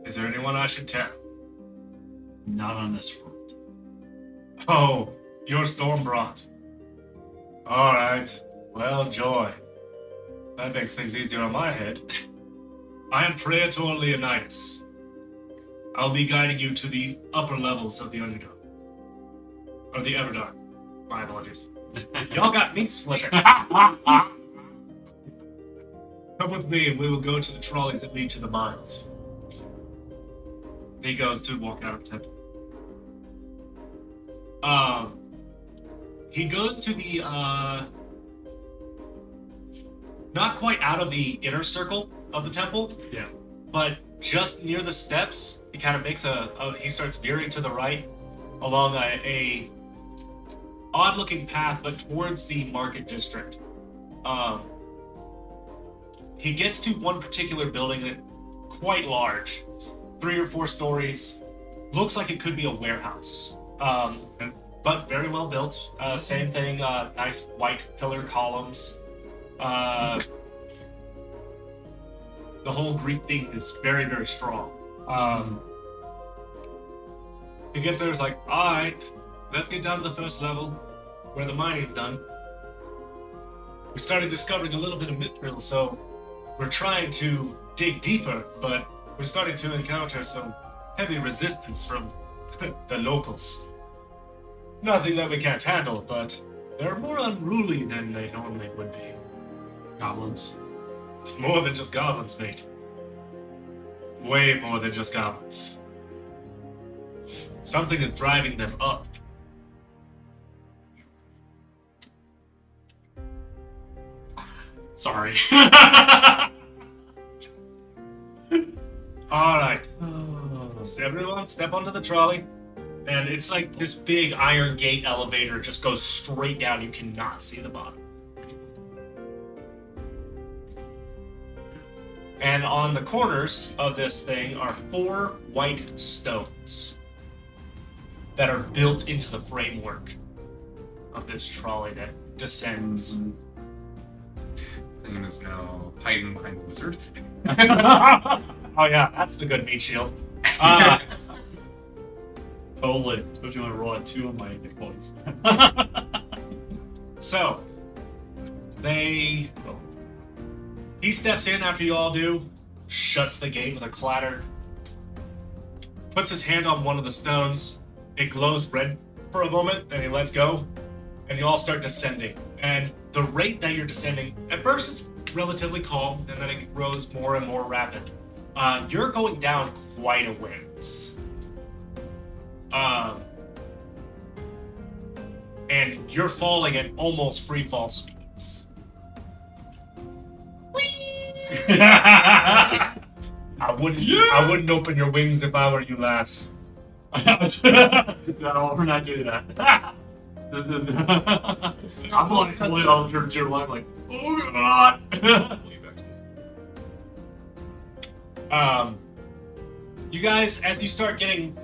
is there anyone I should tell? Not on this front. Oh, you're Stormbrought. Alright. Well, joy. That makes things easier on my head. I am Praetor Leonidas. I'll be guiding you to the upper levels of the Underdark. Or the Everdark. My apologies. Y'all got meat splitter. Come with me and we will go to the trolleys that lead to the mines. He goes to walk out of the temple. He goes to the, not quite out of the inner circle of the temple, Yeah. but just near the steps. He kind of makes he starts veering to the right along a odd-looking path, but towards the market district. He gets to one particular building that quite large. It's 3 or 4 stories. Looks like it could be a warehouse. But very well built. Same thing, nice white pillar columns. The whole Greek thing is very, very strong. He gets there, it's like, alright, let's get down to the first level, where the mining's done. We started discovering a little bit of mithril, so we're trying to dig deeper, but we're starting to encounter some heavy resistance from the locals. Nothing that we can't handle, but they're more unruly than they normally would be. Goblins. More than just goblins, mate. Way more than just goblins. Something is driving them up. Sorry. Alright. So everyone step onto the trolley. And it's like this big iron gate elevator just goes straight down. You cannot see the bottom. And on the corners of this thing are 4 white stones that are built into the framework of this trolley that descends. Thing is now hiding behind the wizard. Oh yeah, that's the good meat shield. Totally. Don't you want to roll a 2 on my hit points? So, he steps in after you all do, shuts the gate with a clatter, puts his hand on one of the stones. It glows red for a moment, then he lets go, and you all start descending. And the rate that you're descending, at first it's relatively calm, and then it grows more and more rapid. You're going down quite a ways. And you're falling at almost free fall speeds. I wouldn't open your wings if I were you, lass. No, we're not doing that. I'm like pulling all the your life like, oh god. You guys, as you start getting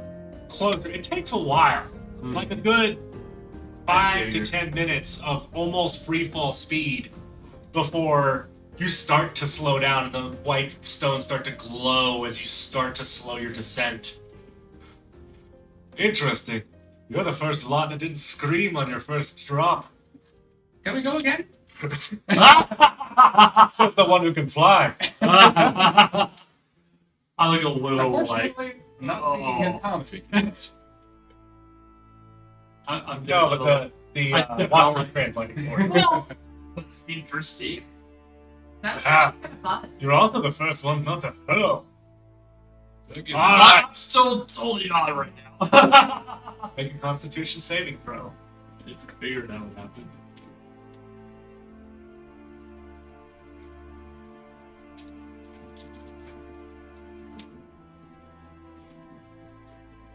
closer, it takes a while. Like a good 5 to 10 minutes of almost free fall speed before you start to slow down and the white stones start to glow as you start to slow your descent. Interesting. You're the first lot that didn't scream on your first drop. Can we go again? Says the one who can fly. I look a little like. Unfortunately, I'm not speaking as common. I'm No, but the watch was translating for you. Well, That's interesting. that's Ah. what I thought. You're also the first ones not to hurl. I'm still totally not right now. Make a Constitution saving throw. It's figured that would happen.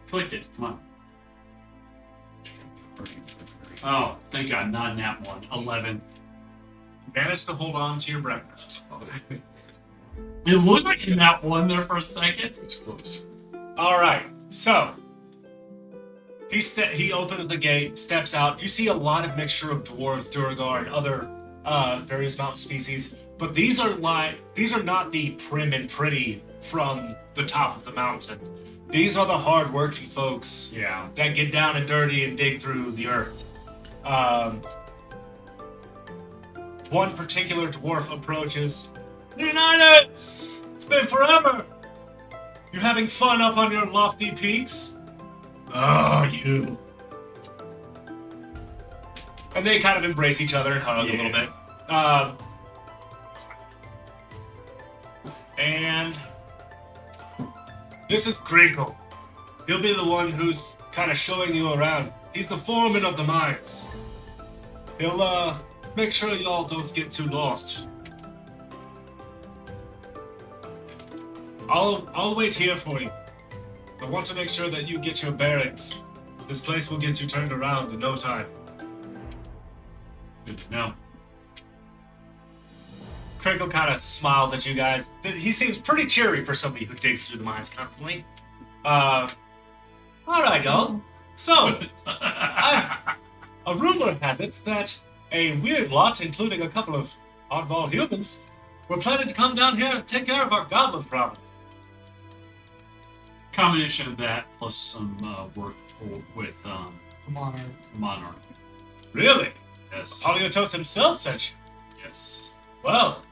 Clicked it. Come on. Oh, thank God, not nat 1. 11. managed to hold on to your breakfast. It looked like in that one there for a second. It's close. All right, so he opens the gate, steps out. You see a lot of mixture of dwarves, Duragar, and other various mountain species. But these are not the prim and pretty from the top of the mountain. These are the hard-working folks that get down and dirty and dig through the earth. One particular dwarf approaches. Leonidas! It's been forever! You having fun up on your lofty peaks? Oh, you. And they kind of embrace each other and hug a little bit. And this is Crinkle. He'll be the one who's kind of showing you around. He's the foreman of the mines. He'll make sure y'all don't get too lost. I'll wait here for you. I want to make sure that you get your bearings. This place will get you turned around in no time. Good to know. Crinkle kind of smiles at you guys. He seems pretty cheery for somebody who digs through the mines constantly. All right, y'all. So, a rumor has it that a weird lot, including a couple of oddball humans, were planning to come down here and take care of our goblin problem. Combination of that plus some work with Monarch. Monarch. Really? Yes. Poliotos himself sent you. Yes. Well,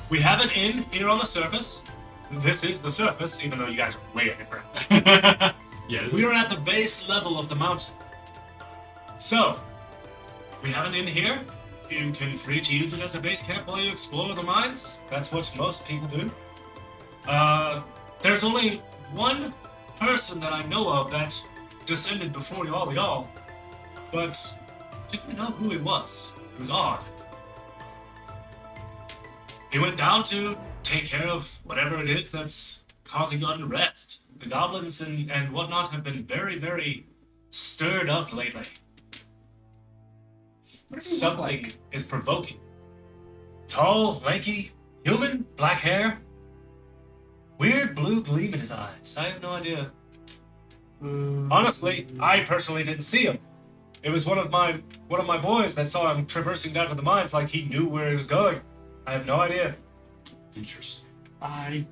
we have an inn here on the surface. This is the surface, even though you guys are way underground. Yeah. We are at the base level of the mountain. So, we have an inn here. You can free to use it as a base camp while you explore the mines. That's what most people do. There's only one person that I know of that descended before y'all, but didn't know who he was. It was odd. He went down to take care of whatever it is that's causing unrest. The goblins and whatnot have been very, very stirred up lately. What does he look Something like? is provoking. Tall, lanky, human, black hair. Weird blue gleam in his eyes. I have no idea. Honestly, I personally didn't see him. It was one of my boys that saw him traversing down to the mines like he knew where he was going. I have no idea. Interesting. Do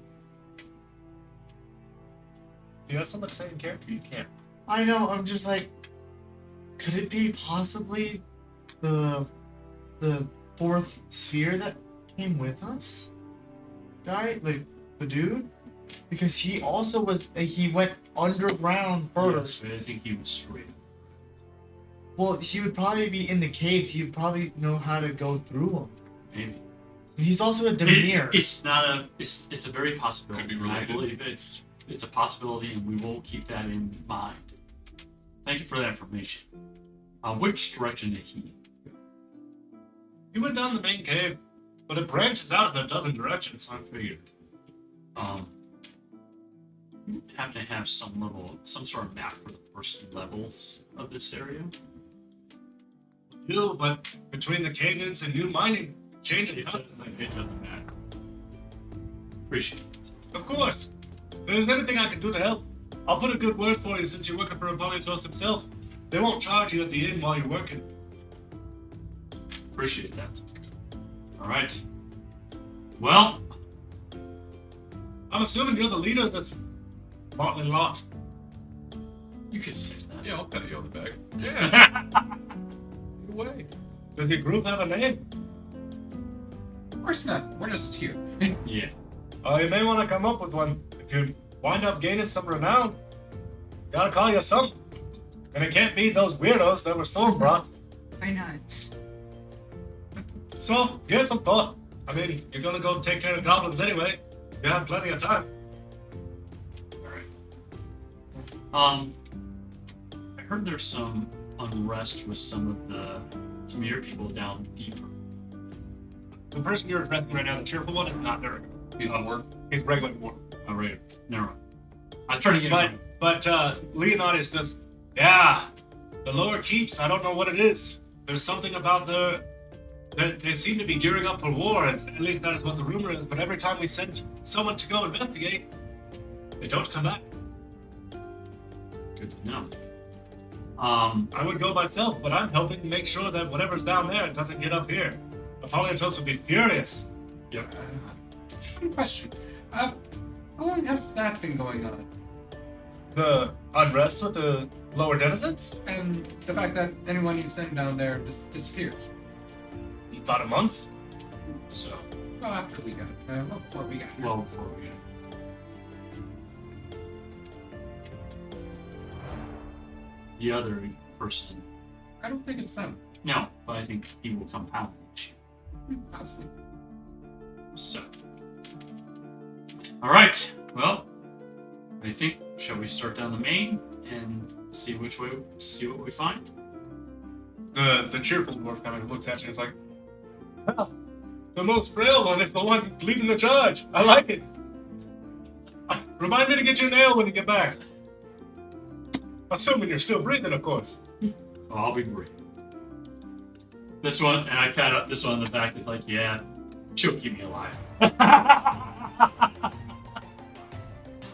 you have something to say in character? You can't. I know, I'm just like, could it be possibly the fourth sphere that came with us? Guy? Like, the dude? Because he also he went underground first. Yes, but I think he was straight. Well, he would probably be in the caves, he would probably know how to go through them. Maybe. He's also a Demir. It's not a. It's a very possibility. Could be and I related. believe it's a possibility, and we will keep that in mind. Thank you for that information. Which direction did he? He went down the main cave, but it branches out in a dozen directions, so I figured. You happen to have some sort of map for the first levels of this area? Still, but between the cadence and new mining changes It constantly. doesn't matter. Appreciate it. Of course. If there's anything I can do to help, I'll put a good word for you since you're working for Poliotos himself. They won't charge you at the inn while you're working. Appreciate that. All right. Well, I'm assuming you're the leader of this motley lot. you could say that. Yeah, I'll pat you on the back. Yeah. Get away. Does your group have a name? Of course not. We're just here. Yeah. You may want to come up with one. If you wind up gaining some renown, gotta call you something. And it can't be those weirdos that were storm brought. Why not? So, give it some thought. I mean, you're gonna go take care of goblins anyway. You have plenty of time. All right. I heard there's some unrest with some of your people down deeper. The person you're addressing right now, the cheerful one, is not there. He's on work. He's regular war. All right. Never mind. I was trying to get him. But Leonidas does. Yeah, the lower keeps. I don't know what it is. There's something about They seem to be gearing up for war, at least that is what the rumor is, but every time we send someone to go investigate, they don't come back. Good to know. I would go myself, but I'm helping to make sure that whatever's down there doesn't get up here. Apollonios would be furious. Yep. Good question. How long has that been going on? The unrest with the lower denizens? And the fact that anyone you send down there just disappears. About a month. So, Well, after we got, well, before we got here. well before we get. The other person. I don't think it's them. No, but I think he will come pounding at you. Possibly. So. Alright, well, I think, shall we start down the main and see what we find? The cheerful dwarf kind of looks at you and is like, "Well, the most frail one is the one leading the charge. I like it. Remind me to get you an ale when you get back. Assuming you're still breathing, of course." Well, I'll be brief. This one, and I pat up this one in the back, it's like, yeah, she'll keep me alive.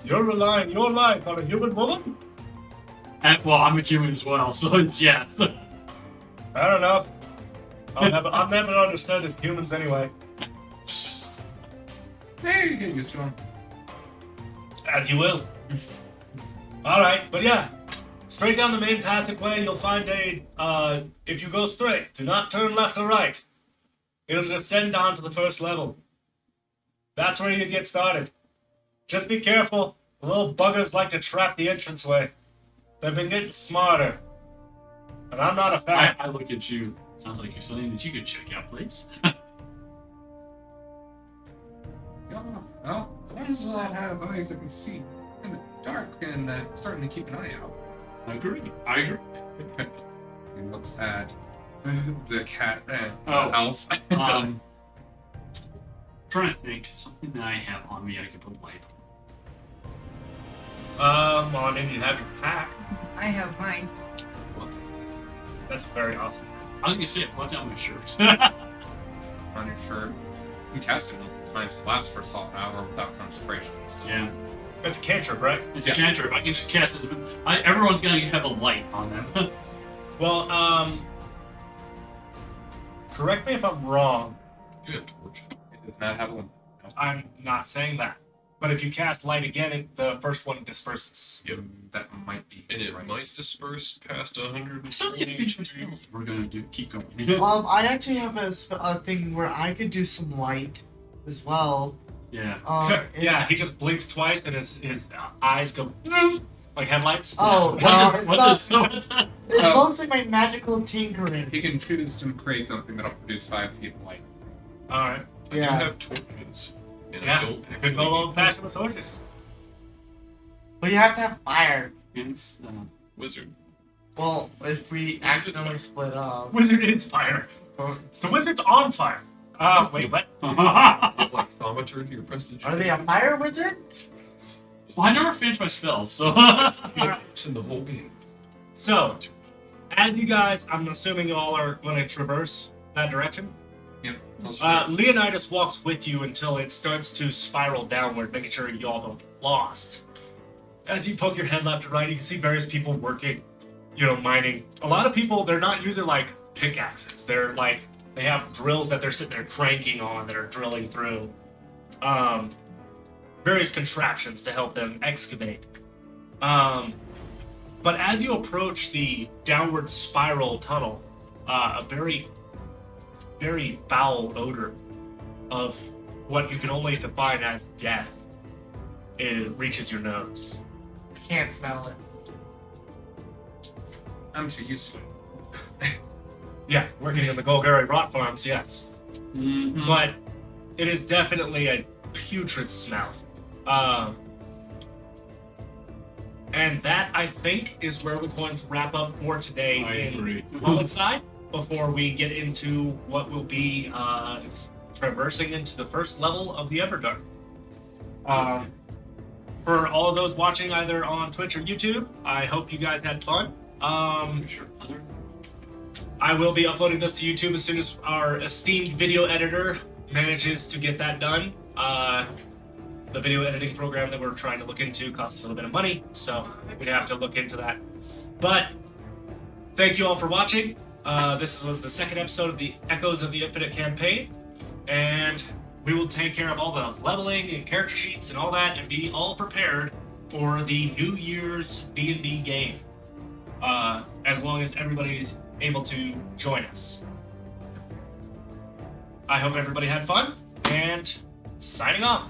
You're relying your life on a human woman? And, well, I'm a human as well, so yes. I don't know. I've never understood it, humans anyway. Hey, you get used to them. As you will. Alright, but yeah. Straight down the main passageway, you'll find if you go straight, do not turn left or right. It'll descend down to the first level. That's where you get started. Just be careful. The little buggers like to trap the entranceway. They've been getting smarter. And I'm not a fan. I look at you. Sounds like you're something that you could check out, please. Yeah, well, the ones that have eyes that can see in the dark can certainly keep an eye out. I agree. He looks at the cat Oh. elf. Trying to think something that I have on me I could put light On in, you have your pack. I have mine. That's very awesome. on. I was gonna say it. What's on my shirt? On your shirt. You cast it multiple times. It lasts for a solid hour without concentration. So. Yeah, It's a cantrip, right? it's a cantrip. I can just cast it. Everyone's gonna have a light on them. Well, correct me if I'm wrong. You have torch. It does not have a limit. I'm not saying that. But if you cast light again, the first one disperses. Yep. That might be And it right. might disperse past 100. I suddenly have finished my spells. We're gonna keep going. I actually have a thing where I could do some light as well. Yeah. Yeah, he just blinks twice and his eyes go like headlights. Oh, well, it's What mostly my magical tinkering. He can choose to create something that'll produce 5 feet of light. Alright. I do Yeah. have torches. And I Yeah. don't Good actually little need patch of the soldiers. But you have to have fire. It's, wizard. Well, if we accidentally split up. Wizard is fire. The wizard's on fire. Wait, what? You have like thaumaturgy or prestige. Are they a fire wizard? well, I never finished my spells, so. It's in the whole game. So, as you guys, I'm assuming you all are going to traverse that direction. Yep. Leonidas walks with you until it starts to spiral downward, making sure you all don't get lost. As you poke your head left and right, you can see various people working, mining. A lot of people, they're not using like pickaxes. They're like, they have drills that they're sitting there cranking on that are drilling through. Various contraptions to help them excavate. But as you approach the downward spiral tunnel, a very, very foul odor of what you can only define as death reaches your nose. I can't smell it. I'm too used to it. Yeah, working in the Golgari rot farms, yes. Mhm. But it is definitely a putrid smell. And that, I think, is where we're going to wrap up for today I in agree. Public Side, before we get into what will be traversing into the first level of the Everdark. For all of those watching either on Twitch or YouTube, I hope you guys had fun. Sure. I will be uploading this to YouTube as soon as our esteemed video editor manages to get that done. The video editing program that we're trying to look into costs a little bit of money, so we'd have to look into that. But thank you all for watching. This was the second episode of the Echoes of the Infinite campaign, and we will take care of all the leveling and character sheets and all that, and be all prepared for the New Year's D&D game, as long as everybody's able to join us. I hope everybody had fun, and signing off.